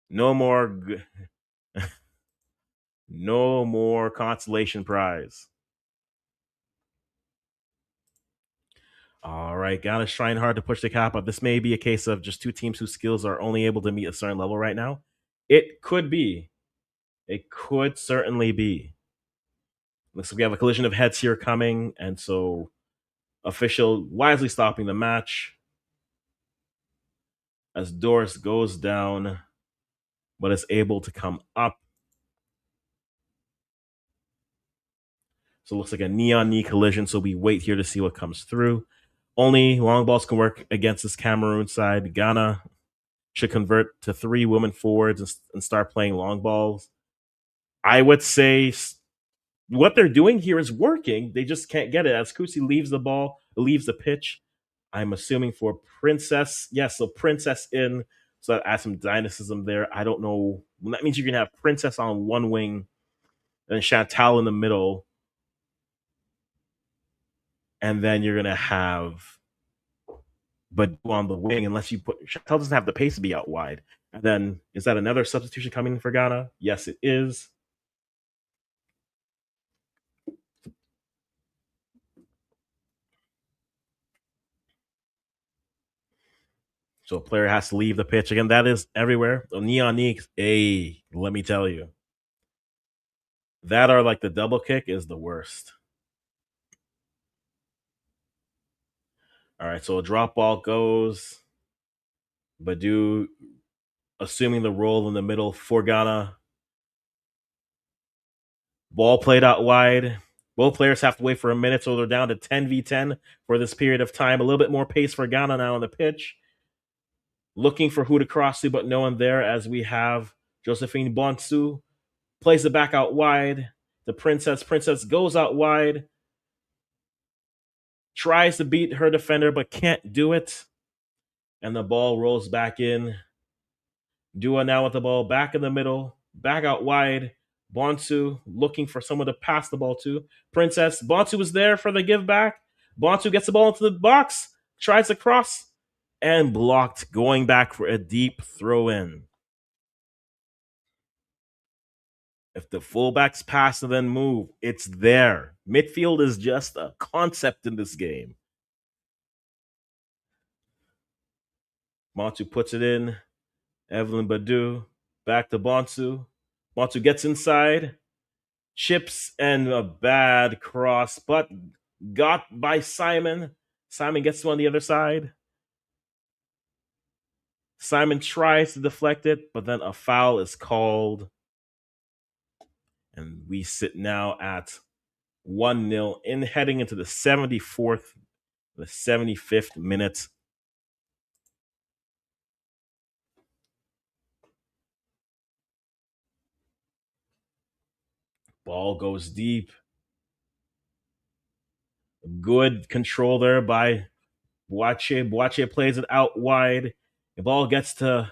No more no more consolation prize. All right, Ghana's trying hard to push the cap up. This may be a case of just 2 teams whose skills are only able to meet a certain level right now. It could be. It could certainly be. Looks like we have a collision of heads here coming, and so official wisely stopping the match as Doris goes down, but is able to come up. So it looks like a knee-on-knee collision, so we wait here to see what comes through. Only long balls can work against this Cameroon side. Ghana should convert to 3 women forwards and start playing long balls. I would say what they're doing here is working. They just can't get it. As Kusi leaves the pitch, I'm assuming for Princess. Yes, so Princess in. So that adds some dynamism there. I don't know. That means you can have Princess on one wing and Chantal in the middle. And then you're going to have but on the wing, unless you put Chantel doesn't have the pace to be out wide. And then is that another substitution coming in for Ghana? Yes, it is. So a player has to leave the pitch again. That is everywhere. The neon neeks, hey, let me tell you, that are like the double kick is the worst. All right, so a drop ball goes. Badu assuming the role in the middle for Ghana. Ball played out wide. Both players have to wait for a minute, so they're down to 10v10 for this period of time. A little bit more pace for Ghana now on the pitch. Looking for who to cross to, but no one there as we have Josephine Bonsu. Plays it back out wide. The Princess. Princess goes out wide. Tries to beat her defender, but can't do it. And the ball rolls back in. Dua now with the ball back in the middle. Back out wide. Bonsu looking for someone to pass the ball to. Princess. Bonsu is there for the give back. Bonsu gets the ball into the box. Tries to cross. And blocked. Going back for a deep throw in. If the fullbacks pass and then move, it's there. Midfield is just a concept in this game. Bonsu puts it in. Evelyn Badu back to Bonsu. Bonsu gets inside. Chips and a bad cross, but got by Simon. Simon gets to on the other side. Simon tries to deflect it, but then a foul is called. And we sit now at 1-0 in heading into the 74th, the 75th minute. Ball goes deep. Good control there by Boache. Boache plays it out wide. The ball gets to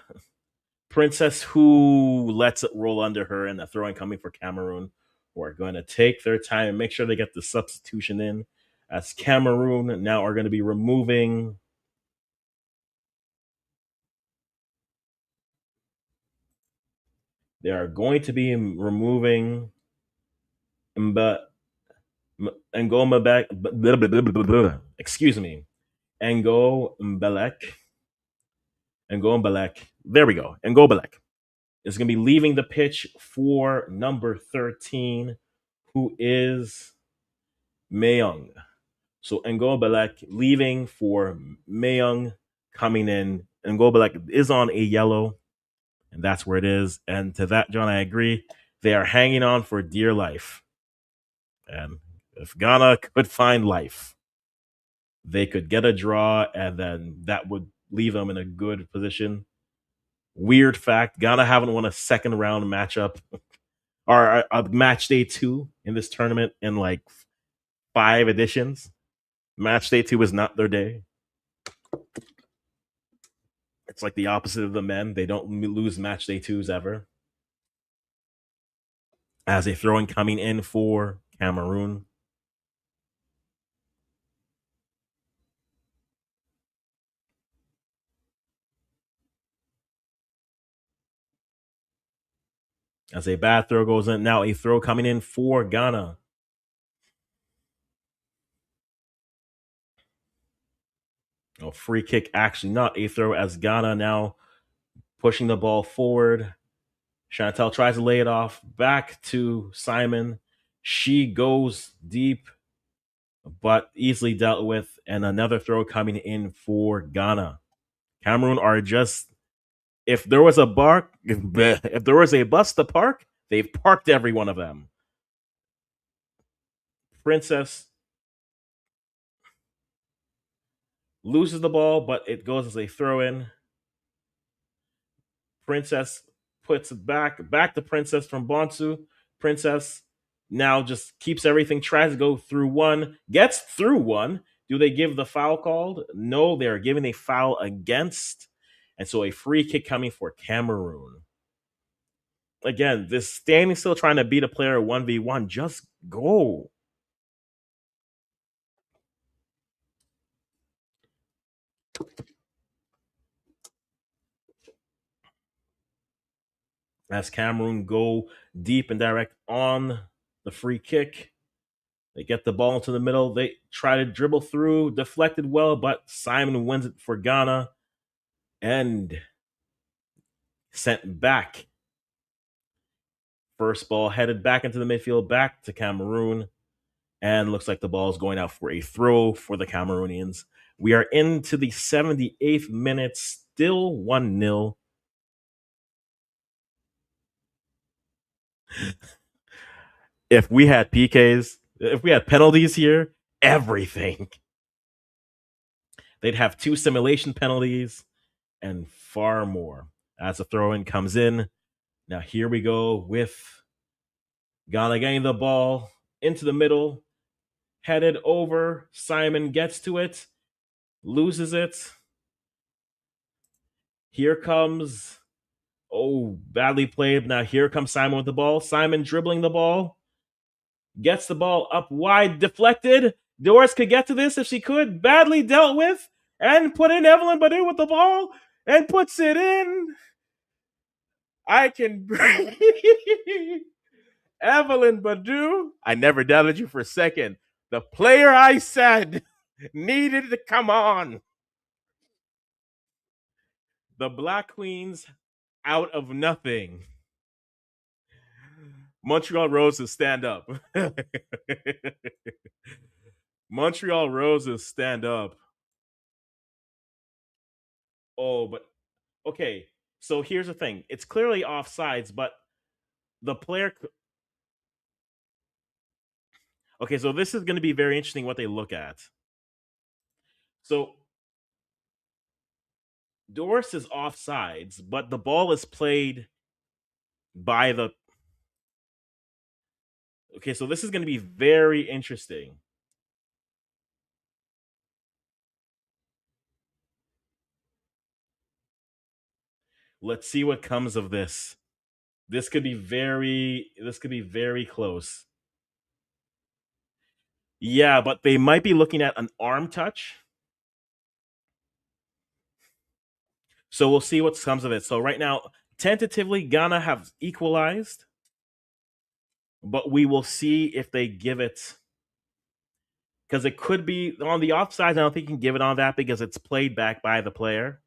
Princess, who lets it roll under her, and the throwing coming for Cameroon, who are going to take their time and make sure they get the substitution in. As Cameroon now are going to be removing. They are going to be removing Ngo Mbelek. Excuse me. Ngo Mbelek. Ngo Mbelek. There we go. Ngo Mbelek is going to be leaving the pitch for number 13, who is Mayung. So Ngo Mbelek leaving for Mayung coming in. Ngo Mbelek is on a yellow, and that's where it is. And to that, John, I agree. They are hanging on for dear life. And if Ghana could find life, they could get a draw, and then that would leave them in a good position. Weird fact, Ghana haven't won a second round matchup or a match day 2 in this tournament in like 5 editions. Match day 2 is not their day. It's like the opposite of the men. They don't lose match day 2s ever. As a throwing coming in for Cameroon. As a bad throw goes in, now a throw coming in for Ghana. A free kick, actually not a throw, as Ghana now pushing the ball forward. Chantel tries to lay it off back to Simon. She goes deep, but easily dealt with, and another throw coming in for Ghana. Cameroon are just, if there was a if there was a bus to park, they've parked every one of them. Princess loses the ball, but it goes as a throw in. Princess puts it back to Princess from Bonsu. Princess now just keeps everything, tries to go through one, gets through one. Do they give the foul called? No, they are giving a foul against. And so a free kick coming for Cameroon. Again, this standing still trying to beat a player 1v1. Just go. As Cameroon go deep and direct on the free kick. They get the ball into the middle. They try to dribble through, deflected well, but Simon wins it for Ghana and sent back. First ball headed back into the midfield, back to Cameroon, and looks like the ball is going out for a throw for the Cameroonians. We are into the 78th minute, still 1-0. If we had PKs, if we had penalties here, everything. They'd have 2 simulation penalties and far more. As the throw in comes in, now here we go with Ghana getting the ball into the middle, headed over. Simon gets to it, loses it. Here comes, oh, badly played. Now here comes Simon with the ball. Simon dribbling the ball, gets the ball up wide, deflected. Doris could get to this if she could. Badly dealt with, and put in Evelyn Badu with the ball, and puts it in. I can breathe. Evelyn Badu, I never doubted you for a second. The player I said needed to come on. The Black Queens out of nothing. Montreal Roses stand up. Montreal Roses stand up. Oh, but okay. So here's the thing. It's clearly offsides, but the player. Okay, so this is going to be very interesting what they look at. So Doris is offsides, but the ball is played by the. Okay, so this is going to be very interesting. Let's see what comes of this. This could be very close. Yeah, but they might be looking at an arm touch. So we'll see what comes of it. So right now, tentatively, Ghana have equalized, but we will see if they give it, because it could be on the offside. I don't think you can give it on that because it's played back by the player.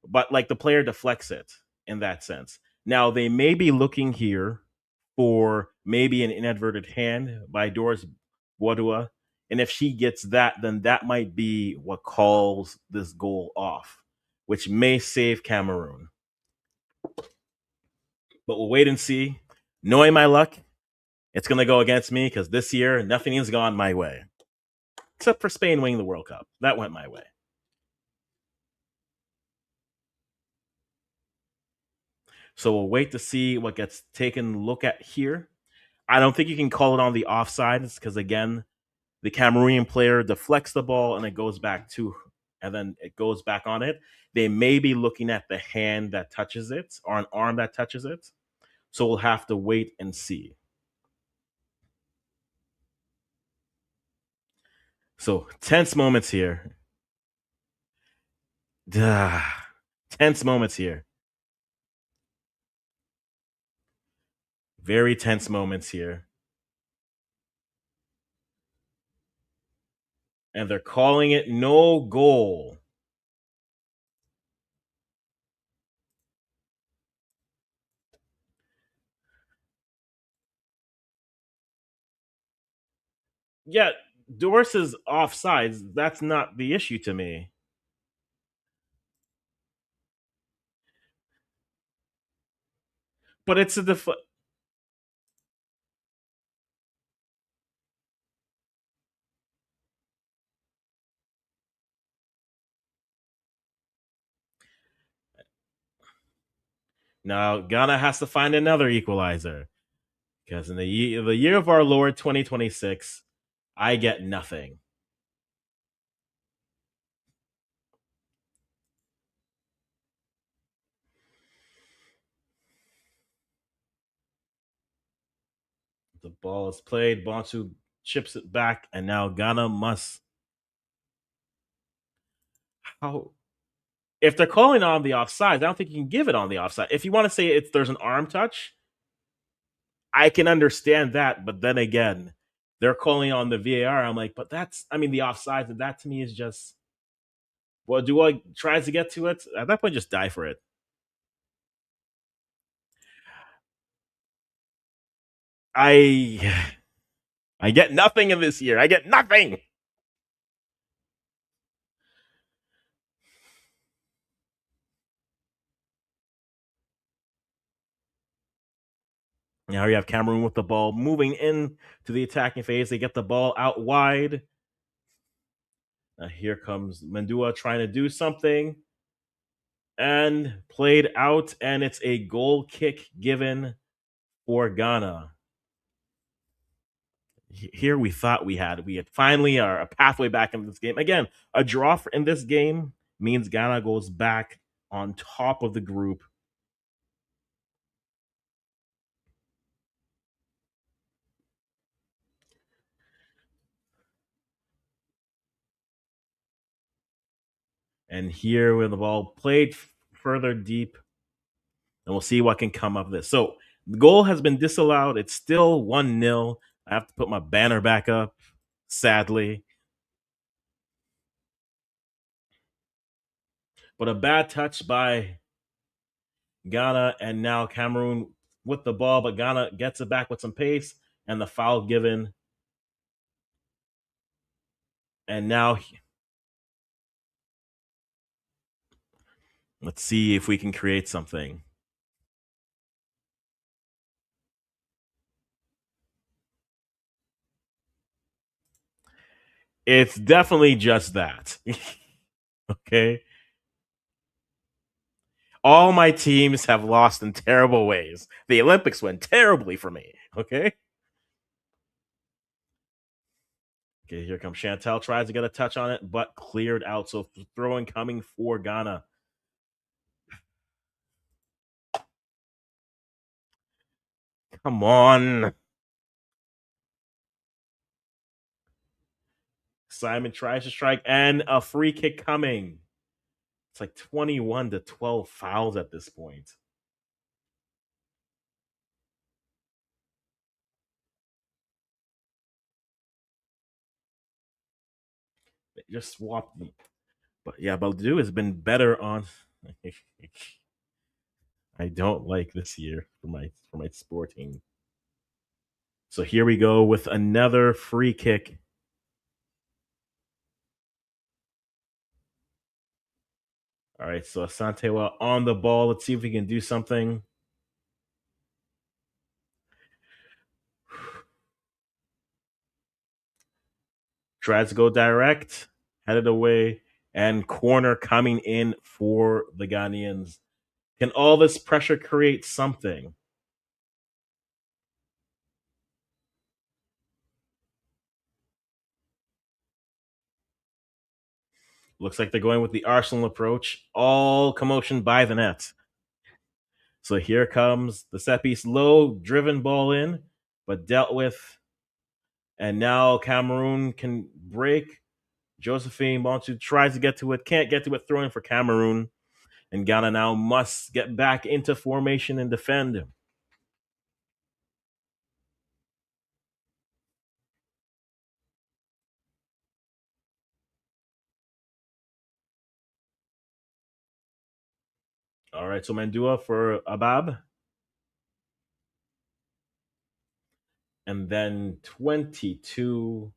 But like the player deflects it in that sense. Now they may be looking here for maybe an inadvertent hand by Doris Wadua. And if she gets that, then that might be what calls this goal off, which may save Cameroon. But we'll wait and see. Knowing my luck, it's going to go against me because this year, nothing has gone my way. Except for Spain winning the World Cup. That went my way. So we'll wait to see what gets taken a look at here. I don't think you can call it on the offsides because, again, the Cameroonian player deflects the ball and it goes back to, and then it goes back on it. They may be looking at the hand that touches it or an arm that touches it. So we'll have to wait and see. So tense moments here. Tense moments here. Very tense moments here. And they're calling it no goal. Yeah, Doris is offsides. That's not the issue to me. But it's a now Ghana has to find another equalizer because in the year of our Lord 2026, I get nothing. The ball is played. Bonsu chips it back, and now Ghana must. How if they're calling on the offside, I don't think you can give it on the offside. If you want to say there's an arm touch, I can understand that. But then again, they're calling on the VAR. I'm like, but that's I mean the offside. And that to me is just well, do I tries to get to it at that point? Just die for it. I I get nothing in this year. I get nothing. Now you have Cameroon with the ball moving in to the attacking phase. They get the ball out wide. Here comes Mendua trying to do something and played out, and it's a goal kick given for Ghana. Here we had finally a pathway back into this game. Again, a draw in this game means Ghana goes back on top of the group. And here with the ball played further deep, and we'll see what can come of this. So the goal has been disallowed. It's still 1-0. I have to put my banner back up, sadly. But a bad touch by Ghana, and now Cameroon with the ball, but Ghana gets it back with some pace, and the foul given. And now let's see if we can create something. It's definitely just that. Okay. All my teams have lost in terrible ways. The Olympics went terribly for me. Okay. Okay, here comes Chantel. Tries to get a touch on it, but cleared out. So throwing coming for Ghana. Come on. Simon tries to strike, and a free kick coming. It's like 21-12 fouls at this point. They just swapped me. But yeah, Baldu has been better on. I don't like this year for my sporting. So here we go with another free kick. All right, so Asantewa on the ball. Let's see if we can do something. Tries to go direct, headed away, and corner coming in for the Ghanaians. Can all this pressure create something? Looks like they're going with the Arsenal approach. All commotion by the net. So here comes the set piece, low driven ball in, but dealt with. And now Cameroon can break. Josephine Bonsu tries to get to it, can't get to it, throwing for Cameroon. And Ghana now must get back into formation and defend. All right, so Mandua for Abab. And then 22.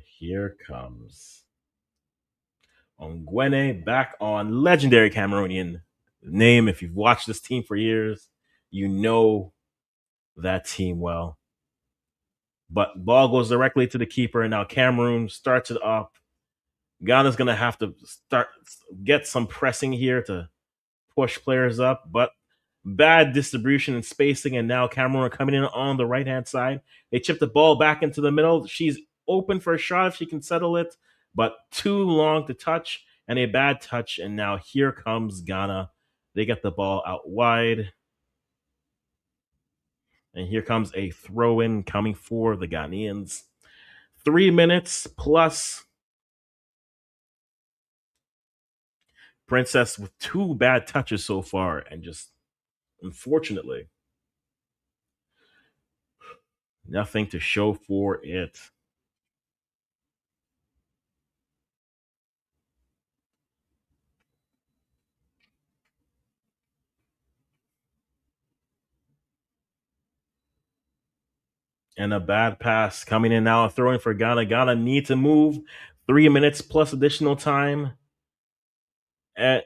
Here comes Ongwene back on legendary Cameroonian name. If you've watched this team for years, you know that team well. But ball goes directly to the keeper, and now Cameroon starts it up. Ghana's gonna have to get some pressing here to push players up, but bad distribution and spacing, and now Cameroon are coming in on the right hand side. They chip the ball back into the middle. She's open for a shot if she can settle it, but too long to touch. and a bad touch. And now here comes Ghana. They get the ball out wide. And here comes a throw in coming for the Ghanaians. 3 minutes plus. Princess with two bad touches so far, and just unfortunately, nothing to show for it. And a bad pass coming in now, throwing for Ghana. Ghana need to move. 3 minutes plus additional time. At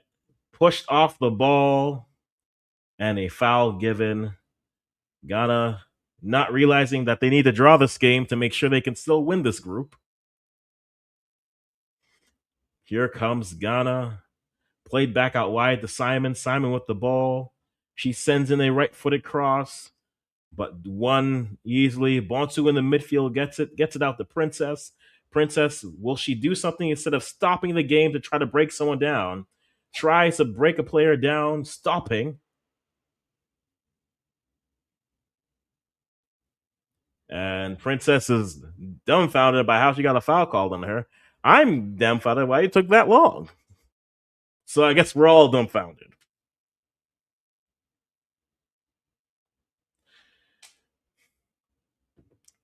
pushed off the ball and a foul given. Ghana not realizing that they need to draw this game to make sure they can still win this group. Here comes Ghana. Played back out wide to Simon. Simon with the ball. She sends in a right-footed cross, but won easily. Bonsu in the midfield gets it out to Princess. Princess, will she do something instead of stopping the game to try to break someone down? Tries to break a player down, stopping. And Princess is dumbfounded by how she got a foul called on her. I'm dumbfounded why it took that long. So I guess we're all dumbfounded.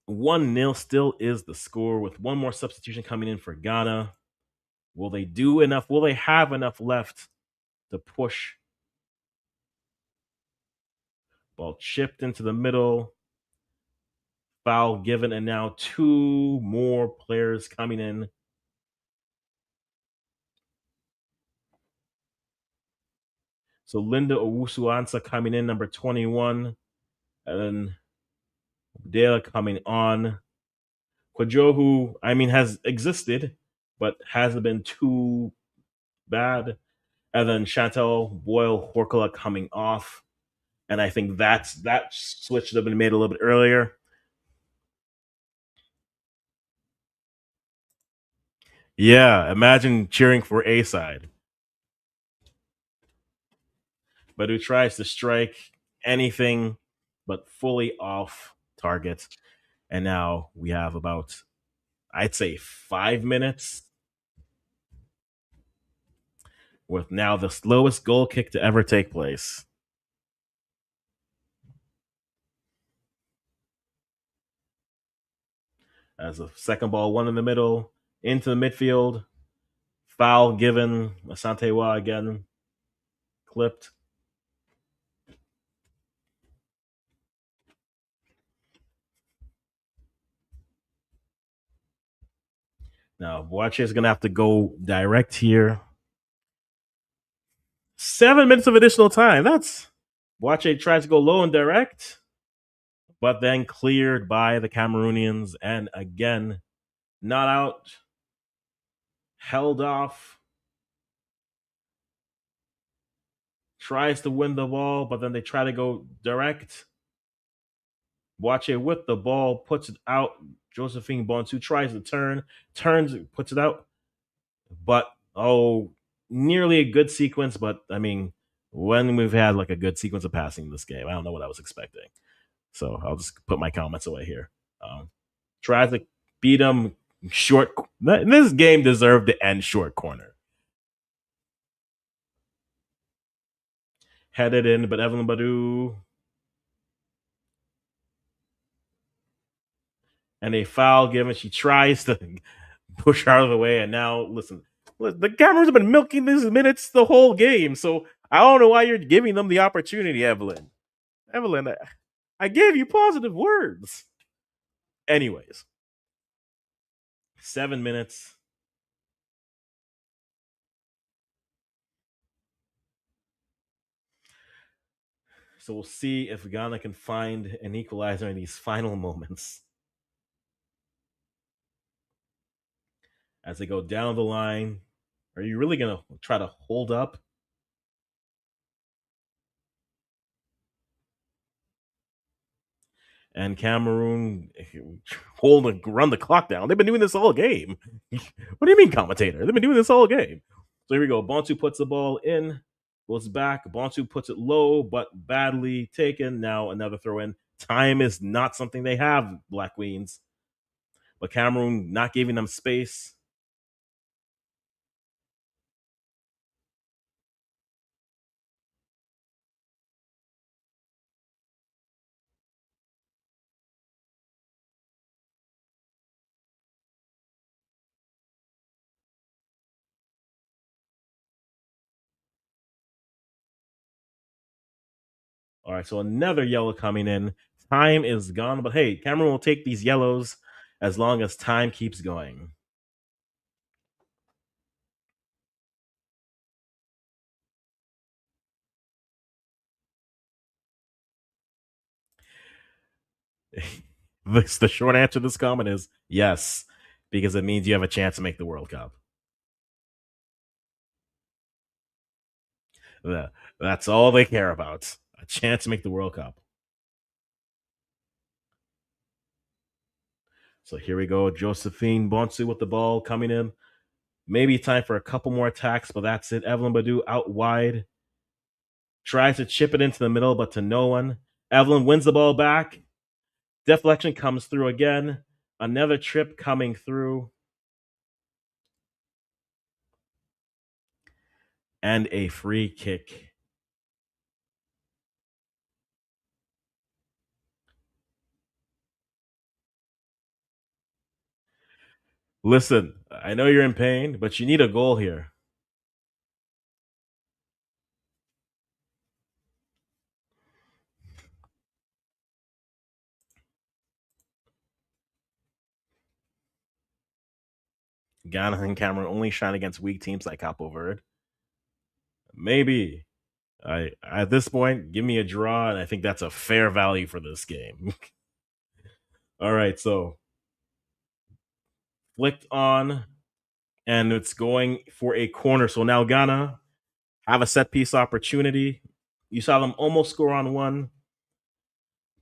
1-0 still is the score with one more substitution coming in for Ghana. Will they do enough? Will they have enough left to push? Ball chipped into the middle. Foul given, and now two more players coming in. So Linda Owusu-Ansah coming in, number 21. And then Dela coming on. Kwajo, who, has existed, but hasn't been too bad. And then Chantal Boyle Horkola coming off. And I think that switch should have been made a little bit earlier. Yeah, imagine cheering for A side. But who tries to strike anything but fully off target. And now we have about, I'd say, 5 minutes with now the slowest goal kick to ever take place. As a second ball, one in the middle, into the midfield. Foul given. Asantewa again clipped. Now, Boache is going to have to go direct here. 7 minutes of additional time. Boache tries to go low and direct, but then cleared by the Cameroonians. And again, not out, held off. Tries to win the ball, but then they try to go direct. Boache with the ball, puts it out. Josephine Bonsu tries to turns, puts it out. But, nearly a good sequence. But, when we've had like a good sequence of passing in this game, I don't know what I was expecting. So I'll just put my comments away here. Tries to beat him short. This game deserved to end short corner. Headed in, but Evelyn Badu. And a foul given. She tries to push her out of the way. And now, listen, the Cameroons have been milking these minutes the whole game. So I don't know why you're giving them the opportunity, Evelyn. Evelyn, I gave you positive words. Anyways, 7 minutes. So we'll see if Ghana can find an equalizer in these final moments. As they go down the line, are you really going to try to hold up? And Cameroon run the clock down. They've been doing this all game. What do you mean, commentator? They've been doing this all game. So here we go. Bonsu puts the ball in, goes back. Bonsu puts it low, but badly taken. Now another throw in. Time is not something they have, Black Queens. But Cameroon not giving them space. All right, so another yellow coming in. Time is gone, but hey, Cameroon will take these yellows as long as time keeps going. The short answer to this comment is yes, because it means you have a chance to make the World Cup. That's all they care about. A chance to make the World Cup. So here we go. Josephine Bonsu with the ball coming in. Maybe time for a couple more attacks, but that's it. Evelyn Badu out wide. Tries to chip it into the middle, but to no one. Evelyn wins the ball back. Deflection comes through again. Another trip coming through. And a free kick. Listen, I know you're in pain, but you need a goal here. Ghana and Cameroon only shine against weak teams like Capo Verde. Maybe. At this point, give me a draw, and I think that's a fair value for this game. All right, so flicked on, and it's going for a corner. So now Ghana have a set piece opportunity. You saw them almost score on one.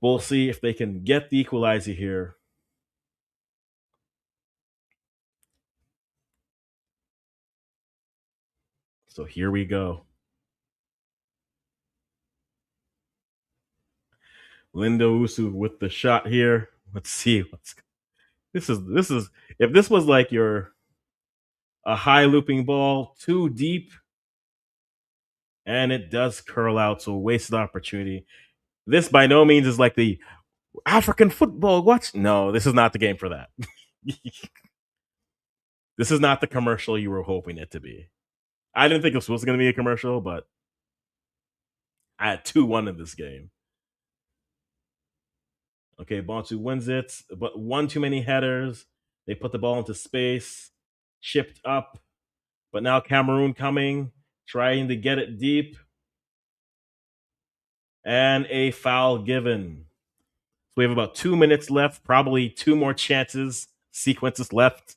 We'll see if they can get the equalizer here. So here we go. Linda Usu with the shot here. Let's see what's this is if this was like your a high looping ball too deep, and it does curl out, so wasted opportunity. This by no means is like the African football. What? No, this is not the game for that. This is not the commercial you were hoping it to be. I didn't think this was going to be a commercial, but I had 2-1 in this game. Okay, Bonsu wins it, but one too many headers. They put the ball into space, chipped up, but now Cameroon coming, trying to get it deep, and a foul given. So we have about 2 minutes left, probably 2 more sequences left.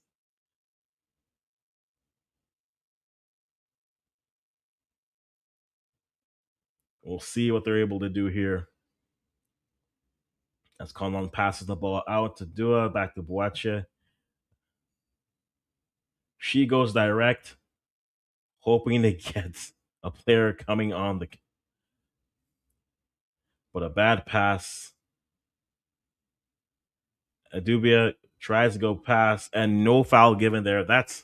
We'll see what they're able to do here. As Conlon passes the ball out to Dua, back to Boache. She goes direct, hoping to get a player coming on the. But a bad pass. Adubia tries to go past, and no foul given there. That's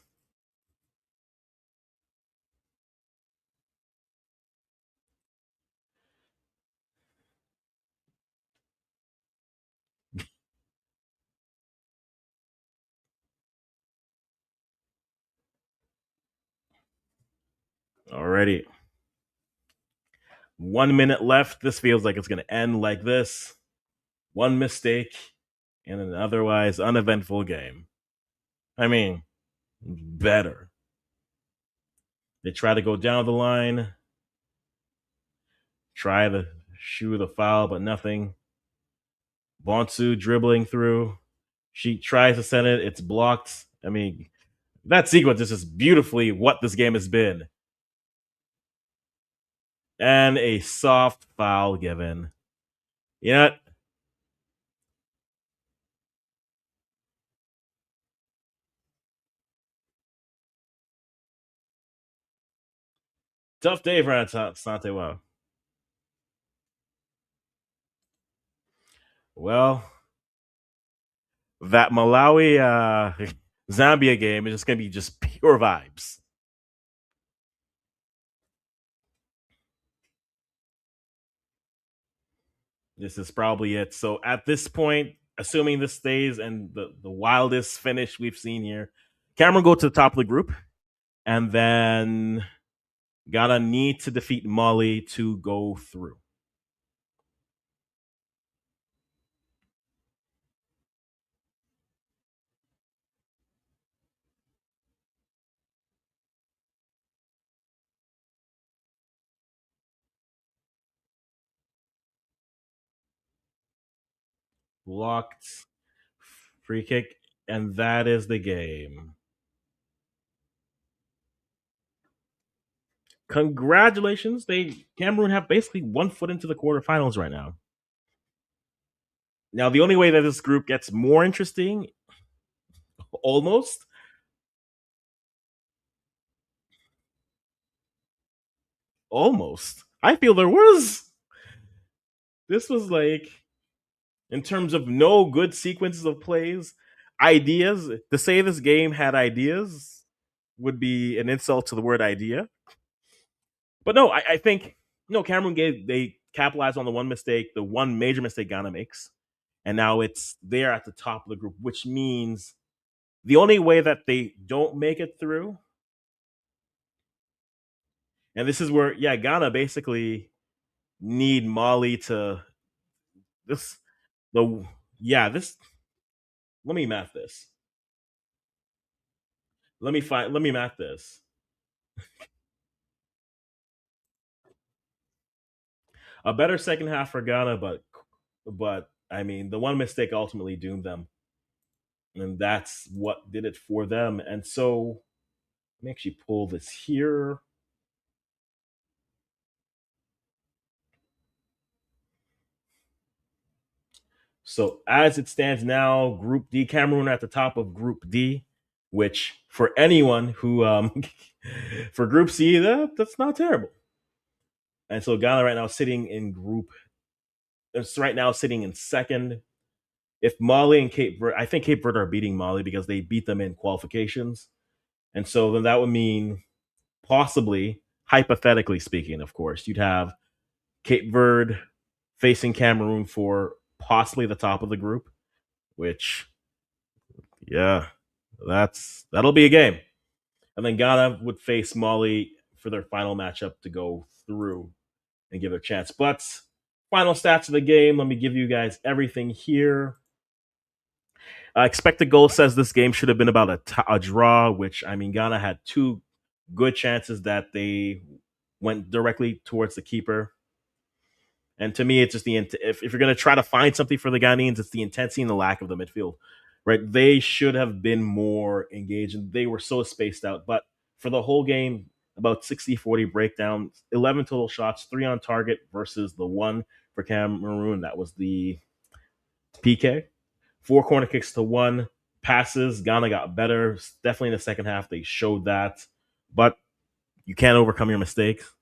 already 1 minute left. This feels like it's going to end like this. One mistake in an otherwise uneventful game. I mean, better. They try to go down the line, try to shoot the foul, but nothing. Bonsu dribbling through. She tries to send it. It's blocked. I mean, that sequence is just beautifully what this game has been. And a soft foul given. You know what? Tough day for Asante. Wow. Well, that Malawi Zambia game is just gonna be just pure vibes. This is probably it. So at this point, assuming this stays and the wildest finish we've seen here, Cameroon go to the top of the group, and then Ghana need to defeat Mali to go through. Blocked free kick, and that is the game. Congratulations. They Cameroon have basically 1 foot into the quarterfinals right now. Now, the only way that this group gets more interesting, almost, almost. I feel there was. This was like, in terms of no good sequences of plays, ideas. To say this game had ideas would be an insult to the word idea. But no, I think no. Cameroon they capitalized on the one mistake, the one major mistake Ghana makes, and now it's they're at the top of the group, which means the only way that they don't make it through, and this is where Ghana basically need Mali to this the this. Let me math this. Let me math this. A better second half for Ghana, but I mean the one mistake ultimately doomed them, and that's what did it for them. And so let me actually pull this here. So as it stands now, Group D, Cameroon at the top of Group D, which for anyone who for Group C, that's not terrible. And so Ghana right now sitting in Group, it's right now sitting in second. If Mali and Cape Verde, I think Cape Verde are beating Mali because they beat them in qualifications, and so then that would mean possibly, hypothetically speaking, of course, you'd have Cape Verde facing Cameroon for possibly the top of the group, which yeah, that'll be a game. And then Ghana would face Mali for their final matchup to go through and give it a chance. But final stats of the game, let me give you guys everything here. Expected goal says this game should have been about a draw, which I mean, Ghana had two good chances that they went directly towards the keeper. And to me, it's just if you're going to try to find something for the Ghanaians, it's the intensity and the lack of the midfield. Right? They should have been more engaged, and they were so spaced out. But for the whole game, about 60-40 breakdown, 11 total shots, 3 on target versus the 1 for Cameroon. That was the PK. 4 corner kicks to 1. Passes, Ghana got better. Definitely in the second half, they showed that. But you can't overcome your mistakes.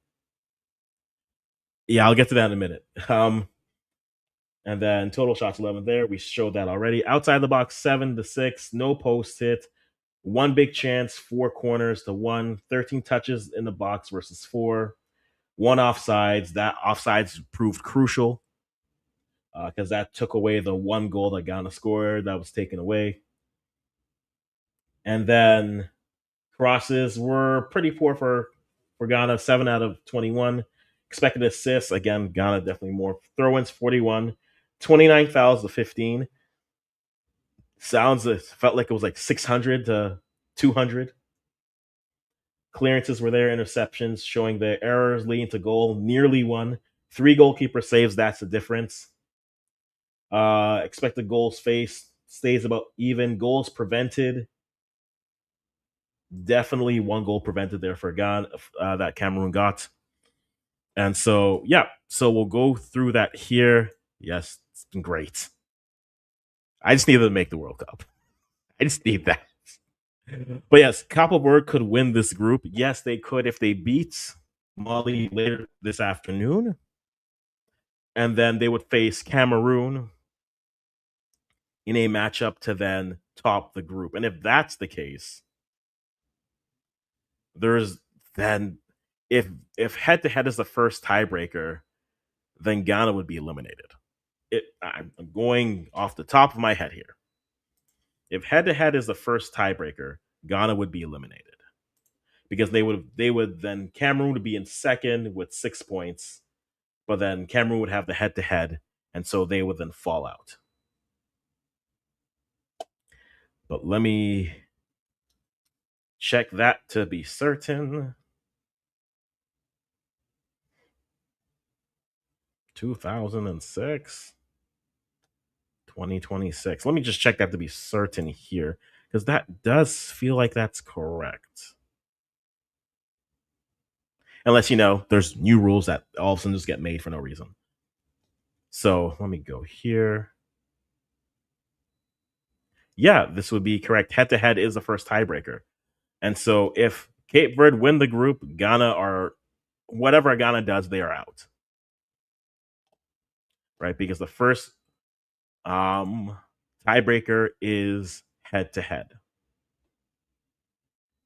Yeah, I'll get to that in a minute. And then total shots 11 there. We showed that already. Outside the box, 7-6. No post hit. One big chance, 4 corners to 1. 13 touches in the box versus 4. 1 offsides. That offsides proved crucial because that took away the 1 goal that Ghana scored that was taken away. And then crosses were pretty poor for Ghana, 7 out of 21. Expected assists, again, Ghana definitely more. Throw-ins, 41. 29 fouls to 15. It felt like it was like 600 to 200. Clearances were there, interceptions showing the errors leading to goal, nearly 1. 3 goalkeeper saves, that's the difference. Expected goals faced stays about even. Goals prevented, definitely 1 goal prevented there for Ghana that Cameroon got. And so, so we'll go through that here. Yes, it's been great. I just needed to make the World Cup. I just need that. But yes, Cape Verde could win this group. Yes, they could if they beat Mali later this afternoon, and then they would face Cameroon in a matchup to then top the group. And if that's the case, there's then if head to head is the first tiebreaker, then Ghana would be eliminated. I'm going off the top of my head here. If head to head is the first tiebreaker, Ghana would be eliminated because they would then Cameroon would be in second with 6 points, but then Cameroon would have the head to head, and so they would then fall out. But let me check that to be certain. 2006, 2026. Let me just check that to be certain here because that does feel like that's correct. Unless, there's new rules that all of a sudden just get made for no reason. So let me go here. Yeah, this would be correct. Head to head is the first tiebreaker. And so if Cape Verde win the group, Ghana are whatever Ghana does, they are out. Right? Because the first tiebreaker is head to head.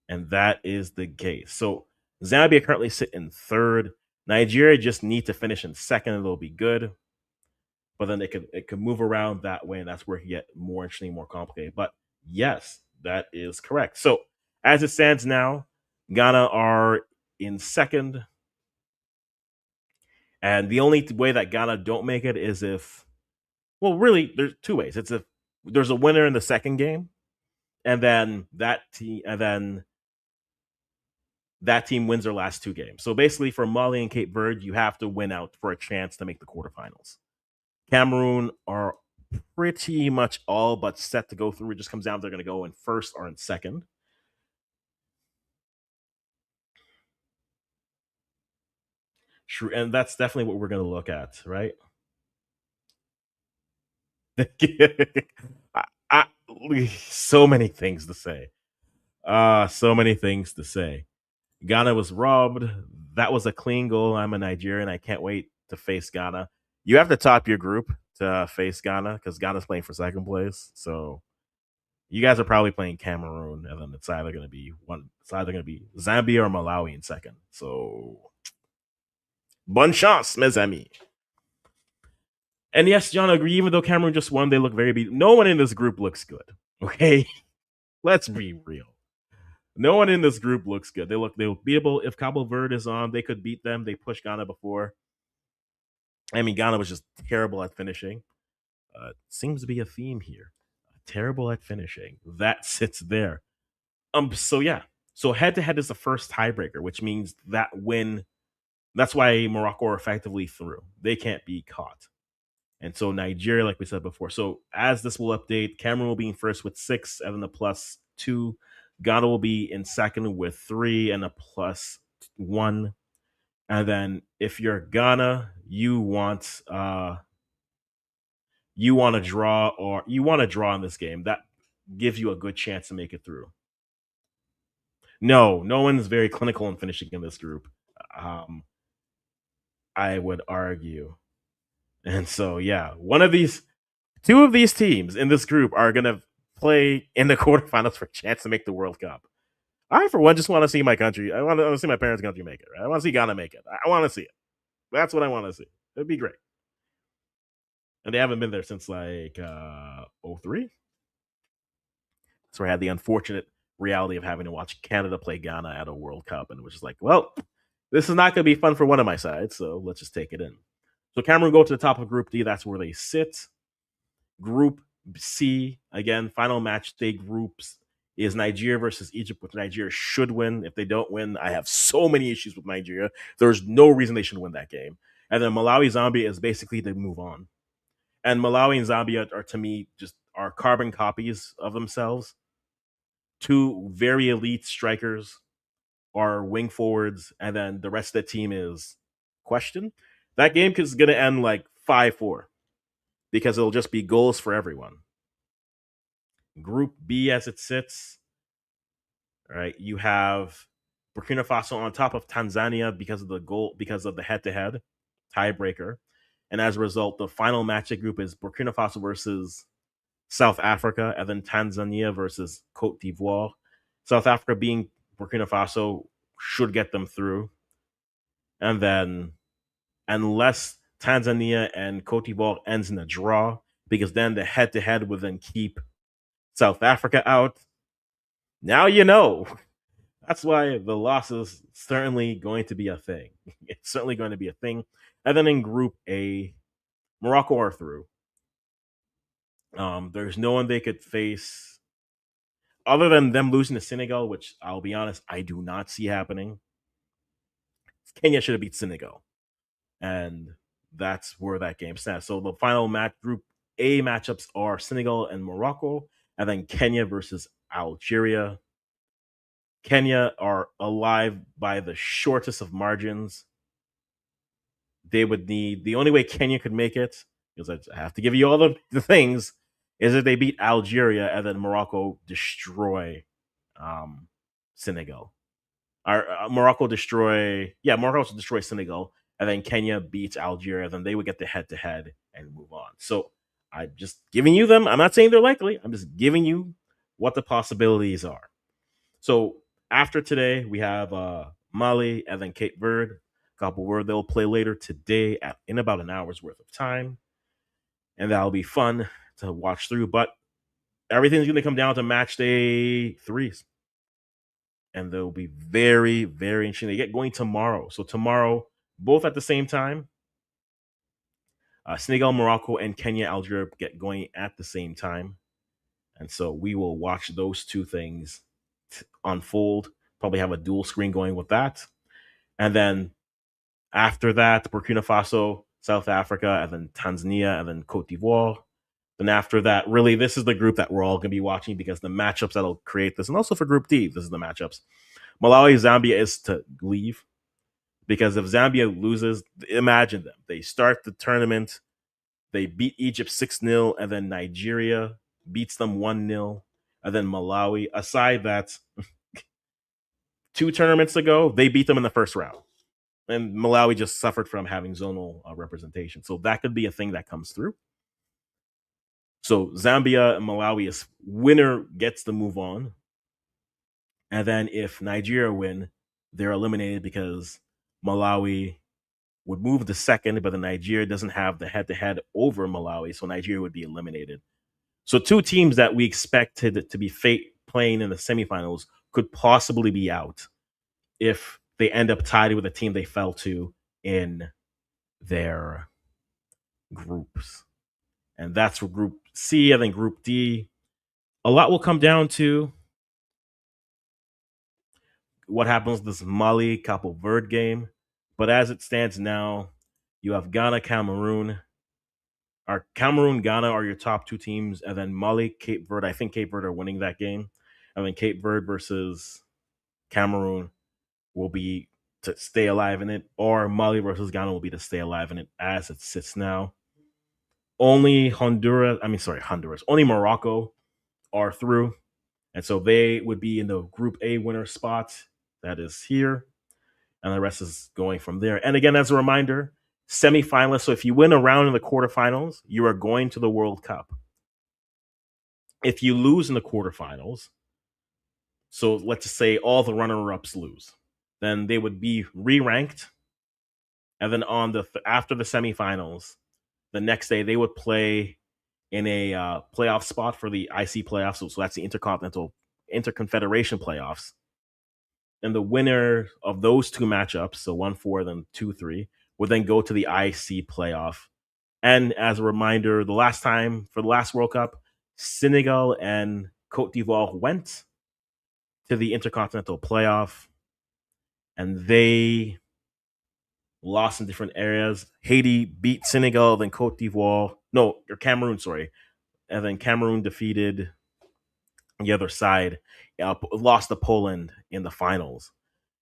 And that is the case. So Zambia currently sit in third. Nigeria just need to finish in second and they'll be good. But then it could move around that way, and that's where it can get more interesting, more complicated. But yes, that is correct. So as it stands now, Ghana are in second. And the only way that Ghana don't make it is if, well, really, there's two ways. It's if there's a winner in the second game, and then that team wins their last two games. So basically, for Mali and Cape Verde, you have to win out for a chance to make the quarterfinals. Cameroon are pretty much all but set to go through. It just comes down to they're going to go in first or in second. True, and that's definitely what we're going to look at, right? I, I, so many things to say. So many things to say. Ghana was robbed. That was a clean goal. I'm a Nigerian. I can't wait to face Ghana. You have to top your group to face Ghana because Ghana's playing for second place. So you guys are probably playing Cameroon, and then it's either going to be Zambia or Malawi in second. So bonne chance, mes amis. And yes, John, I agree. Even though Cameroon just won, they look very beat. No one in this group looks good. Okay, let's be real. No one in this group looks good. They'll be able, if Cabo Verde is on, they could beat them. They pushed Ghana before. I mean, Ghana was just terrible at finishing. Seems to be a theme here. Terrible at finishing. That sits there. So yeah. So head to head is the first tiebreaker, which means that win. That's why Morocco are effectively through. They can't be caught. And so Nigeria, like we said before. So as this will update, Cameroon will be in first with 6 and then a +2. Ghana will be in second with 3 and a +1. And then if you're Ghana, you want to draw in this game. That gives you a good chance to make it through. No one's very clinical in finishing in this group. I would argue. And so yeah, two of these teams in this group are gonna play in the quarterfinals for a chance to make the World Cup. I, for one, just want to see my country. I want to see my parents' country make it. Right? I want to see Ghana make it. I want to see it. That's what I want to see. It'd be great. And they haven't been there since like 03. So I had the unfortunate reality of having to watch Canada play Ghana at a World Cup, and it was just like, well, this is not going to be fun for one of my sides, so let's just take it in. So Cameroon go to the top of Group D. That's where they sit. Group C, again, final match day groups is Nigeria versus Egypt, which Nigeria should win. If they don't win, I have so many issues with Nigeria. There's no reason they should win that game. And then Malawi Zambia is basically to move on. And Malawi and Zambia are, to me, just are carbon copies of themselves. Two very elite strikers are wing forwards, and then the rest of the team is question. That game is going to end like 5-4 because it'll just be goals for everyone. Group B as it sits, all right, you have Burkina Faso on top of Tanzania because of the head-to-head tiebreaker. And as a result, the final match group is Burkina Faso versus South Africa, and then Tanzania versus Cote d'Ivoire. South Africa being Burkina Faso should get them through. And then, unless Tanzania and Cote d'Ivoire ends in a draw, because then the head to head would then keep South Africa out. Now you know. That's why the loss is certainly going to be a thing. It's certainly going to be a thing. And then in Group A, Morocco are through. There's no one they could face other than them losing to Senegal, which I'll be honest, I do not see happening. Kenya should have beat Senegal, and that's where that game stands. So the final match, Group A matchups are Senegal and Morocco, and then Kenya versus Algeria. Kenya are alive by the shortest of margins. They would need the only way Kenya could make it, because I have to give you all the things, is if they beat Algeria and then Morocco destroy Senegal. Morocco destroy Senegal, and then Kenya beats Algeria. Then they would get the head to head and move on. So I'm just giving you them. I'm not saying they're likely. I'm just giving you what the possibilities are. So after today, we have Mali and then Cape Verde. Cabo Verde they'll play later today in about an hour's worth of time, and that'll be fun to watch through. But everything's going to come down to match day 3s, and they'll be very, very interesting. They get going tomorrow. So tomorrow, both at the same time, Senegal, Morocco, and Kenya, Algeria get going at the same time. And so we will watch those two things unfold. Probably have a dual screen going with that. And then after that, Burkina Faso, South Africa, and then Tanzania, and then Cote d'Ivoire. Then after that, really, this is the group that we're all going to be watching, because the matchups that'll create this, and also for Group D, this is the matchups. Malawi, Zambia is to leave, because if Zambia loses, imagine them. They start the tournament, they beat Egypt 6-0, and then Nigeria beats them 1-0, and then Malawi. Aside that, 2 tournaments ago, they beat them in the first round. And Malawi just suffered from having zonal representation. So that could be a thing that comes through. So Zambia and Malawi is winner gets to move on. And then if Nigeria win, they're eliminated because Malawi would move to second, but then Nigeria doesn't have the head-to-head over Malawi, so Nigeria would be eliminated. So 2 teams that we expected to be playing in the semifinals could possibly be out if they end up tied with a team they fell to in their groups. And that's for Group C. And then Group D, a lot will come down to what happens with this Mali Capo Verde game. But as it stands now, you have Ghana, Cameroon. Cameroon, Ghana are your top 2 teams, and then Mali, Cape Verde. I think Cape Verde are winning that game. And then Cape Verde versus Cameroon will be to stay alive in it, or Mali versus Ghana will be to stay alive in it as it sits now. Only only Morocco are through. And so they would be in the Group A winner spot that is here. And the rest is going from there. And again, as a reminder, semifinalists. So if you win a round in the quarterfinals, you are going to the World Cup. If you lose in the quarterfinals, so let's just say all the runner-ups lose, then they would be re-ranked. And then after the semifinals, the next day they would play in a playoff spot for the IC playoffs. So that's the Interconfederation playoffs. And the winner of those 2 matchups, so 1-4, then 2-3, would then go to the IC playoff. And as a reminder, the last time for the last World Cup, Senegal and Cote d'Ivoire went to the Intercontinental playoff, and they lost in different areas. Haiti beat Senegal, then Cameroon, and then Cameroon defeated the other side, lost to Poland in the finals.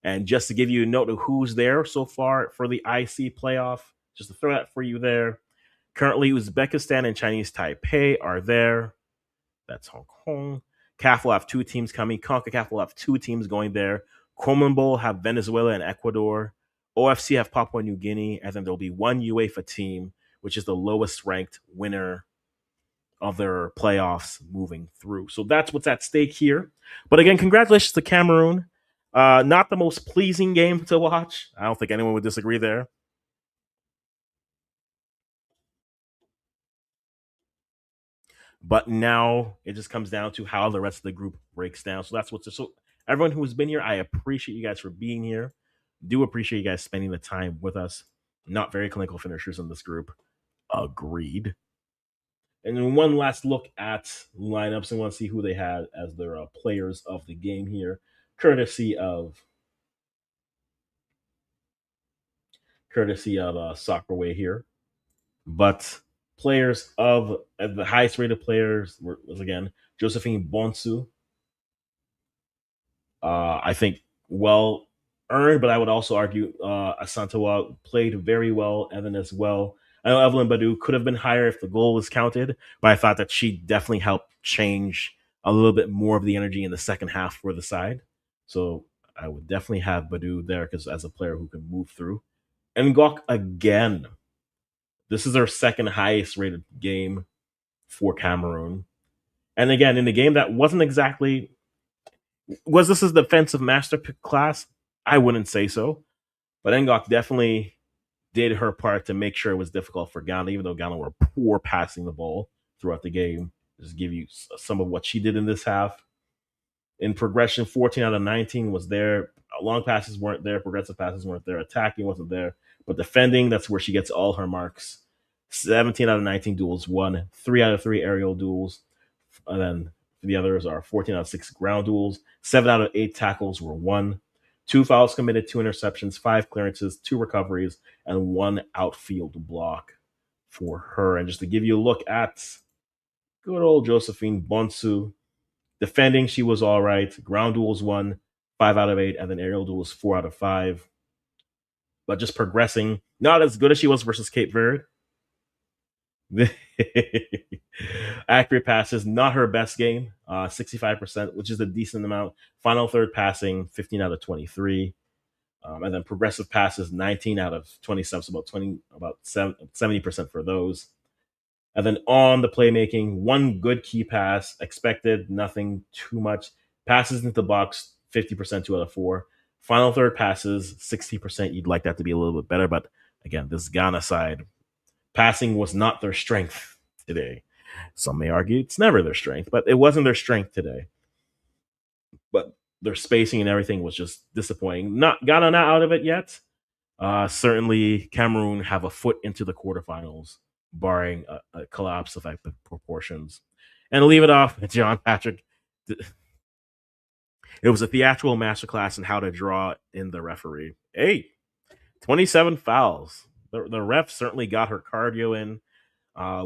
And just to give you a note of who's there so far for the IC playoff, just to throw that for you there. Currently, Uzbekistan and Chinese Taipei are there. That's Hong Kong. CAF will have 2 teams coming. CONCACAF will have 2 teams going there. Bowl have Venezuela and Ecuador. OFC have Papua New Guinea, and then there'll be one UEFA team, which is the lowest ranked winner of their playoffs moving through. So that's what's at stake here. But again, congratulations to Cameroon. Not the most pleasing game to watch. I don't think anyone would disagree there. But now it just comes down to how the rest of the group breaks down. So that's what's so everyone who has been here, I appreciate you guys for being here. Do appreciate you guys spending the time with us. Not very clinical finishers in this group. Agreed. And then one last look at lineups and want to see who they had as their players of the game here, courtesy of Soccerway here. But players of the highest rated players was again Josephine Bonsu. I think well earned, but I would also argue Asantewa played very well. Evan as well. I know Evelyn Badu could have been higher if the goal was counted, but I thought that she definitely helped change a little bit more of the energy in the second half for the side. So I would definitely have Badu there because as a player who can move through. And Ngok again. This is our second highest rated game for Cameroon. And again, in a game that wasn't exactly was this a defensive master class? I wouldn't say so. But Ngok definitely did her part to make sure it was difficult for Ghana, even though Ghana were poor passing the ball throughout the game. Just give you some of what she did in this half. In progression, 14 out of 19 was there. Long passes weren't there. Progressive passes weren't there. Attacking wasn't there. But defending, that's where she gets all her marks. 17 out of 19 duels won. 3 out of 3 aerial duels. And then the others are 14 out of 6 ground duels. 7 out of 8 tackles were won. 2 fouls committed, 2 interceptions, 5 clearances, 2 recoveries, and 1 outfield block for her. And just to give you a look at good old Josephine Bonsu, defending, she was all right. Ground duels won 5 out of 8, and then aerial duels 4 out of 5. But just progressing, not as good as she was versus Cape Verde. Accurate passes, not her best game, 65%, which is a decent amount. Final third passing, 15 out of 23. And then progressive passes, 19 out of 27, so about 70% for those. And then on the playmaking, one good key pass, expected, nothing too much. Passes into the box, 50%, 2 out of 4. Final third passes, 60%. You'd like that to be a little bit better, but again, this Ghana side, passing was not their strength today. Some may argue it's never their strength, but it wasn't their strength today. But their spacing and everything was just disappointing. Not Ghana not out of it yet. Certainly, Cameroon have a foot into the quarterfinals, barring a collapse of proportions. And leave it off, John Patrick. It was a theatrical masterclass in how to draw in the referee. Hey, 27 fouls. The ref certainly got her cardio in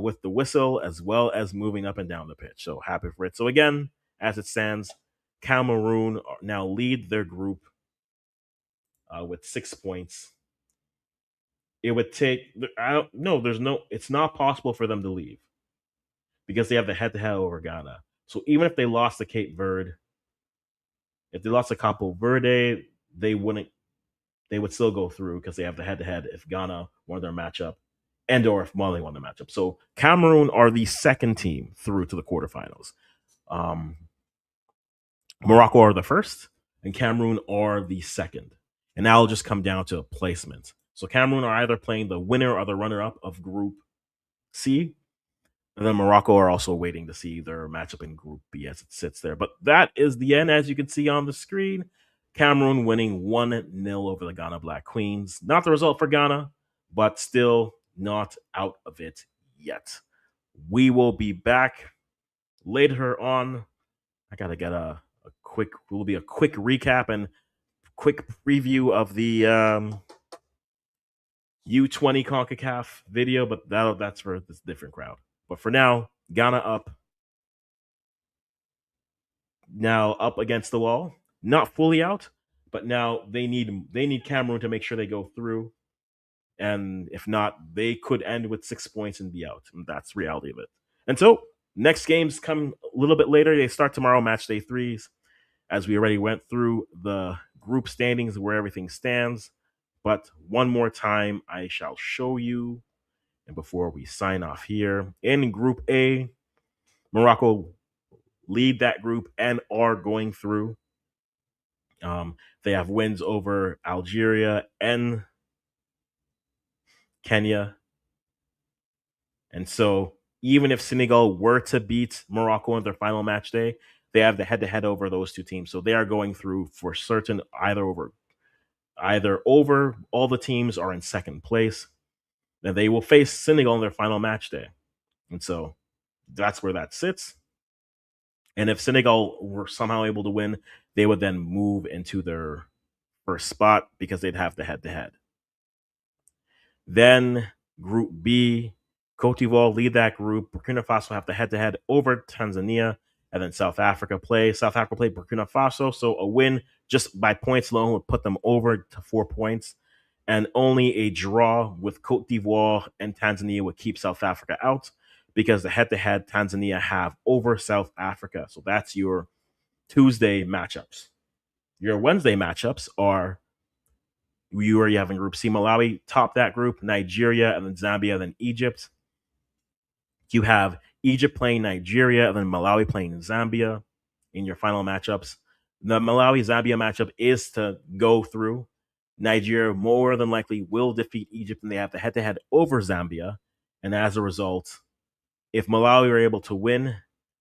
with the whistle as well as moving up and down the pitch. So happy for it. So again, as it stands, Cameroon now lead their group with 6 points. It would take, I don't no, there's no, it's not possible for them to leave because they have the head-to-head over Ghana. So even if they lost to Cape Verde, if they lost to Capo Verde, they would still go through because they have the head-to-head if Ghana won their matchup and or if Mali won the matchup. So Cameroon are the second team through to the quarterfinals. Morocco are the first, and Cameroon are the second. And now it'll just come down to placement. So Cameroon are either playing the winner or the runner-up of Group C, and then Morocco are also waiting to see their matchup in Group B as it sits there. But that is the end, as you can see on the screen. Cameroon winning 1-0 over the Ghana Black Queens. Not the result for Ghana, but still not out of it yet. We will be back later on. I gotta get a quick recap and quick preview of the U20 CONCACAF video, but that's for this different crowd. But for now, Ghana up. Now up against the wall. Not fully out, but now they need Cameroon to make sure they go through. And if not, they could end with 6 points and be out. And that's the reality of it. And so next games come a little bit later. They start tomorrow, match day 3s. As we already went through the group standings where everything stands. But one more time, I shall show you. And before we sign off here, in Group A, Morocco lead that group and are going through. They have wins over Algeria and Kenya. And so even if Senegal were to beat Morocco in their final match day, they have the head-to-head over those two teams. So they are going through for certain, either over all the teams are in second place. And they will face Senegal in their final match day. And so that's where that sits. And if Senegal were somehow able to win, they would then move into their first spot because they'd have the head-to-head. Then Group B, Cote d'Ivoire lead that group. Burkina Faso have the head-to-head over Tanzania, and then South Africa play Burkina Faso. So a win just by points alone would put them over to 4 points, and only a draw with Cote d'Ivoire and Tanzania would keep South Africa out because the head-to-head Tanzania have over South Africa. So that's your Tuesday matchups. Your Wednesday matchups are you already have in Group C. Malawi top that group, Nigeria, and then Zambia, then Egypt. You have Egypt playing Nigeria, and then Malawi playing Zambia in your final matchups. The Malawi-Zambia matchup is to go through. Nigeria more than likely will defeat Egypt, and they have the head-to-head over Zambia. And as a result, if Malawi are able to win,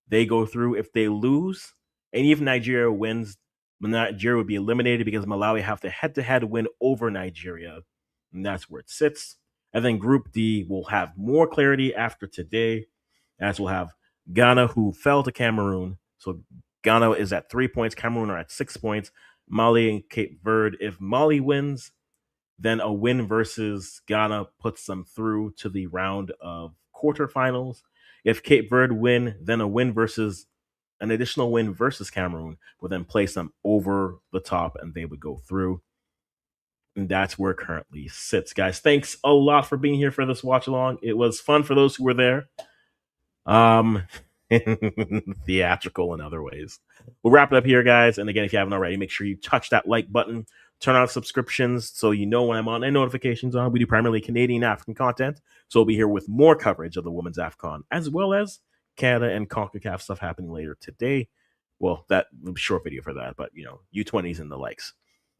they go through. If they lose, and even Nigeria wins, Nigeria would be eliminated because Malawi have the head-to-head win over Nigeria, and that's where it sits. And then Group D will have more clarity after today, as we'll have Ghana, who fell to Cameroon. So Ghana is at 3 points, Cameroon are at 6 points, Mali and Cape Verde. If Mali wins, then a win versus Ghana puts them through to the round of quarterfinals. If Cape Verde win, then an additional win versus Cameroon will then place them over the top and they would go through. And that's where it currently sits, guys. Thanks a lot for being here for this watch along. It was fun for those who were there. Theatrical in other ways. We'll wrap it up here, guys. And again, if you haven't already, make sure you touch that like button, turn on subscriptions so you know when I'm on and notifications on. We do primarily Canadian African content, so we'll be here with more coverage of the Women's AFCON, as well as Canada and CONCACAF stuff happening later today. Well, that short video for that, but U20s and the likes.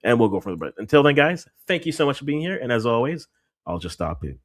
And we'll go from there. But until then, guys, thank you so much for being here. And as always, I'll just stop it